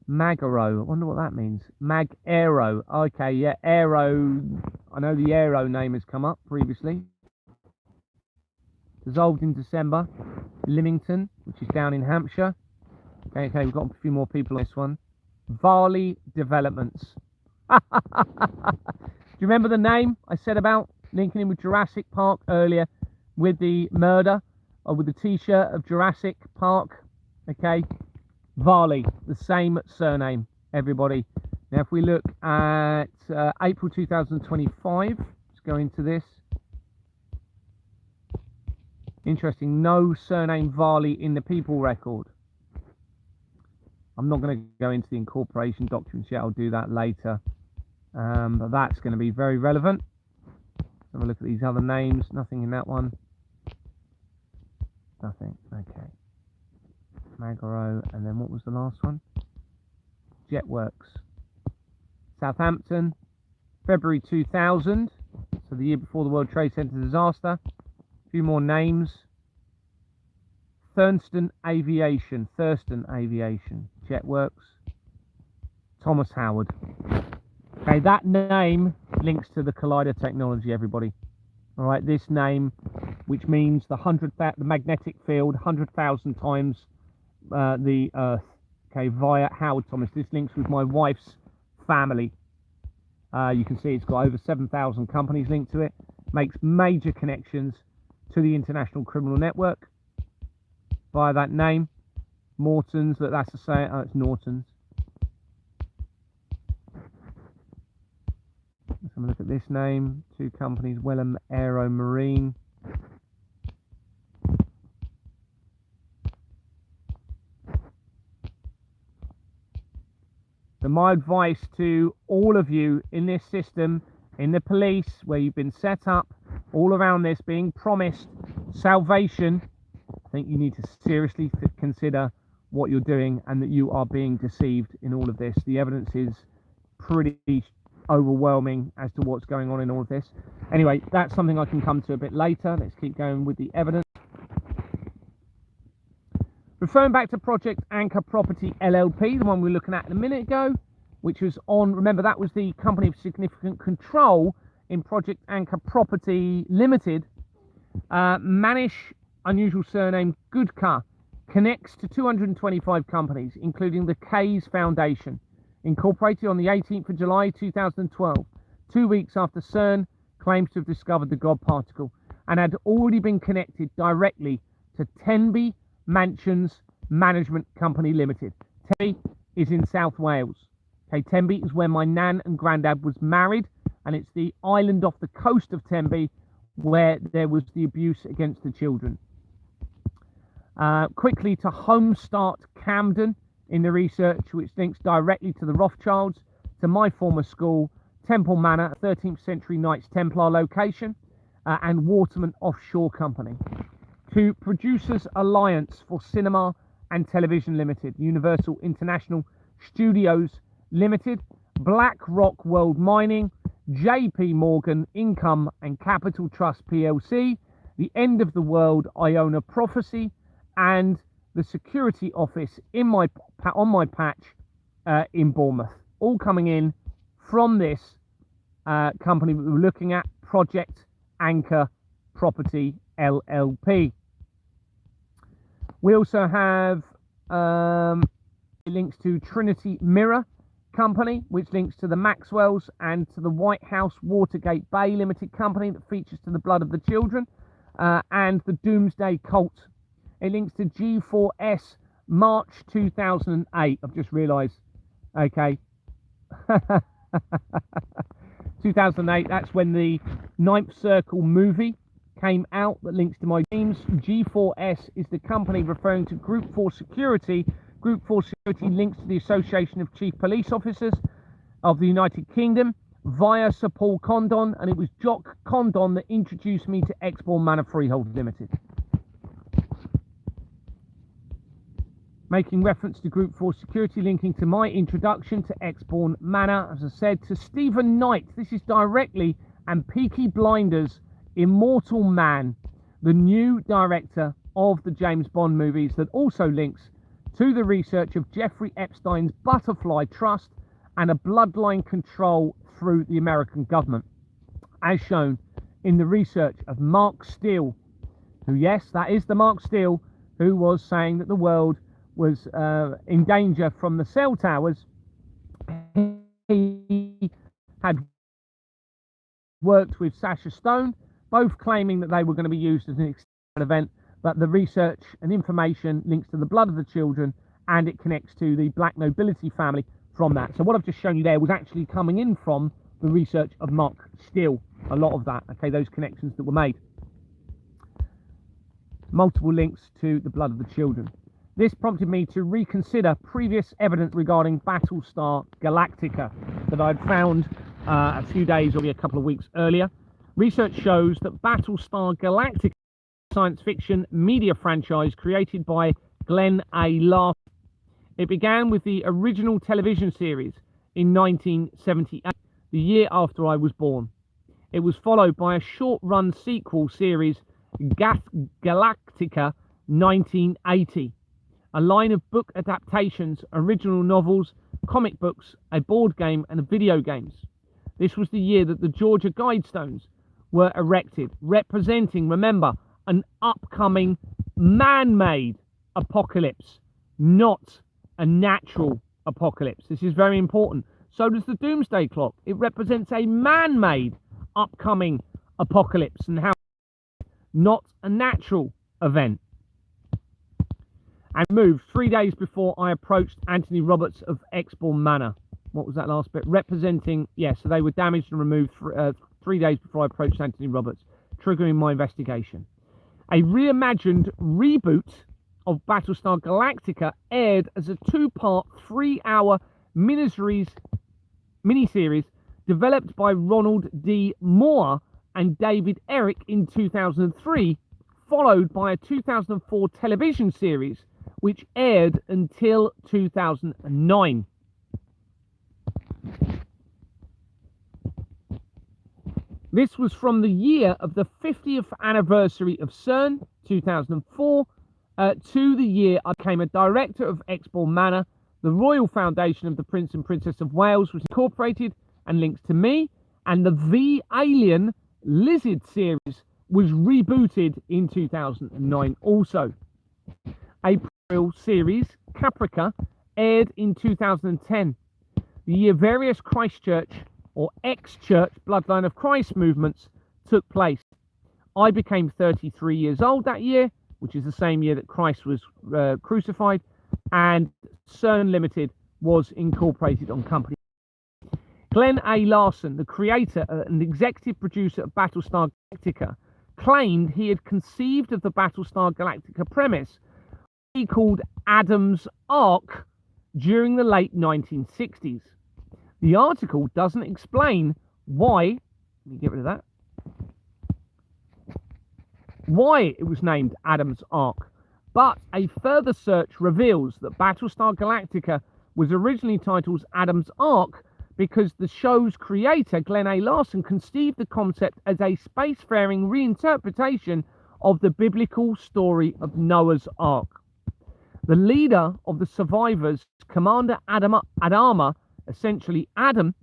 Magaro. I wonder what that means. Mag-Aero. Okay, yeah, Aero. I know the Aero name has come up previously. Dissolved in December. Lymington, which is down in Hampshire. Okay, we've got a few more people on this one. Varley Developments. Do you remember the name I said about linking in with Jurassic Park earlier with the murder, or with the t-shirt of Jurassic Park? Okay, Varley, the same surname, everybody. Now, if we look at April 2025, let's go into this. Interesting, no surname Varley in the people record. I'm not going to go into the incorporation documents yet. I'll do that later. But that's going to be very relevant. Have a look at these other names. Nothing in that one. Nothing. Okay. Magaro. And then what was the last one? Jetworks. Southampton. February 2000. So the year before the World Trade Center disaster. A few more names. Thurston Aviation, Jetworks, Thomas Howard. Okay, that name links to the Collider technology, everybody. All right, this name, which means the magnetic field, 100,000 times the Earth. Okay, via Howard Thomas. This links with my wife's family. You can see it's got over 7,000 companies linked to it. Makes major connections to the International Criminal Network. Via that name, Morton's, that's the same. Oh, it's Norton's. Let's have a look at this name. Two companies, Welham Aero Marine. So my advice to all of you in this system, in the police, where you've been set up, all around this, being promised salvation, I think you need to seriously consider what you're doing and that you are being deceived in all of this. The evidence is pretty overwhelming as to what's going on in all of this. Anyway, that's something I can come to a bit later. Let's keep going with the evidence. Referring back to Project Anchor Property LLP, the one we were looking at a minute ago, which was on, remember, that was the company of significant control in Project Anchor Property Limited. Manish, unusual surname, Gudka, connects to 225 companies, including the Kays Foundation, incorporated on the 18th of July 2012, 2 weeks after CERN claims to have discovered the God particle, and had already been connected directly to Tenby Mansions Management Company Limited. Tenby is in South Wales. Okay, Tenby is where my nan and granddad was married, and it's the island off the coast of Tenby where there was the abuse against the children. Quickly to Homestart Camden in the research, which links directly to the Rothschilds, to my former school, Temple Manor, 13th century Knights Templar location, and Waterman Offshore Company. To Producers Alliance for Cinema and Television Limited, Universal International Studios Limited, BlackRock World Mining, JP Morgan Income and Capital Trust PLC, The End of the World Iona Prophecy, and the security office on my patch in Bournemouth, all coming in from this company we were looking at, Project Anchor Property LLP. We also have links to Trinity Mirror Company, which links to the Maxwells and to the White House Watergate Bay Limited Company that features to the blood of the children, and the Doomsday Cult. It links to G4S March 2008. I've just realised. Okay. 2008, that's when the Ninth Circle movie came out that links to my teams. G4S is the company referring to Group 4 Security. Group 4 Security links to the Association of Chief Police Officers of the United Kingdom via Sir Paul Condon, and it was Jock Condon that introduced me to Exbourne Manor Freehold Limited. making reference to Group 4 security, linking to my introduction to Exborn Manor, as I said, to Stephen Knight. This is directly, and Peaky Blinders, Immortal Man, the new director of the James Bond movies, that also links to the research of Jeffrey Epstein's Butterfly Trust and a bloodline control through the American government, as shown in the research of Mark Steele, who, yes, that is the Mark Steele who was saying that the world was in danger from the cell towers. He had worked with Sasha Stone, both claiming that they were going to be used as an extended event, but the research and information links to the blood of the children, and it connects to the black nobility family from that. So what I've just shown you there was actually coming in from the research of Mark Steele, a lot of that, okay, those connections that were made. Multiple links to the blood of the children. This prompted me to reconsider previous evidence regarding Battlestar Galactica that I'd found a few days or a couple of weeks earlier. Research shows that Battlestar Galactica, science fiction media franchise created by Glenn A. Larson. It began with the original television series in 1978, the year after I was born. It was followed by a short-run sequel series, Galactica 1980, a line of book adaptations, original novels, comic books, a board game, and video games. This was the year that the Georgia Guidestones were erected, representing, remember, an upcoming man-made apocalypse, not a natural apocalypse. This is very important. So does the Doomsday Clock. It represents a man-made upcoming apocalypse, and how not a natural event. And moved 3 days before I approached Anthony Roberts of Exborn Manor. What was that last bit? Representing, yes, so they were damaged and removed 3 days before I approached Anthony Roberts, triggering my investigation. A reimagined reboot of Battlestar Galactica aired as a two-part, 3-hour miniseries developed by Ronald D. Moore and David Eric in 2003, followed by a 2004 television series which aired until 2009. This was from the year of the 50th anniversary of CERN, 2004, to the year I became a director of Exborn Manor. The Royal Foundation of the Prince and Princess of Wales was incorporated and links to me, and the Alien Lizard series was rebooted in 2009 also. A prequel series, Caprica, aired in 2010. The year various Christchurch or ex-church Bloodline of Christ movements took place. I became 33 years old that year, which is the same year that Christ was crucified, and CERN Limited was incorporated on company. Glenn A. Larson, the creator and executive producer of Battlestar Galactica, claimed he had conceived of the Battlestar Galactica premise he called Adam's Ark during the late 1960s. The article doesn't explain why, let me get rid of that, why it was named Adam's Ark, but a further search reveals that Battlestar Galactica was originally titled Adam's Ark because the show's creator, Glenn A. Larson, conceived the concept as a spacefaring reinterpretation of the biblical story of Noah's Ark. The leader of the survivors, Commander Adama, essentially Adam,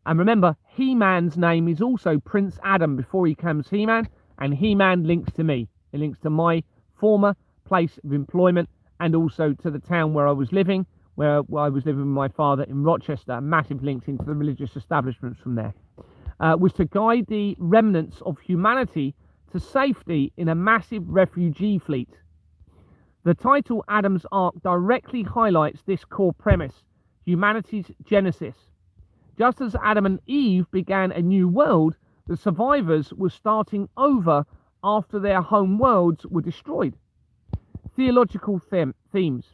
and remember, He-Man's name is also Prince Adam before he becomes He-Man, and He-Man links to me. It links to my former place of employment and also to the town where I was living, where I was living with my father in Rochester. Massive links into the religious establishments from there. Was to guide the remnants of humanity to safety in a massive refugee fleet. The title Adam's Ark directly highlights this core premise, humanity's genesis. Just as Adam and Eve began a new world, the survivors were starting over after their home worlds were destroyed. Theological themes.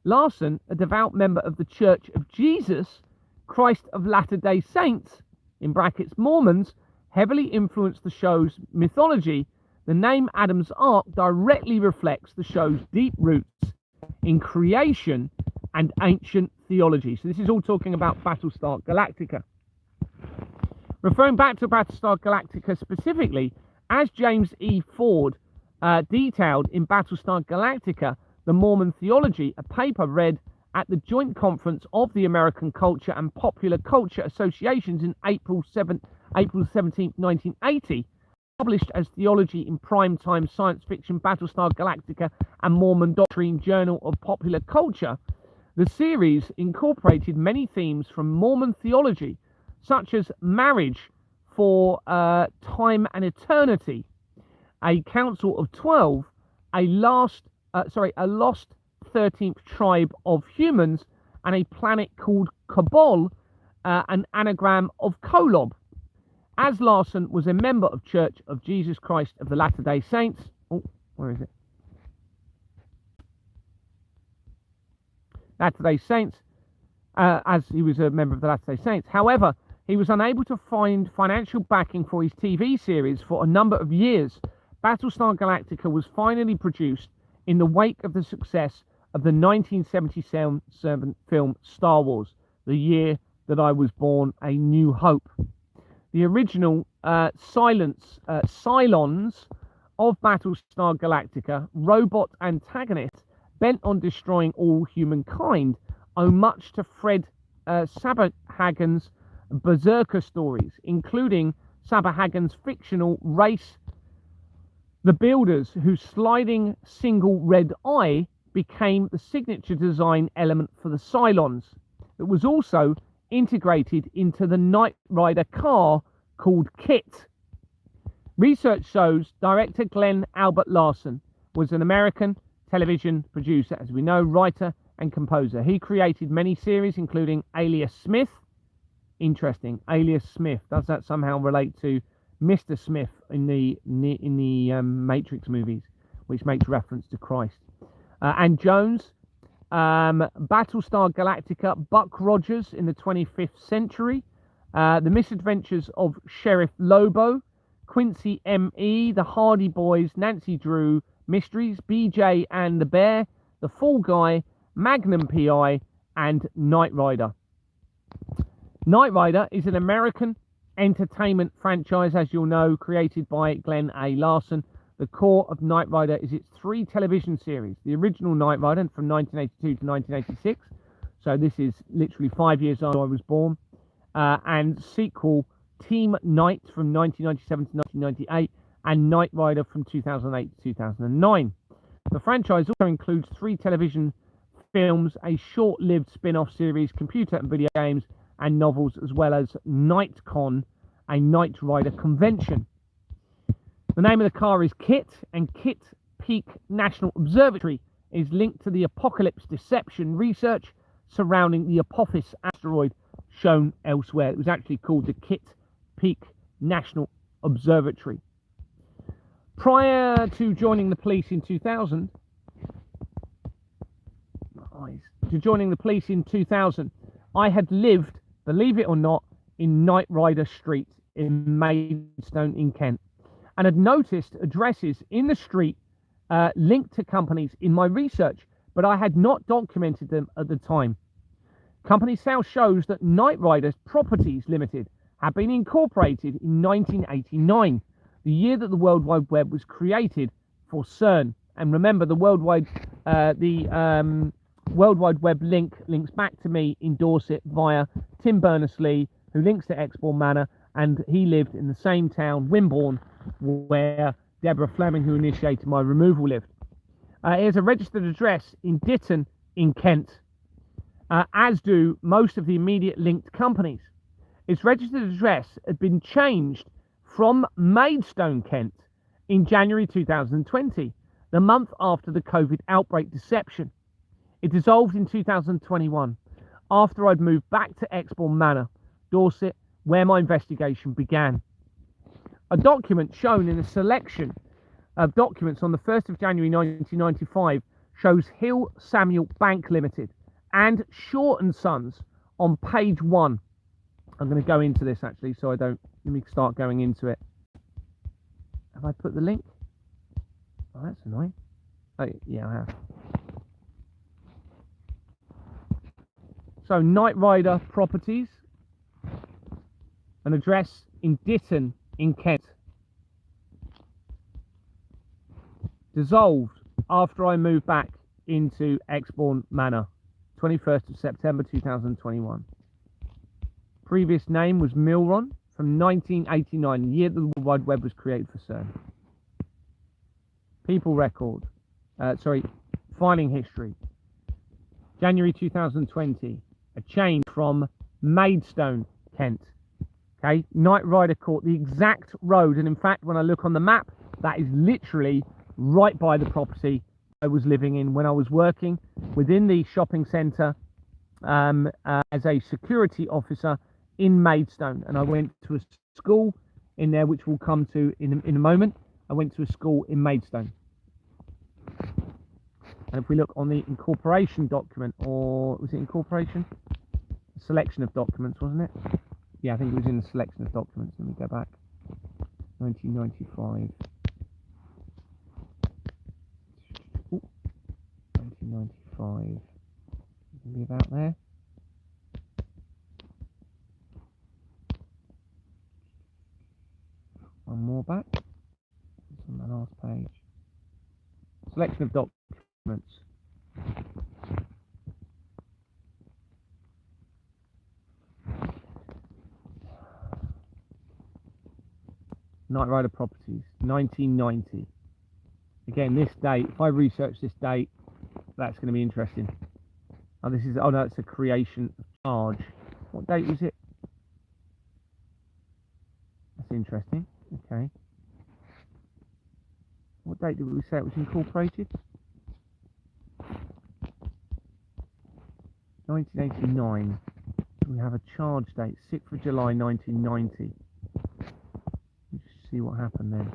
Larson, a devout member of the Church of Jesus, Christ of Latter-day Saints, in brackets Mormons, heavily influenced the show's mythology. The name Adam's Ark directly reflects the show's deep roots in creation and ancient theology. So this is all talking about Battlestar Galactica. Referring back to Battlestar Galactica specifically, as James E. Ford detailed in Battlestar Galactica, the Mormon Theology, a paper read at the Joint Conference of the American Culture and Popular Culture Associations in April 17, 1980, published as Theology in Primetime Science Fiction, Battlestar Galactica and Mormon Doctrine, Journal of Popular Culture. The series incorporated many themes from Mormon theology, such as marriage for time and eternity, a council of 12, a lost 13th tribe of humans, and a planet called Cabal, an anagram of Kolob. As Larson was a member of Church of Jesus Christ of the Latter-day Saints, Latter-day Saints, as he was a member of the Latter-day Saints. However, he was unable to find financial backing for his TV series for a number of years. Battlestar Galactica was finally produced in the wake of the success of the 1977 film Star Wars, the year that I was born, A New Hope. The original Cylons of Battlestar Galactica, robot antagonists bent on destroying all humankind, owe much to Fred Saberhagen's Berserker stories, including Saberhagen's fictional race, the Builders, whose sliding single red eye became the signature design element for the Cylons. It was also integrated into the Knight Rider car called KITT. Research shows director Glenn Albert Larson was an American television producer, as we know, writer and composer. He created many series, including Alias Smith. Interesting, Alias Smith. Does that somehow relate to Mr. Smith in the Matrix movies, which makes reference to Christ? And Jones, Battlestar Galactica, Buck Rogers in the 25th Century, The Misadventures of Sheriff Lobo, Quincy M.E., The Hardy Boys, Nancy Drew Mysteries, BJ and the Bear, The Fall Guy, Magnum P.I., and Knight Rider. Knight Rider is an American entertainment franchise, as you'll know, created by Glenn A. Larson. The core of Knight Rider is its 3 television series. The original Knight Rider from 1982 to 1986. So this is literally 5 years after I was born. And sequel Team Knight from 1997 to 1998. And Knight Rider from 2008 to 2009. The franchise also includes 3 television films, a short-lived spin-off series, computer and video games, and novels, as well as NightCon, a Knight Rider convention. The name of the car is KITT, and KITT Peak National Observatory is linked to the Apocalypse Deception research surrounding the Apophis asteroid shown elsewhere. It was actually called the KITT Peak National Observatory. Prior to joining the police in 2000, I had lived, believe it or not, in Knight Rider Street in Maidstone in Kent, and had noticed addresses in the street linked to companies in my research, but I had not documented them at the time. Company South shows that Knight Riders Properties Limited had been incorporated in 1989, the year that the World Wide Web was created for CERN. And remember, the World Wide Web links back to me in Dorset via Tim Berners-Lee, who links to Exbourne Manor, and he lived in the same town, Wimborne, where Deborah Fleming, who initiated my removal, lived. Here's a registered address in Ditton in Kent, as do most of the immediate linked companies. Its registered address had been changed from Maidstone, Kent, in January 2020, the month after the COVID outbreak deception. It dissolved in 2021, after I'd moved back to Exbourne Manor, Dorset, where my investigation began. A document shown in a selection of documents on the 1st of January 1995 shows Hill Samuel Bank Limited and Shaw and Sons on page 1. I'm going to go into this actually, so I don't, let me start going into it. Have I put the link? Oh, that's annoying. Oh, yeah, I have. So Knight Rider Properties, an address in Ditton in Kent. Dissolved after I moved back into Exbourne Manor, 21st of September 2021. Previous name was Milron from 1989, the year the World Wide Web was created for CERN. People record, filing history. January 2020, a change from Maidstone, Kent. Okay, Knight Rider Court, the exact road, and in fact, when I look on the map, that is literally right by the property I was living in when I was working within the shopping centre as a security officer in Maidstone. And I went to a school in there, which we'll come to in a moment. I went to a school in Maidstone. And if we look on the incorporation document, or was it incorporation? A selection of documents, wasn't it? Yeah, I think it was in the selection of documents. Let me go back. 1995. Ooh. 1995. Maybe about there. One more back. It's on the last page. Selection of documents. Knight Rider Properties, 1990. Again, this date, if I research this date, that's going to be interesting. Oh, no, it's a creation of charge. What date was it? That's interesting. Okay. What date did we say it was incorporated? 1989. We have a charge date, 6th of July 1990. Let's see what happened then.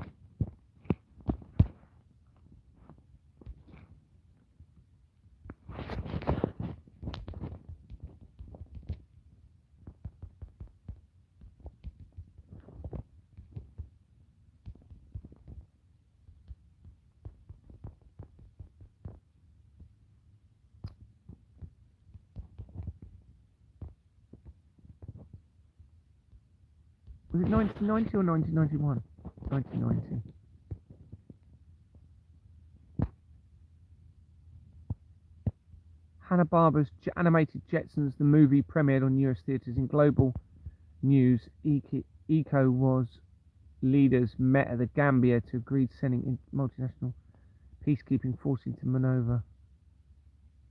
Was it 1990 or 1991? 1990. Hanna-Barbera's animated Jetsons, the movie, premiered on US theatres. In global news, ECOWAS leaders met at the Gambia to agree sending multinational peacekeeping forces to maneuver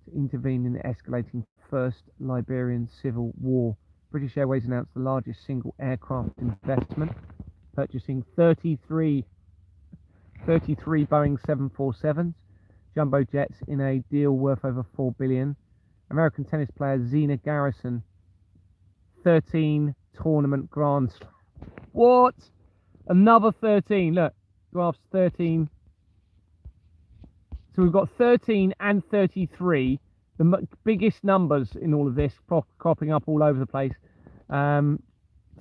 to intervene in the escalating First Liberian Civil War. British Airways announced the largest single aircraft investment, purchasing 33 Boeing 747s, jumbo jets, in a deal worth over $4 billion. American tennis player Zina Garrison, 13 tournament Grand Slam. What? Another 13. Look, graphs 13. So we've got 13 and 33. The biggest numbers in all of this, cropping up all over the place.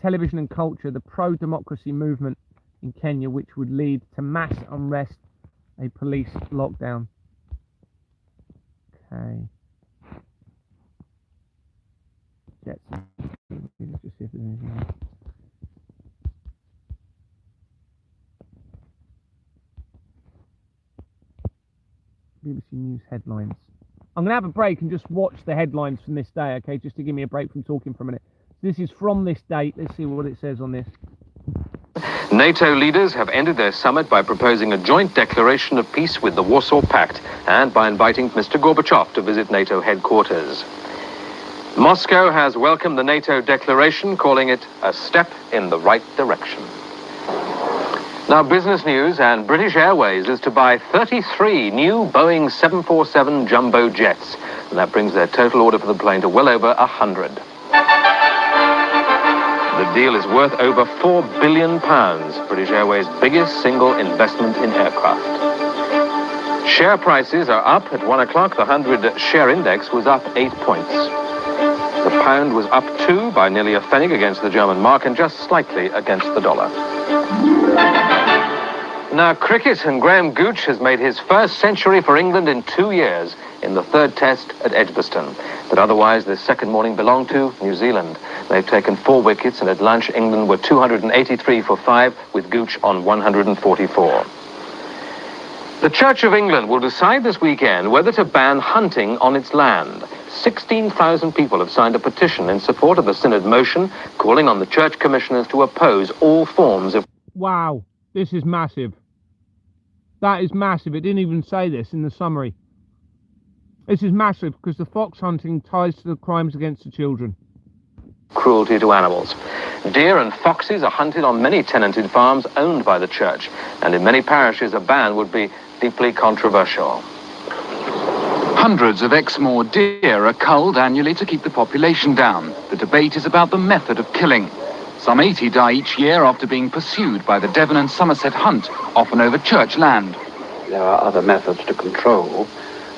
Television and culture, the pro-democracy movement in Kenya, which would lead to mass unrest, a police lockdown. Okay. Jetson. Let's just see if there's anything else. BBC News headlines. I'm going to have a break and just watch the headlines from this day, okay, just to give me a break from talking for a minute. This is from this date. Let's see what it says on this. NATO leaders have ended their summit by proposing a joint declaration of peace with the Warsaw Pact and by inviting Mr. Gorbachev to visit NATO headquarters. Moscow has welcomed the NATO declaration, calling it a step in the right direction. Now, business news, and British Airways is to buy 33 new Boeing 747 jumbo jets. And that brings their total order for the plane to well over 100. The deal is worth over £4 billion, British Airways' biggest single investment in aircraft. Share prices are up. At 1 o'clock, the 100 share index was up 8 points. The pound was up too, by nearly a pfennig against the German mark and just slightly against the dollar. Now, cricket, and Graham Gooch has made his first century for England in 2 years in the third test at Edgbaston. But otherwise, this second morning belonged to New Zealand. They've taken 4 wickets, and at lunch, England were 283 for 5, with Gooch on 144. The Church of England will decide this weekend whether to ban hunting on its land. 16,000 people have signed a petition in support of the Synod motion, calling on the church commissioners to oppose all forms of... Wow, this is massive. That is massive. It didn't even say this in the summary. This is massive because the fox hunting ties to the crimes against the children. Cruelty to animals. Deer and foxes are hunted on many tenanted farms owned by the church, and in many parishes a ban would be deeply controversial. Hundreds of Exmoor deer are culled annually to keep the population down. The debate is about the method of killing. Some 80 die each year after being pursued by the Devon and Somerset hunt, often over church land. There are other methods to control,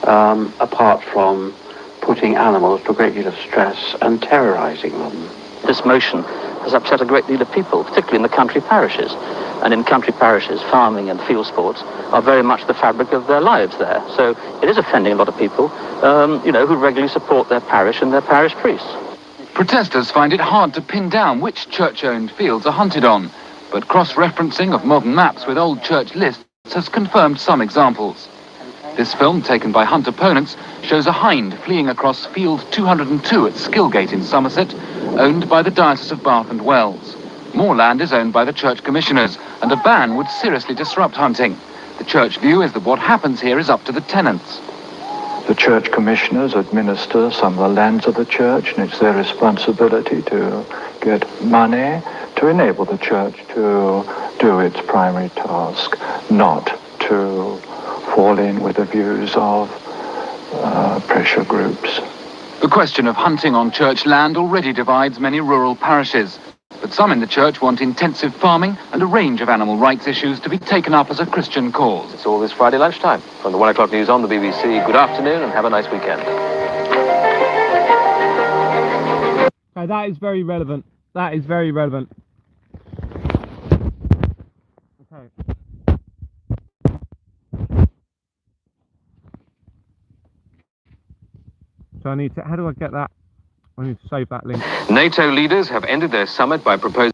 apart from putting animals to a great deal of stress and terrorizing them. This motion has upset a great deal of people, particularly in the country parishes. And in country parishes, farming and field sports are very much the fabric of their lives there. So it is offending a lot of people, who regularly support their parish and their parish priests. Protesters find it hard to pin down which church-owned fields are hunted on, but cross-referencing of modern maps with old church lists has confirmed some examples. This film, taken by hunt opponents, shows a hind fleeing across field 202 at Skilgate in Somerset, owned by the Diocese of Bath and Wells. More land is owned by the church commissioners, and a ban would seriously disrupt hunting. The church view is that what happens here is up to the tenants. The church commissioners administer some of the lands of the church, and it's their responsibility to get money to enable the church to do its primary task, not to fall in with the views of pressure groups. The question of hunting on church land already divides many rural parishes, but some in the church want intensive farming and a range of animal rights issues to be taken up as a Christian cause. It's all this Friday lunchtime. From the 1 o'clock news on the BBC, good afternoon and have a nice weekend. Okay, that is very relevant. That is very relevant. Okay. So I need to, how do I get that? I need to save that link. NATO leaders have ended their summit by proposing...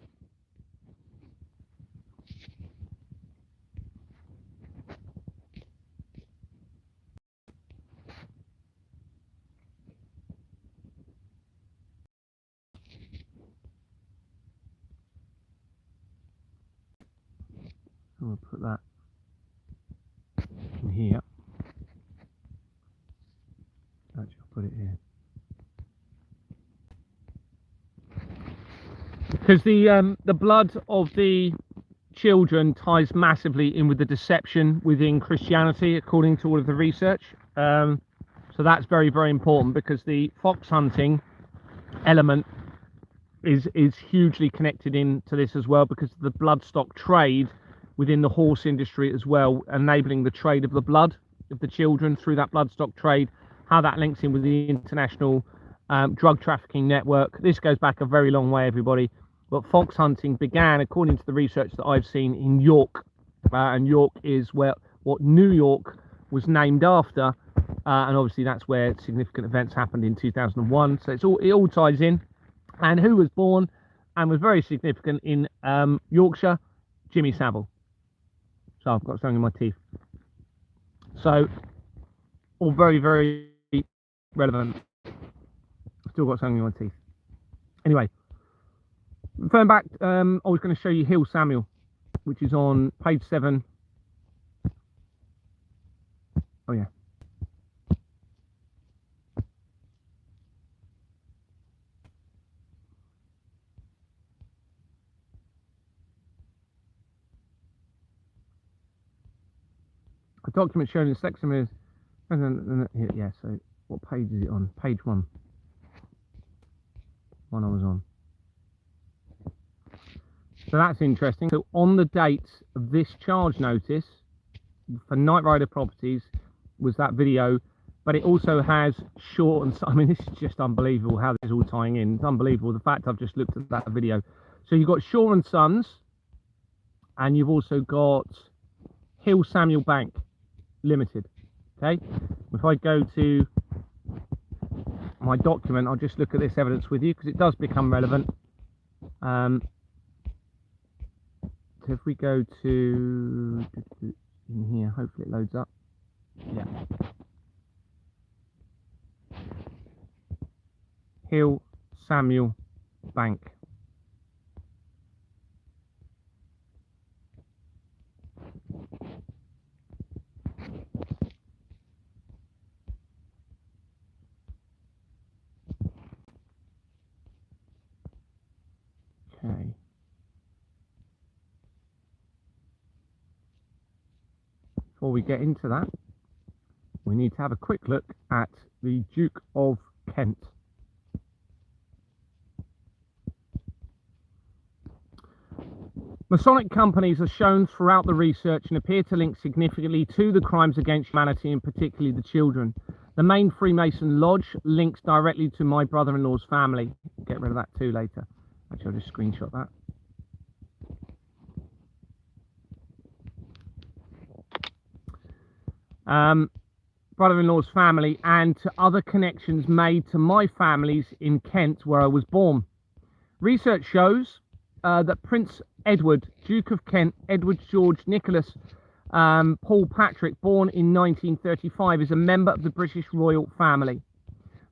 I'm going to put that in here. Actually, I'll put it here. Because the blood of the children ties massively in with the deception within Christianity, according to all of the research. So that's very, very important, because the fox hunting element is hugely connected into this as well, because of the bloodstock trade within the horse industry as well, enabling the trade of the blood of the children through that bloodstock trade, how that links in with the international drug trafficking network. This goes back a very long way, everybody. But fox hunting began, according to the research that I've seen, in York. And York is where what New York was named after. And obviously that's where significant events happened in 2001. So it all ties in. And who was born and was very significant in Yorkshire? Jimmy Savile. So I've got something in my teeth. So all very, very relevant. Still got something in my teeth. Anyway, referring back, I was going to show you Hill Samuel, which is on page 7. Oh yeah. A document showing the sex is yeah. So what page is it on? Page 1. One I was on. So that's interesting. So on the date of this charge notice for Knight Rider Properties was that video, but it also has Shaw and I mean, this is just unbelievable how this is all tying in. It's unbelievable the fact I've just looked at that video. So you've got Shaw and Sons, and you've also got Hill Samuel Bank Limited. Okay, if I go to my document, I'll just look at this evidence with you because it does become relevant. So if we go to in here, hopefully it loads up. Yeah. Hill Samuel Bank. Okay. Before we get into that, we need to have a quick look at the Duke of Kent. Masonic companies are shown throughout the research and appear to link significantly to the crimes against humanity and particularly the children. The main Freemason lodge links directly to my brother-in-law's family. Get rid of that too later. Actually, I'll just screenshot that. Brother-in-law's family and to other connections made to my families in Kent where I was born. Research shows that Prince Edward, Duke of Kent, Edward George Nicholas Paul Patrick, born in 1935, is a member of the British royal family.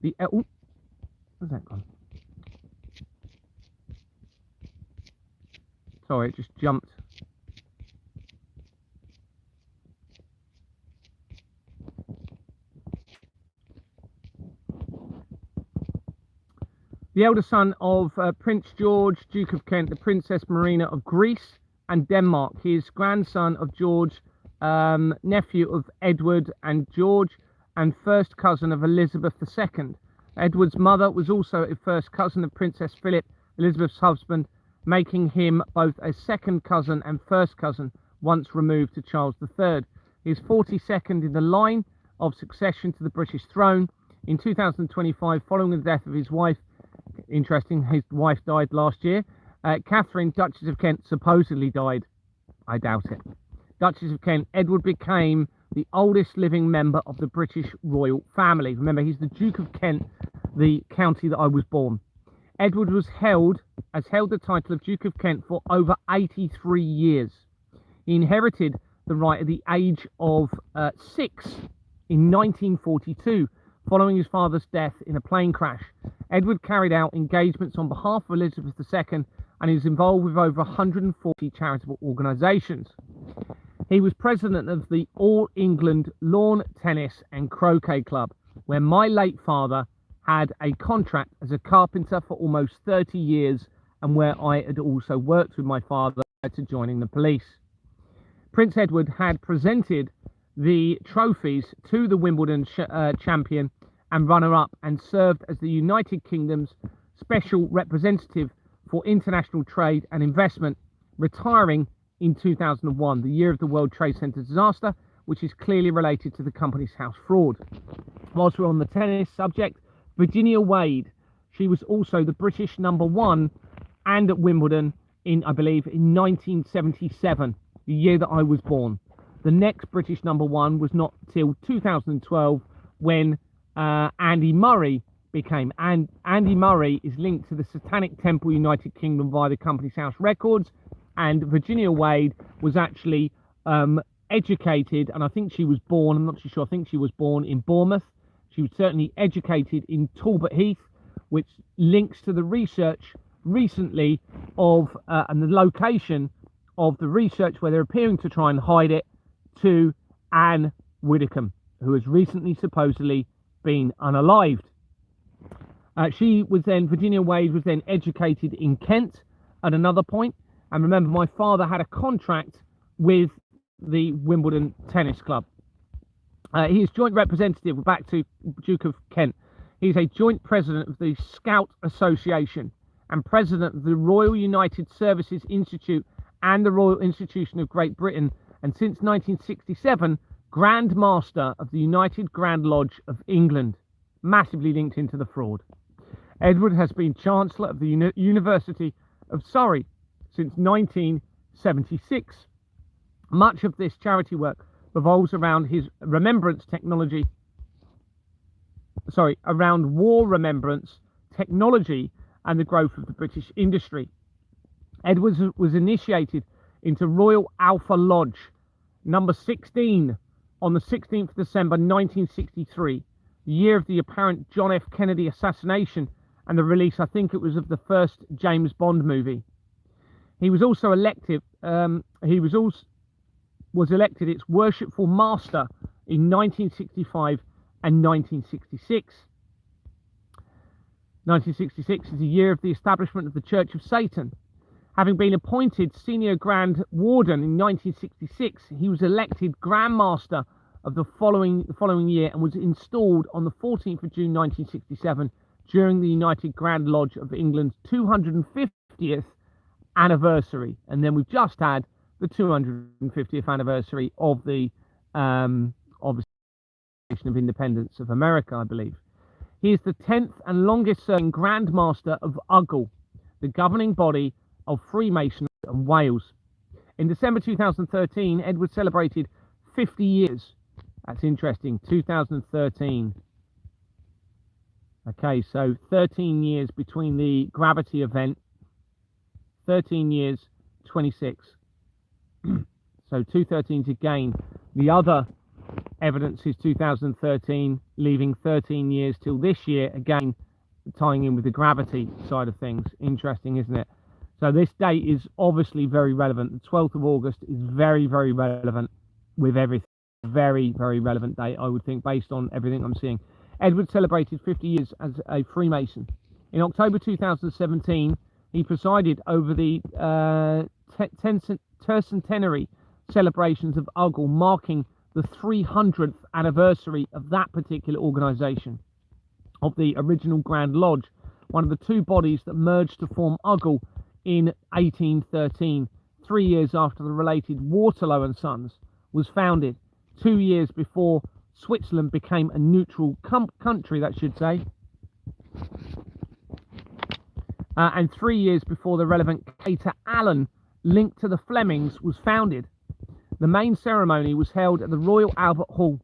Where's that gone? Sorry, it just jumped. The elder son of Prince George, Duke of Kent, the Princess Marina of Greece and Denmark. He is grandson of George, nephew of Edward and George, and first cousin of Elizabeth II. Edward's mother was also a first cousin of Princess Philip, Elizabeth's husband, making him both a second cousin and first cousin once removed to Charles III. He is 42nd in the line of succession to the British throne. In 2025, following the death of his wife, interesting, his wife died last year, Catherine, Duchess of Kent, supposedly died. I doubt it. Duchess of Kent, Edward became the oldest living member of the British royal family. Remember, he's the Duke of Kent, the county that I was born. Edward held the title of Duke of Kent for over 83 years. He inherited the right at the age of 6 in 1942, following his father's death in a plane crash. Edward carried out engagements on behalf of Elizabeth II and is involved with over 140 charitable organisations. He was president of the All England Lawn Tennis and Croquet Club, where my late father had a contract as a carpenter for almost 30 years and where I had also worked with my father prior to joining the police. Prince Edward had presented the trophies to the Wimbledon champion and runner-up and served as the United Kingdom's special representative for international trade and investment, retiring in 2001, the year of the World Trade Center disaster, which is clearly related to the company's house fraud. Whilst we're on the tennis subject, Virginia Wade, she was also the British #1 and at Wimbledon in, I believe, in 1977, the year that I was born. The next British #1 was not till 2012 when Andy Murray became. And Andy Murray is linked to the Satanic Temple United Kingdom via the company's house records. And Virginia Wade was actually educated, and I think she was born, I'm not too sure, I think she was born in Bournemouth. She was certainly educated in Talbot Heath, which links to the research recently of, and the location of the research where they're appearing to try and hide it, to Anne Widdecombe, who has recently supposedly been unalived. Virginia Wade was then educated in Kent at another point. And remember, my father had a contract with the Wimbledon Tennis Club. He is joint representative, we're back to Duke of Kent. He's a joint president of the Scout Association and president of the Royal United Services Institute and the Royal Institution of Great Britain. And since 1967, Grand Master of the United Grand Lodge of England, massively linked into the fraud. Edward has been Chancellor of the University of Surrey since 1976. Much of this charity work revolves around his remembrance technology, around war remembrance technology and the growth of the British industry. Edwards was initiated into Royal Alpha Lodge number 16 on the 16th of December 1963, the year of the apparent John F. Kennedy assassination and the release, I think it was, of the first James Bond movie. He was also elected. Was elected its worshipful master in 1965 and 1966. 1966 is the year of the establishment of the Church of Satan. Having been appointed Senior Grand Warden in 1966, he was elected Grand Master of the following year and was installed on the 14th of June 1967 during the United Grand Lodge of England's 250th anniversary. And then we've just had the 250th anniversary of the Declaration of Independence of America, I believe. He is the 10th and longest serving Grand Master of UGL, the governing body of Freemasonry in Wales. In December 2013, Edward celebrated 50 years. That's interesting, 2013. Okay, so 13 years between the Gravity event, 13 years, 26. So 213 to gain. The other evidence is 2013, leaving 13 years till this year, again tying in with the gravity side of things. Interesting, isn't it? So this date is obviously very relevant. The 12th of August is very, very relevant with everything. Very, very relevant date, I would think, based on everything I'm seeing. Edward celebrated 50 years as a Freemason. In October 2017, he presided over the tercentenary celebrations of UGL, marking the 300th anniversary of that particular organisation, of the original Grand Lodge, one of the two bodies that merged to form UGL in 1813, 3 years after the related Waterloo and Sons was founded, 2 years before Switzerland became a neutral country, that should say, and 3 years before the relevant Cater Allen, linked to the Flemings, was founded. The main ceremony was held at the Royal Albert Hall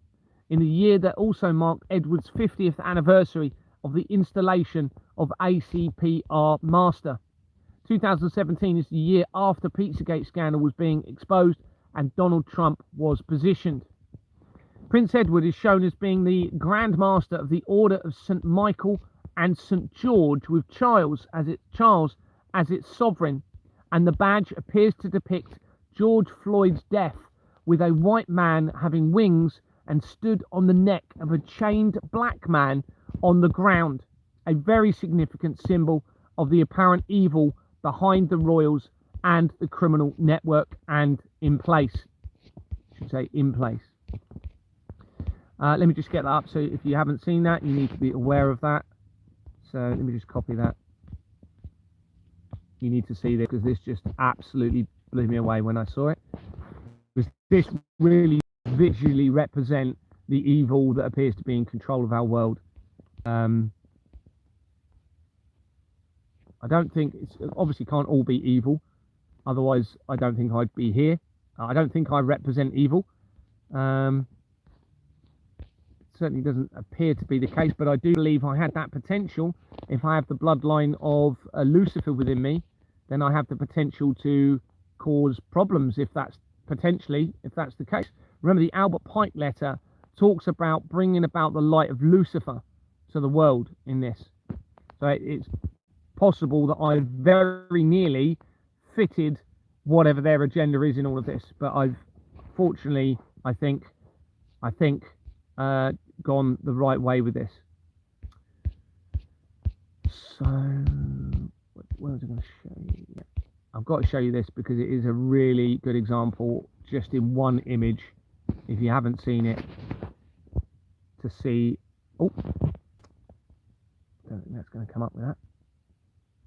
in the year that also marked Edward's 50th anniversary of the installation of ACPR Master. 2017 is the year after Pizzagate scandal was being exposed and Donald Trump was positioned. Prince Edward is shown as being the Grand Master of the Order of St. Michael and St. George, with Charles as its sovereign, and the badge appears to depict George Floyd's death, with a white man having wings and stood on the neck of a chained black man on the ground, a very significant symbol of the apparent evil behind the royals and the criminal network, and in place. I should say in place. Let me just get that up, so if you haven't seen that, you need to be aware of that. So let me just copy that. You need to see this, because this just absolutely blew me away when I saw it. Because this really visually represent the evil that appears to be in control of our world. I don't think it's obviously can't all be evil, otherwise I don't think I'd be here. I don't think I represent evil. Certainly doesn't appear to be the case, but I do believe I had that potential. If I have the bloodline of Lucifer within me, then I have the potential to cause problems if that's the case. Remember, the Albert Pike letter talks about bringing about the light of Lucifer to the world in this. So it's possible that I very nearly fitted whatever their agenda is in all of this, but I've fortunately, I think, gone the right way with this. So, what was I going to show you? Yeah. I've got to show you this because it is a really good example, just in one image, if you haven't seen it, to see. Oh, I don't think that's going to come up with that.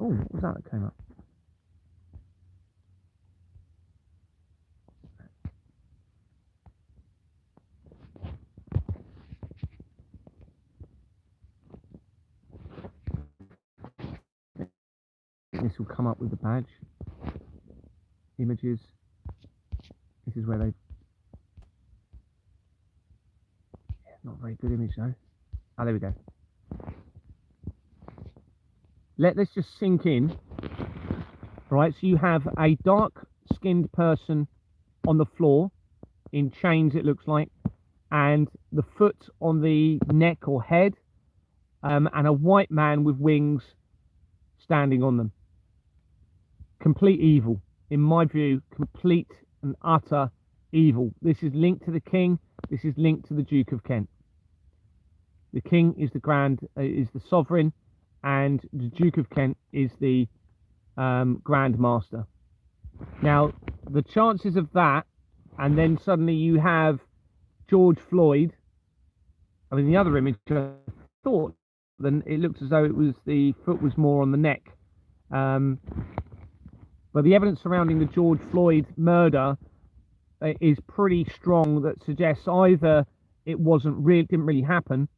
Oh, what was that came up? This will come up with the badge. Images. This is where they... Not a very good image though. Oh, there we go. Let this just sink in. Right, so you have a dark-skinned person on the floor, in chains it looks like, and the foot on the neck or head, and a white man with wings standing on them. Complete evil. In my view, complete and utter evil. This is linked to the king. This is linked to the Duke of Kent. The king is the sovereign, and the Duke of Kent is the Grand Master. Now, the chances of that, and then suddenly you have George Floyd. I mean, the other image, I thought, then it looked as though it was the foot was more on the neck. But the evidence surrounding the George Floyd murder is pretty strong, that suggests either it didn't really happen.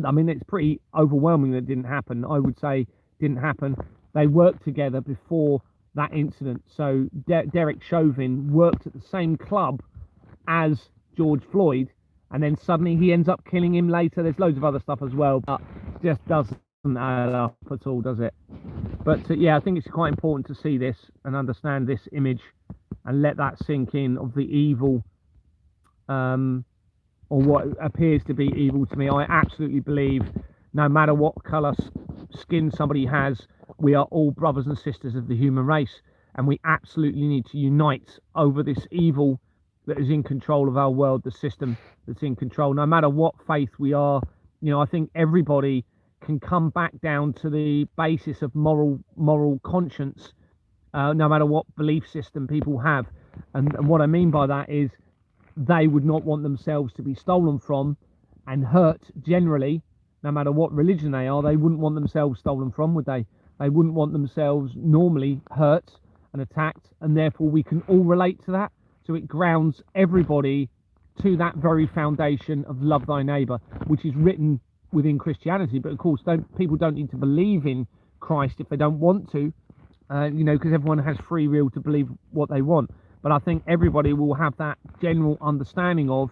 I mean, it's pretty overwhelming that it didn't happen. I would say it didn't happen. They worked together before that incident. So Derek Chauvin worked at the same club as George Floyd, and then suddenly he ends up killing him later. There's loads of other stuff as well, but just doesn't add up at all, does it? But yeah, I think it's quite important to see this and understand this image and let that sink in, of the evil, or what appears to be evil to me. I absolutely believe, no matter what colour skin somebody has, we are all brothers and sisters of the human race, and we absolutely need to unite over this evil that is in control of our world, the system that's in control. No matter what faith we are, I think everybody can come back down to the basis of moral conscience, no matter what belief system people have. And what I mean by that is, they would not want themselves to be stolen from and hurt generally, no matter what religion they are. They wouldn't want themselves stolen from, would they? They wouldn't want themselves normally hurt and attacked, and therefore we can all relate to that. So it grounds everybody to that very foundation of love thy neighbour, which is written within Christianity. But of course, people don't need to believe in Christ if they don't want to, because everyone has free will to believe what they want. But I think everybody will have that general understanding of,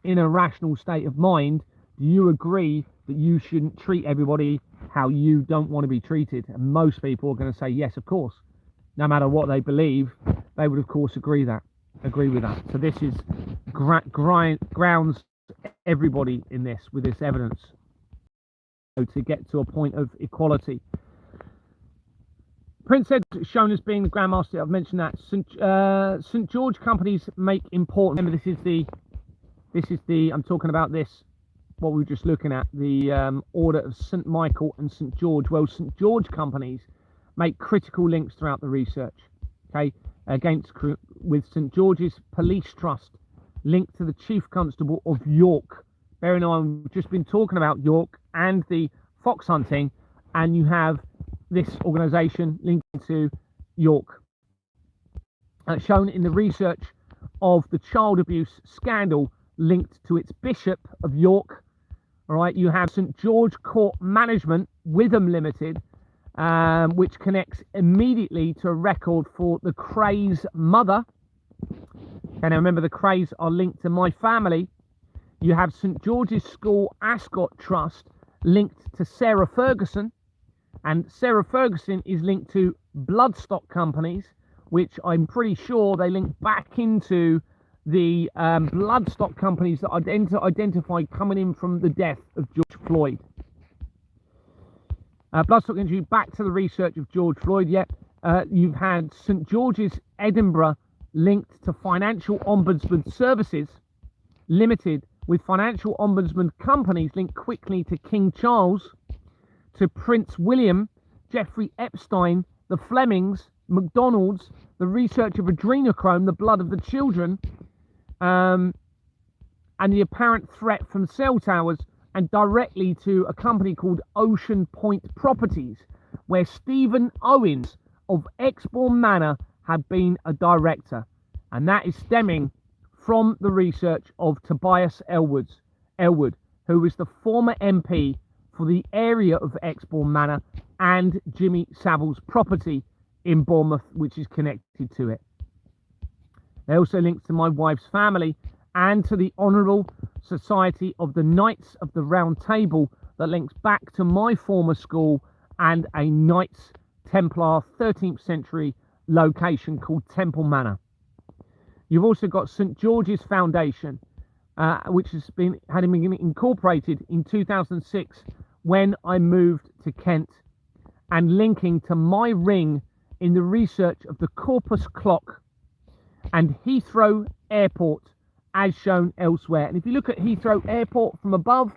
in a rational state of mind, do you agree that you shouldn't treat everybody how you don't want to be treated? And most people are going to say yes, of course. No matter what they believe, they would of course agree with that. So this is grounds everybody in this, with this evidence, to get to a point of equality. Prince Ed shown as being the Grand Master. I've mentioned that. St. George companies make important. Remember, this is the. I'm talking about this. What we were just looking at, the Order of St. Michael and St. George. Well, St. George companies make critical links throughout the research. Okay, with St. George's Police Trust linked to the Chief Constable of York. Bearing in mind, we've just been talking about York and the fox hunting, and you have this organisation linked to York. Shown in the research of the child abuse scandal linked to its Bishop of York. All right, you have St. George Court Management, Witham Limited, which connects immediately to a record for the Cray's mother. And I remember the Crays are linked to my family. You have St. George's School Ascot Trust linked to Sarah Ferguson. And Sarah Ferguson is linked to Bloodstock companies, which I'm pretty sure they link back into the Bloodstock companies that identified coming in from the death of George Floyd. Bloodstock injury, back to the research of George Floyd. You've had St. George's Edinburgh linked to Financial Ombudsman Services Limited, with Financial Ombudsman companies linked quickly to King Charles, to Prince William, Jeffrey Epstein, the Flemings, McDonald's, the research of adrenochrome, the blood of the children, and the apparent threat from cell towers, and directly to a company called Ocean Point Properties, where Stephen Owens of Exbourne Manor had been a director. And that is stemming from the research of Tobias Elwood, who was the former MP for the area of Exbourne Manor and Jimmy Savile's property in Bournemouth, which is connected to it. They also link to my wife's family and to the Honourable Society of the Knights of the Round Table that links back to my former school and a Knights Templar 13th century location called Temple Manor. You've also got St George's Foundation, which had been incorporated in 2006 when I moved to Kent, and linking to my ring in the research of the Corpus Clock and Heathrow Airport as shown elsewhere. And if you look at Heathrow Airport from above,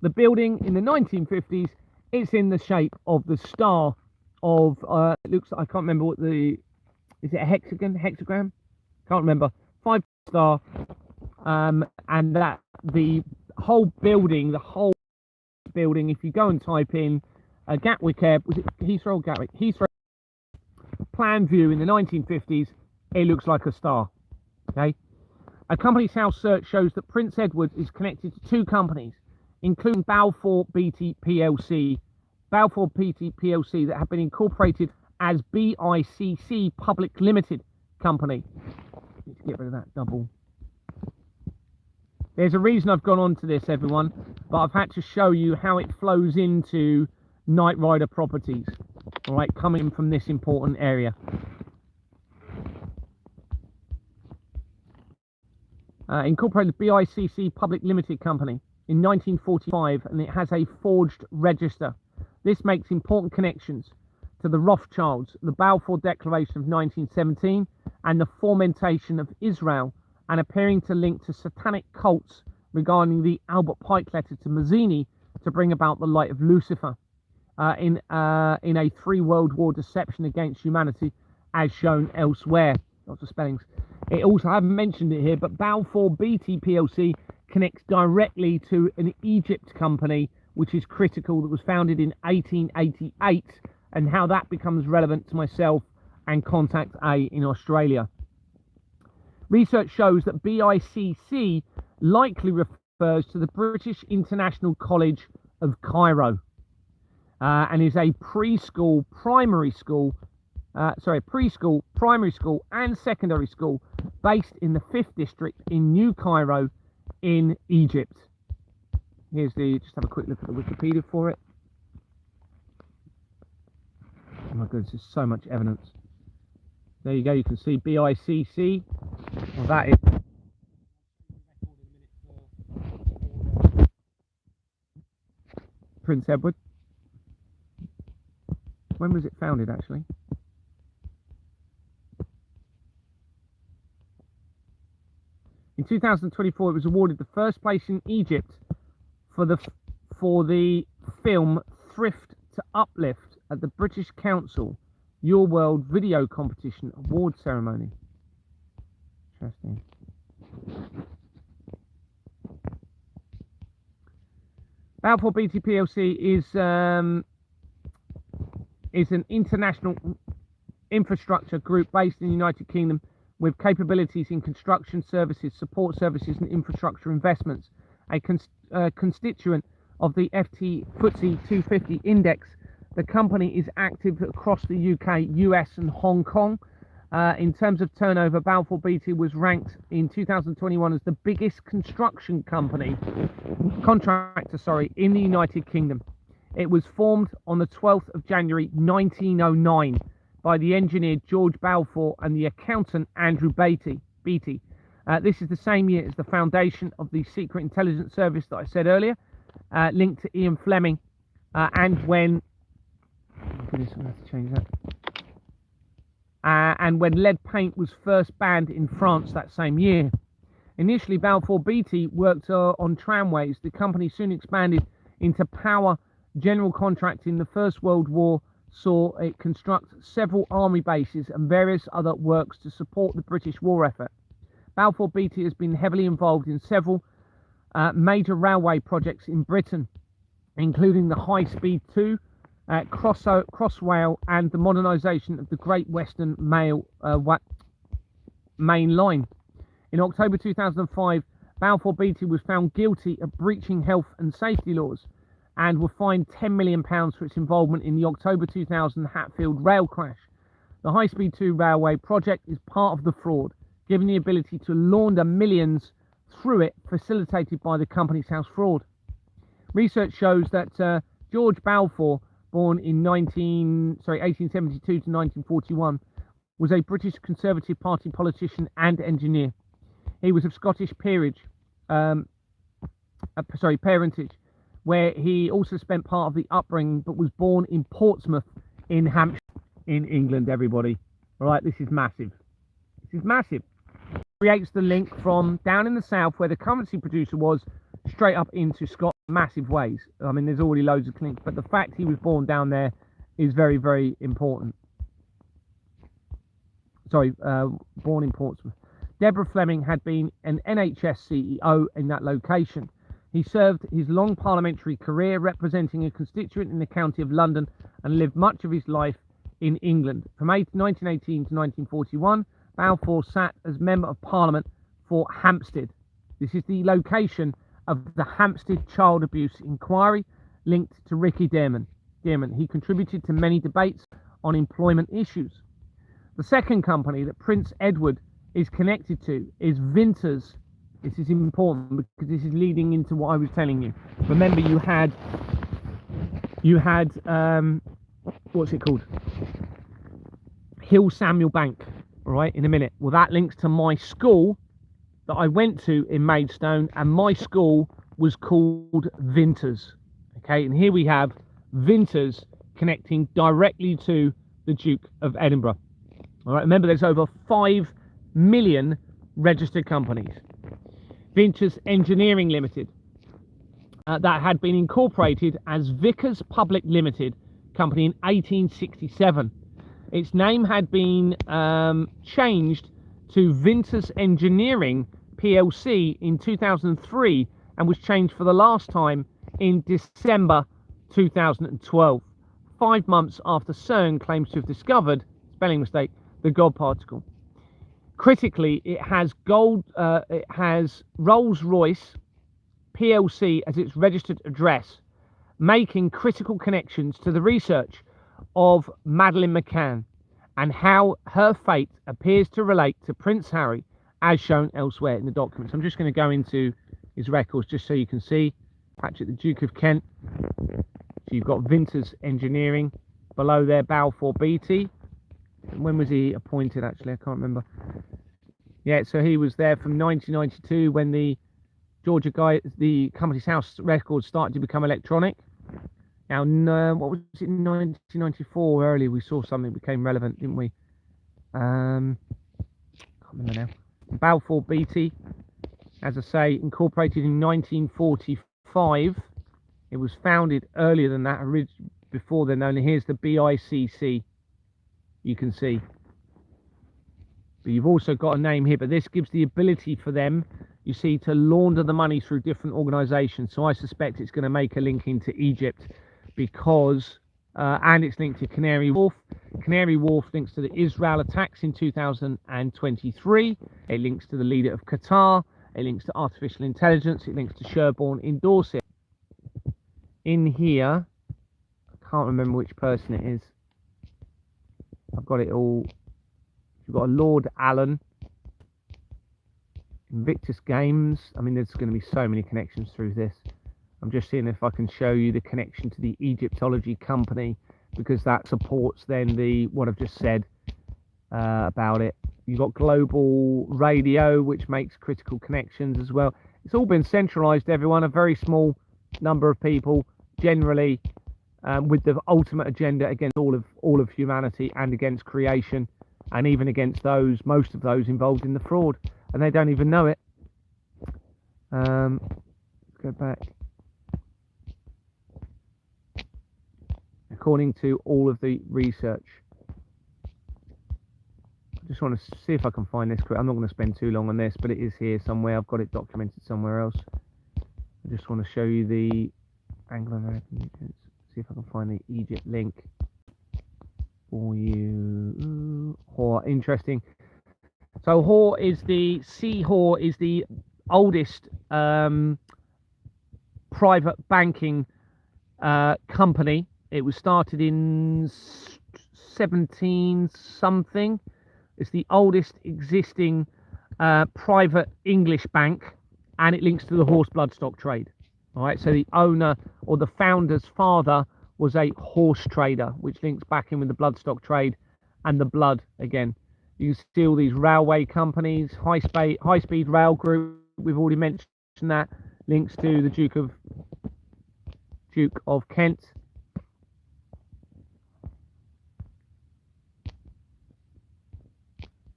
the building in the 1950s, it's in the shape of the star of, it looks, I can't remember what the, is it a hexagram? Can't remember. 5-star, and that the whole building, if you go and type in Gatwick Air, was it Heathrow or Gatwick? Heathrow plan view in the 1950s, it looks like a star. Okay. A company's house search shows that Prince Edward is connected to 2 companies, including Balfour Beatty PLC, that have been incorporated as BICC Public Limited Company. Need to get rid of that double. There's a reason I've gone on to this, everyone, but I've had to show you how it flows into Knight Ridder Properties, all right, coming from this important area. Incorporated BICC Public Limited Company in 1945, and it has a forged register. This makes important connections to the Rothschilds, the Balfour Declaration of 1917, and the fomentation of Israel, and appearing to link to satanic cults regarding the Albert Pike letter to Mazzini to bring about the light of Lucifer in a 3 World War deception against humanity, as shown elsewhere. Lots of spellings. It also, I haven't mentioned it here, but Balfour Beatty PLC connects directly to an Egypt company, which is critical, that was founded in 1888, and how that becomes relevant to myself and Contact A in Australia. Research shows that BICC likely refers to the British International College of Cairo, and is a preschool, primary school, and secondary school based in the 5th district in New Cairo in Egypt. Here's just have a quick look at the Wikipedia for it. Oh my goodness, there's so much evidence. There you go, you can see BICC. Well, that is Prince Edward. When was it founded, actually? In 2024, it was awarded the first place in Egypt for the film Thrift to Uplift at the British Council Your World Video Competition Award Ceremony. Interesting. Balfour Beatty PLC is an international infrastructure group based in the United Kingdom with capabilities in construction services, support services and infrastructure investments. A constituent of the FTSE 250 index, the company is active across the UK, US and Hong Kong. In terms of turnover, Balfour Beatty was ranked in 2021 as the biggest construction contractor in the United Kingdom. It was formed on the 12th of January 1909 by the engineer George Balfour and the accountant Andrew Beatty. This is the same year as the foundation of the Secret Intelligence Service that I said earlier, linked to Ian Fleming, and when lead paint was first banned in France that same year. Initially, Balfour Beatty worked on tramways. The company soon expanded into power general contracting. The First World War saw it construct several army bases and various other works to support the British war effort. Balfour Beatty has been heavily involved in several major railway projects in Britain, including the High Speed 2, Crossrail, and the modernisation of the Great Western Main Line. In October 2005, Balfour Beatty was found guilty of breaching health and safety laws and were fined £10 million for its involvement in the October 2000 Hatfield rail crash. The High Speed 2 railway project is part of the fraud. giving the ability to launder millions through it, facilitated by the Companies House fraud. Research shows that George Balfour, born in 1872 to 1941, was a British Conservative Party politician and engineer. He was of Scottish parentage, where he also spent part of the upbringing, but was born in Portsmouth in Hampshire, in England, everybody. All right, this is massive. This is massive. Creates the link from down in the south, where the currency producer was, straight up into Scotland, massive ways. I mean, there's already loads of links, but the fact he was born down there is very, very important. Born in Portsmouth. Deborah Fleming had been an NHS CEO in that location. He served his long parliamentary career representing a constituent in the county of London and lived much of his life in England. From 1918 to 1941, Balfour sat as Member of Parliament for Hampstead. This is the location of the Hampstead Child Abuse Inquiry linked to Ricky Dearman. He contributed to many debates on employment issues. The second company that Prince Edward is connected to is Vinters. This is important because this is leading into what I was telling you. Remember, you had what's it called? Hill Samuel Bank. All right, in a minute. Well, that links to my school that I went to in Maidstone, and my school was called Vinters. Okay, and here we have Vinters connecting directly to the Duke of Edinburgh. All right, remember, there's over 5 million registered companies. Vinters Engineering Limited, that had been incorporated as Vickers Public Limited Company in 1867. Its name had been changed to Vinters Engineering PLC in 2003 and was changed for the last time in December 2012, 5 months after CERN claims to have discovered, spelling mistake, the God particle. Critically, it has Rolls-Royce PLC as its registered address, making critical connections to the research of Madeleine McCann and how her fate appears to relate to Prince Harry, as shown elsewhere in the documents. I'm just going to go into his records just so you can see. Patrick, the Duke of Kent. So you've got Vinters Engineering below there, Balfour Beatty. When was he appointed, actually? I can't remember. Yeah, so he was there from 1992 when the the Companies House records started to become electronic. Now, what was it, in 1994? Earlier we saw something became relevant, didn't we? Can't remember now. Balfour Beatty, as I say, incorporated in 1945. It was founded earlier than that, before then. Only here's the BICC. You can see, but you've also got a name here, but this gives the ability for them, you see, to launder the money through different organizations. So I suspect it's going to make a link into Egypt, because and it's linked to Canary Wharf. Canary Wharf links to the Israel attacks in 2023. It links to the leader of Qatar. It links to artificial intelligence. It links to Sherborne in Dorset. In here, I can't remember which person it is. I've got it all. You've got a Lord Allen, Invictus Games. I mean, there's going to be so many connections through this. I'm just seeing if I can show you the connection to the Egyptology Company, because that supports then what I've just said about it. You've got Global Radio, which makes critical connections as well. It's all been centralized, everyone. A very small number of people, generally, with the ultimate agenda against all of humanity and against creation, and even against most of those involved in the fraud, and they don't even know it. Let's go back. According to all of the research, I just want to see if I can find this. I'm not going to spend too long on this, but it is here somewhere. I've got it documented somewhere else. I just want to show you the Anglo-American. See if I can find the Egypt link for you. Interesting. So Hor is the oldest private banking company. It was started in 17 something. It's the oldest existing private English bank, and it links to the horse bloodstock trade. All right, so the owner or the founder's father was a horse trader, which links back in with the bloodstock trade and the blood again. You see all these railway companies, high speed rail group. We've already mentioned that. Links to the Duke of Kent.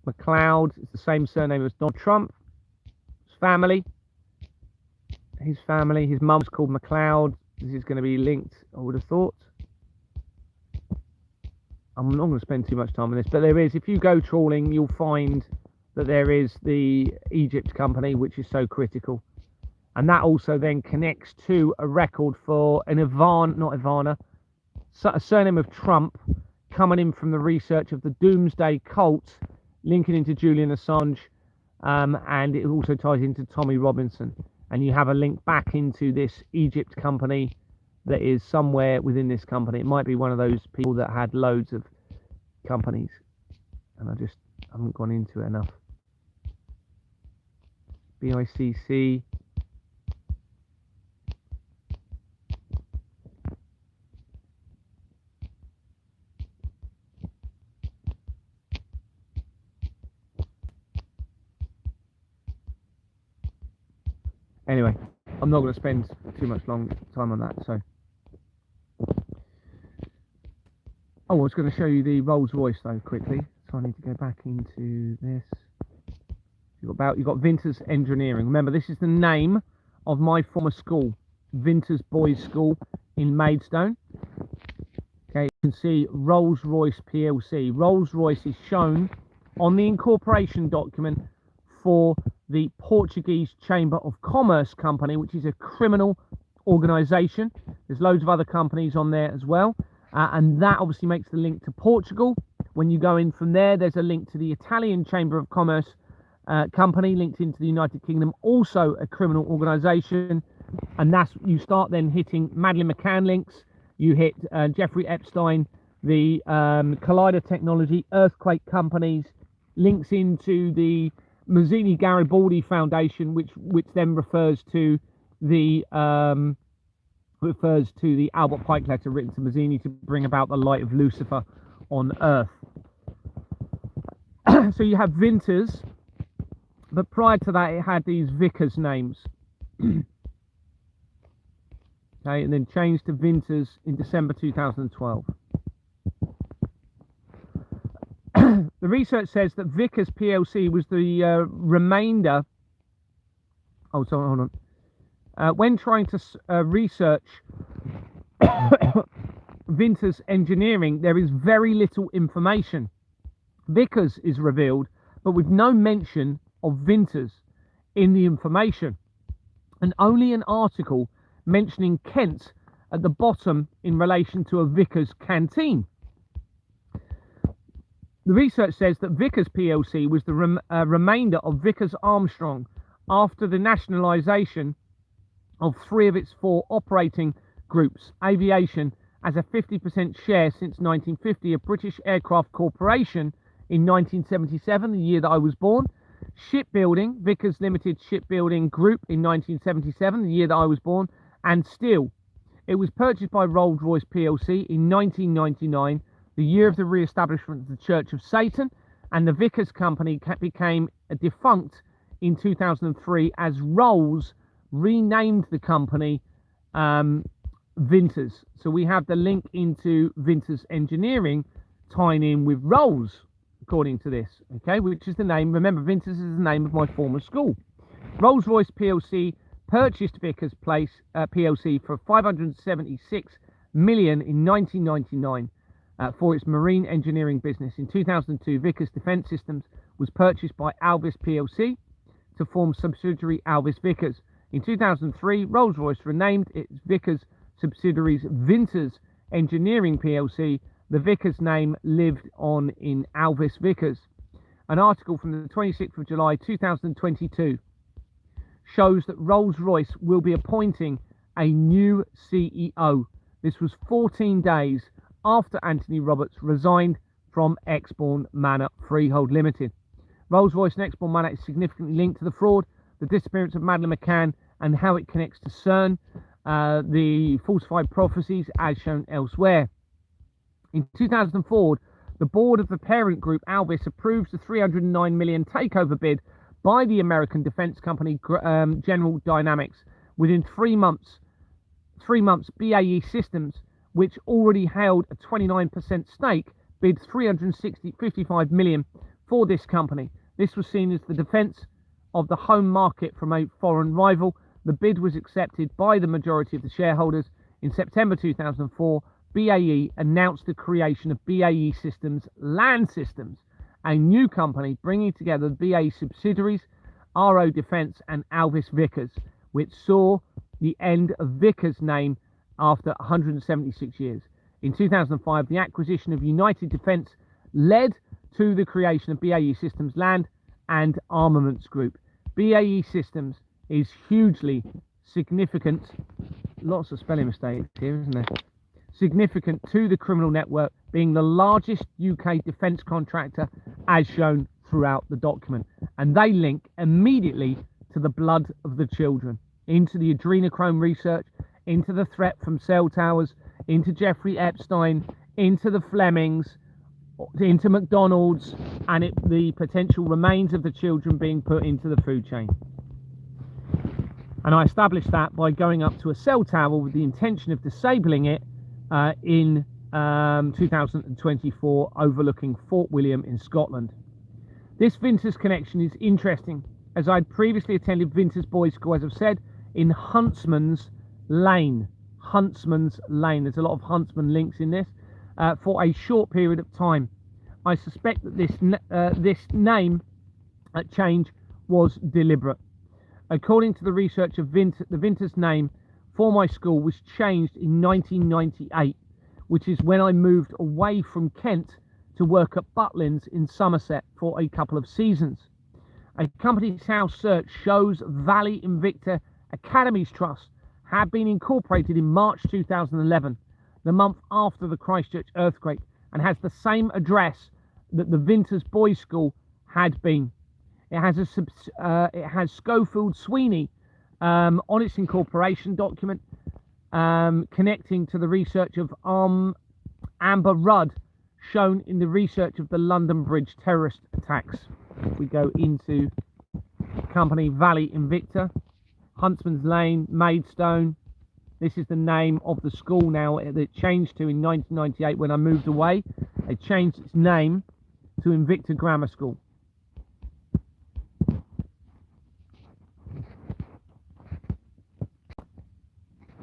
MacLeod is the same surname as Donald Trump. His family. His mum's called MacLeod. This is going to be linked, I would have thought. I'm not going to spend too much time on this, but there is, if you go trawling, you'll find that there is the Egypt company, which is so critical. And that also then connects to a record for a surname of Trump coming in from the research of the Doomsday Cult, linking into Julian Assange, and it also ties into Tommy Robinson. And you have a link back into this Egypt company that is somewhere within this company. It might be one of those people that had loads of companies, and I just haven't gone into it enough. BICC. Anyway, I'm not going to spend too much long time on that. So, I was going to show you the Rolls Royce though quickly. So I need to go back into this. You've got Vinters Engineering. Remember, this is the name of my former school, Vinters Boys School in Maidstone. Okay, you can see Rolls Royce PLC. Rolls Royce is shown on the incorporation document for the Portuguese Chamber of Commerce company, which is a criminal organisation. There's loads of other companies on there as well, and that obviously makes the link to Portugal. When you go in from there, there's a link to the Italian Chamber of Commerce company linked into the United Kingdom, also a criminal organisation. And that's, you start then hitting Madeleine McCann links. You hit Jeffrey Epstein, the Collider Technology, earthquake companies, links into the Mazzini Garibaldi Foundation, which then refers to the Albert Pike letter written to Mazzini to bring about the light of Lucifer on Earth. So you have Vinters, but prior to that it had these Vickers names. Okay, and then changed to Vinters in December 2012. The research says that Vickers PLC was the remainder. Oh, sorry, hold on. When trying to research Vinters Engineering, there is very little information. Vickers is revealed, but with no mention of Vinters in the information, and only an article mentioning Kent at the bottom in relation to a Vickers canteen. The research says that Vickers PLC was the remainder of Vickers Armstrong after the nationalisation of 3 of its 4 operating groups. Aviation as a 50% share since 1950 of British Aircraft Corporation in 1977, the year that I was born. Shipbuilding, Vickers Limited Shipbuilding Group in 1977, the year that I was born. And steel. It was purchased by Rolls Royce PLC in 1999, the year of the re-establishment of the Church of Satan, and the Vickers company became defunct in 2003 as Rolls renamed the company Vinters. So we have the link into Vinters Engineering tying in with Rolls, according to this, okay, which is the name. Remember, Vinters is the name of my former school. Rolls Royce PLC purchased Vickers PLC for $576 million in 1999. For its marine engineering business. In 2002, Vickers Defence Systems was purchased by Alvis PLC to form subsidiary Alvis Vickers. In 2003, Rolls-Royce renamed its Vickers subsidiaries Vinters Engineering PLC. The Vickers name lived on in Alvis Vickers. An article from the 26th of July 2022 shows that Rolls-Royce will be appointing a new CEO. This was 14 days after Anthony Roberts resigned from Exbourne Manor Freehold Limited. Rolls-Royce and Export Money is significantly linked to the fraud, the disappearance of Madeleine McCann and how it connects to CERN, the falsified prophecies as shown elsewhere. In 2004, the board of the parent group Alvis approves the $309 million takeover bid by the American defense company General Dynamics. Within 3 months, BAE Systems, which already held a 29% stake, bid $355 million for this company. This was seen as the defense of the home market from a foreign rival. The bid was accepted by the majority of the shareholders. In September 2004, BAE announced the creation of BAE Systems Land Systems, a new company bringing together the BAE subsidiaries, RO Defence and Alvis Vickers, which saw the end of Vickers' name after 176 years. In 2005, the acquisition of United Defence led to the creation of BAE Systems Land and Armaments Group. BAE Systems is hugely significant, lots of spelling mistakes here, isn't there? Significant to the criminal network, being the largest UK defence contractor as shown throughout the document. And they link immediately to the blood of the children, into the adrenochrome research, into the threat from cell towers, into Jeffrey Epstein, into the Flemings, into McDonald's, and the potential remains of the children being put into the food chain. And I established that by going up to a cell tower with the intention of disabling it in 2024, overlooking Fort William in Scotland. This Vinters connection is interesting, as I'd previously attended Vinters Boys School, as I've said, in Huntsman's Lane. Huntsman's Lane. There's a lot of Huntsman links in this. For a short period of time. I suspect that this name change was deliberate. According to the research of the Vinters name for my school was changed in 1998, which is when I moved away from Kent to work at Butlins in Somerset for a couple of seasons. A Companies House search shows Valley Invicta Academies Trust had been incorporated in March 2011, the month after the Christchurch earthquake, and has the same address that the Vinters Boys School had been. It has Schofield Sweeney on its incorporation document, connecting to the research of Amber Rudd, shown in the research of the London Bridge terrorist attacks. We go into company Valley Invicta, Huntsman's Lane, Maidstone. This is the name of the school now that it changed to in 1998 when I moved away. It changed its name to Invicta Grammar School.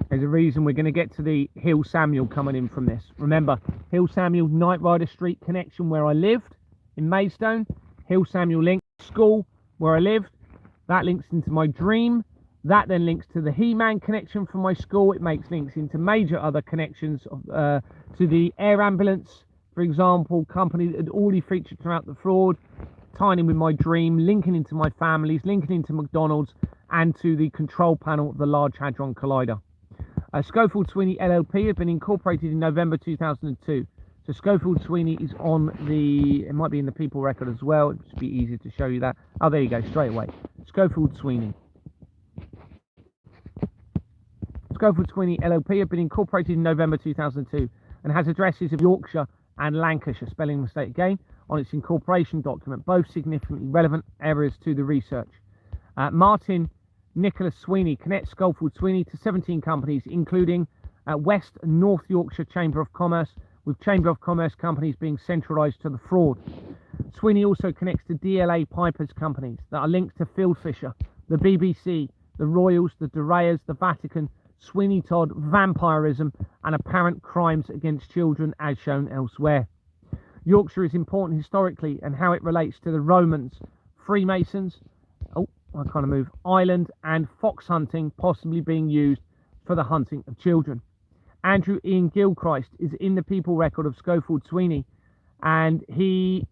There's a reason we're going to get to the Hill Samuel coming in from this. Remember, Hill Samuel, Knight Rider Street connection where I lived in Maidstone. Hill Samuel links school where I lived. That links into my dream. That then links to the He-Man connection from my school. It makes links into major other connections to the air ambulance, for example, company that had already featured throughout the fraud, tying in with my dream, linking into my families, linking into McDonald's, and to the control panel of the Large Hadron Collider. Schofield Sweeney LLP had been incorporated in November 2002. So Schofield Sweeney is on it might be in the People record as well. It'd just be easier to show you that. Oh, there you go, straight away. Schofield Sweeney. Schofield Sweeney LLP had been incorporated in November 2002 and has addresses of Yorkshire and Lancashire, spelling mistake again, on its incorporation document, both significantly relevant areas to the research. Martin Nicholas Sweeney connects Schofield Sweeney to 17 companies, including West and North Yorkshire Chamber of Commerce, with Chamber of Commerce companies being centralised to the fraud. Sweeney also connects to DLA Piper's companies that are linked to Phil Fisher, the BBC, the Royals, the De Reyes, the Vatican, Sweeney Todd, vampirism, and apparent crimes against children as shown elsewhere. Yorkshire is important historically and how it relates to the Romans, Freemasons, Ireland, and fox hunting possibly being used for the hunting of children. Andrew Ian Gilchrist is in the People record of Schofield Sweeney, and a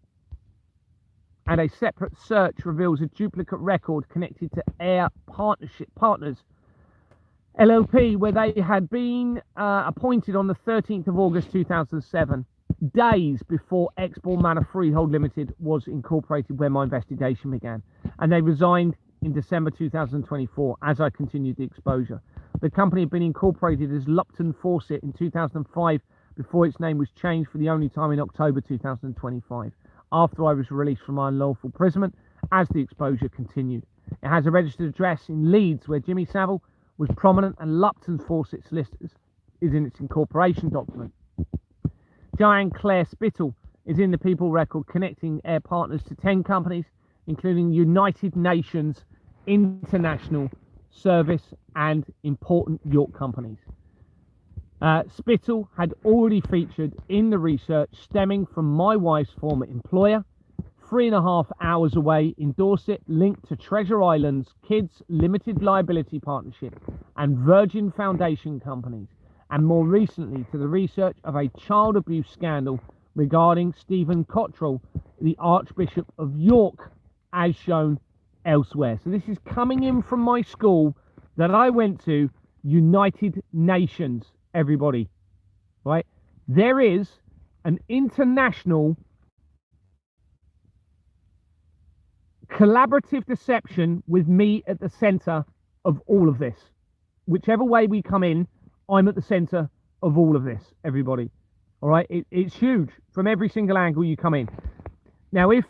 separate search reveals a duplicate record connected to Air Partnership Partners LLP, where they had been appointed on the 13th of August 2007 days before Exbourne Manor Freehold Limited was incorporated when my investigation began, and they resigned in December 2024 as I continued the exposure. The company had been incorporated as Lupton Fawcett in 2005 before its name was changed for the only time in October 2025, after I was released from my unlawful imprisonment as the exposure continued. It has a registered address in Leeds where Jimmy Savile was prominent, and Lupton Fawcett's list is in its incorporation document. Diane Claire Spittle is in the People Record, connecting Air Partners to 10 companies, including United Nations, International Service and important York companies. Spittle had already featured in the research stemming from my wife's former employer, 3.5 hours away in Dorset, linked to Treasure Island's Kids Limited Liability Partnership and Virgin Foundation companies, and more recently to the research of a child abuse scandal regarding Stephen Cottrell, the Archbishop of York, as shown elsewhere. So this is coming in from my school that I went to, United Nations, everybody, right? There is an international collaborative deception with me at the center of all of this. Whichever way we come in, I'm at the center of all of this, everybody. All right, it's huge from every single angle you come in. Now, if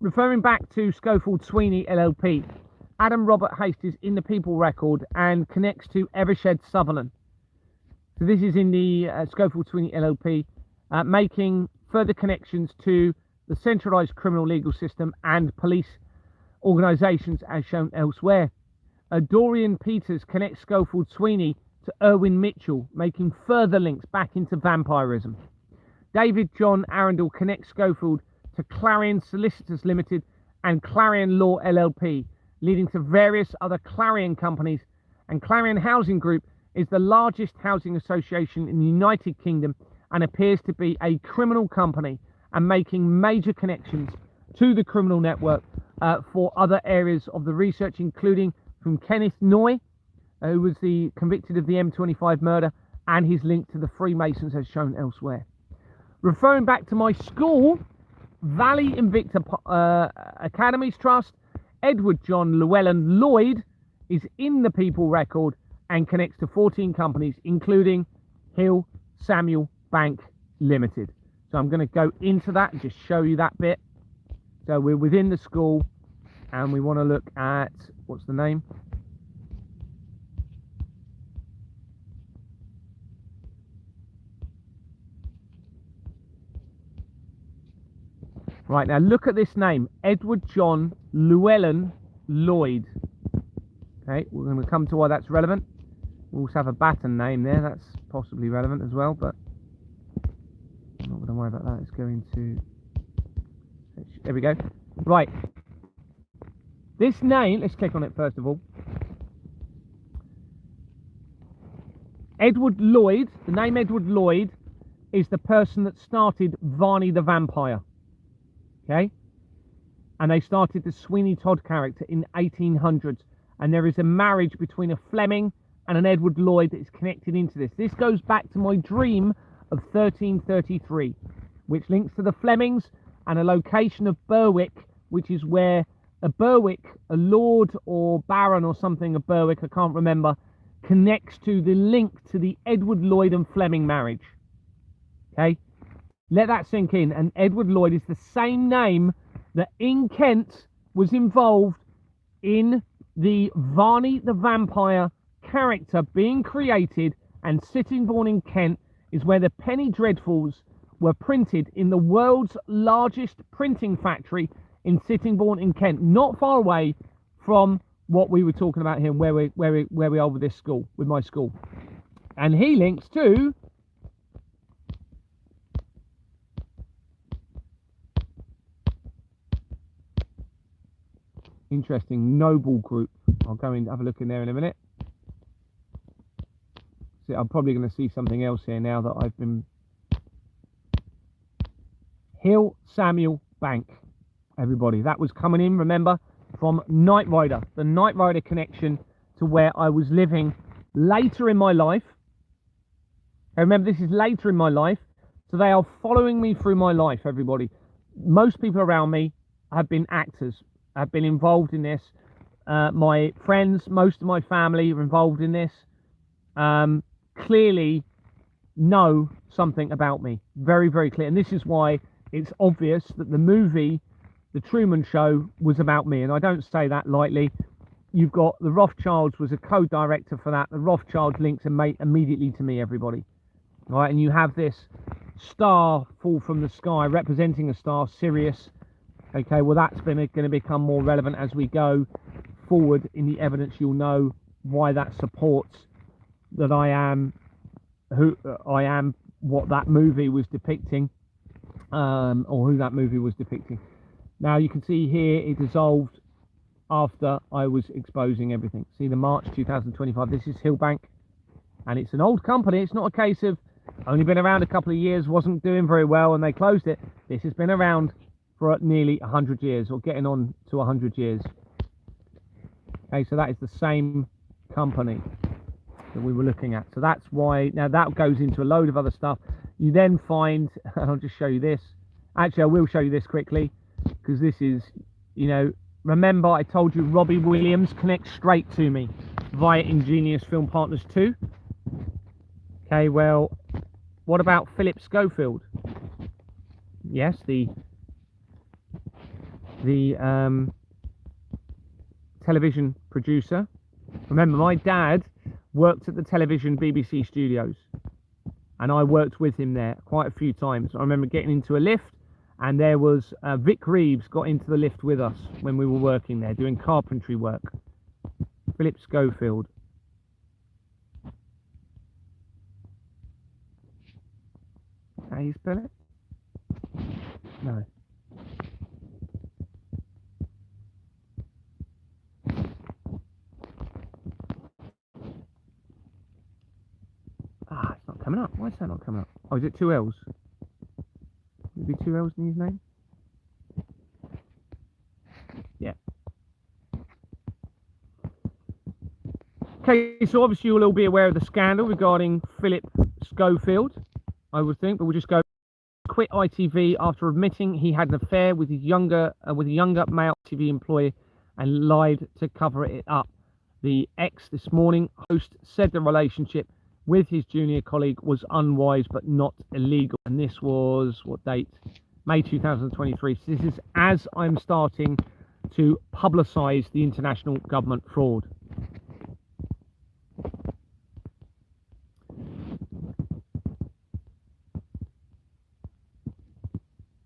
referring back to Schofield Sweeney LLP, Adam Robert Haste is in the People Record and connects to Evershed Sutherland. So this is in the Schofield Sweeney LLP, making further connections to the centralised criminal legal system and police organisations as shown elsewhere. Dorian Peters connects Schofield Sweeney to Irwin Mitchell, making further links back into vampirism. David John Arundel connects Schofield to Clarion Solicitors Limited and Clarion Law LLP, leading to various other Clarion companies, and Clarion Housing Group is the largest housing association in the United Kingdom and appears to be a criminal company and making major connections to the criminal network for other areas of the research, including from Kenneth Noy, who was convicted of the M25 murder, and his link to the Freemasons as shown elsewhere. Referring back to my school, Valley Invicta Academies Trust, Edward John Llewellyn Lloyd is in the People Record and connects to 14 companies, including Hill Samuel Bank Limited. So I'm going to go into that and just show you that bit. So we're within the school and we want to look at, what's the name? Right, now look at this name, Edward John Llewellyn Lloyd. Okay, we're going to come to why that's relevant. We also have a Batten name there, that's possibly relevant as well, but I'm not going to worry about that. It's going to... There we go. Right. This name, let's click on it first of all. Edward Lloyd, the name Edward Lloyd is the person that started Varney the Vampire. Okay? And they started the Sweeney Todd character in 1800s. And there is a marriage between a Fleming and an Edward Lloyd that is connected into this. This goes back to my dream of 1333, which links to the Flemings and a location of Berwick, which is where a lord or baron or something of Berwick, I can't remember, connects to the link to the Edward Lloyd and Fleming marriage. Okay? Let that sink in. And Edward Lloyd is the same name that in Kent was involved in the Varney the Vampire character being created, and Sittingbourne in Kent is where the Penny Dreadfuls were printed in the world's largest printing factory in Sittingbourne in Kent, not far away from what we were talking about here, where we are with this school, with my school. And he links to interesting Noble Group. I'll go and have a look in there in a minute. See, I'm probably going to see something else here now that I've been... Hill Samuel Bank, everybody. That was coming in, remember, from Knight Rider. The Knight Rider connection to where I was living later in my life. I remember this is later in my life. So they are following me through my life, everybody. Most people around me have been actors, have been involved in this. My friends, most of my family are involved in this. Clearly know something about me. Very, very clear. And this is why it's obvious that the movie, The Truman Show, was about me. And I don't say that lightly. You've got the Rothschilds was a co-director for that. The Rothschild links immediately to me, everybody. All right, and you have this star fall from the sky representing a star, Sirius. Okay, well, that's going to become more relevant as we go forward in the evidence. You'll know why that supports that I am who I am, what that movie was depicting, or who that movie was depicting. Now you can see here it dissolved after I was exposing everything. See the March 2025. This is Hillbank, and it's an old company. It's not a case of only been around a couple of years, wasn't doing very well, and they closed it. This has been around for nearly 100 years, or getting on to 100 years. Okay, so that is the same company that we were looking at. So that's why, now that goes into a load of other stuff. You then find, I'll just show you this. Actually, I will show you this quickly, because this is, you know, remember I told you Robbie Williams connects straight to me via Ingenious Film Partners 2. Okay, well, what about Philip Schofield? Yes, the television producer. Remember, my dad worked at the television BBC studios, and I worked with him there quite a few times. I remember getting into a lift, and there was Vic Reeves got into the lift with us when we were working there doing carpentry work. Philip Schofield. How you spell it? No. It's not coming up. Why is that not coming up? Oh, is it 2 L's? Would it be 2 L's in his name? Yeah. Okay, so obviously you'll all be aware of the scandal regarding Philip Schofield, I would think, but we'll just go. Quit ITV after admitting he had an affair with his younger male TV employee and lied to cover it up. The ex this morning host said the relationship with his junior colleague was unwise but not illegal, and this was what date? May 2023. So this is as I'm starting to publicize the international government fraud.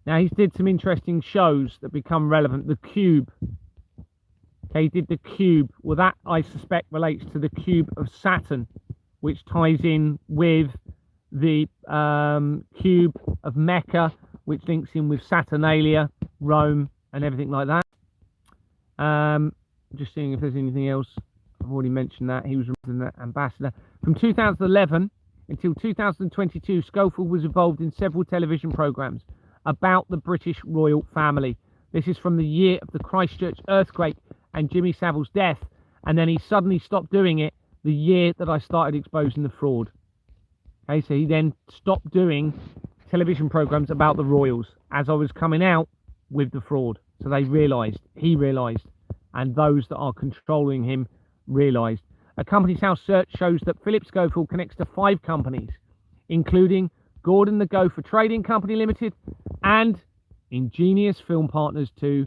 Now, he's did some interesting shows that become relevant. The Cube. Okay, he did The Cube. Well, that, I suspect, relates to the Cube of Saturn, which ties in with the Cube of Mecca, which links in with Saturnalia, Rome, and everything like that. Just seeing if there's anything else. I've already mentioned that. He was an ambassador. From 2011 until 2022, Schofield was involved in several television programs about the British royal family. This is from the year of the Christchurch earthquake and Jimmy Savile's death, and then he suddenly stopped doing it the year that I started exposing the fraud. Okay, so he then stopped doing television programs about the royals as I was coming out with the fraud. So they realised, he realised, and those that are controlling him realised. A Companies House search shows that Philip Schofield connects to 5 companies, including Gordon the Gopher Trading Company Limited and Ingenious Film Partners 2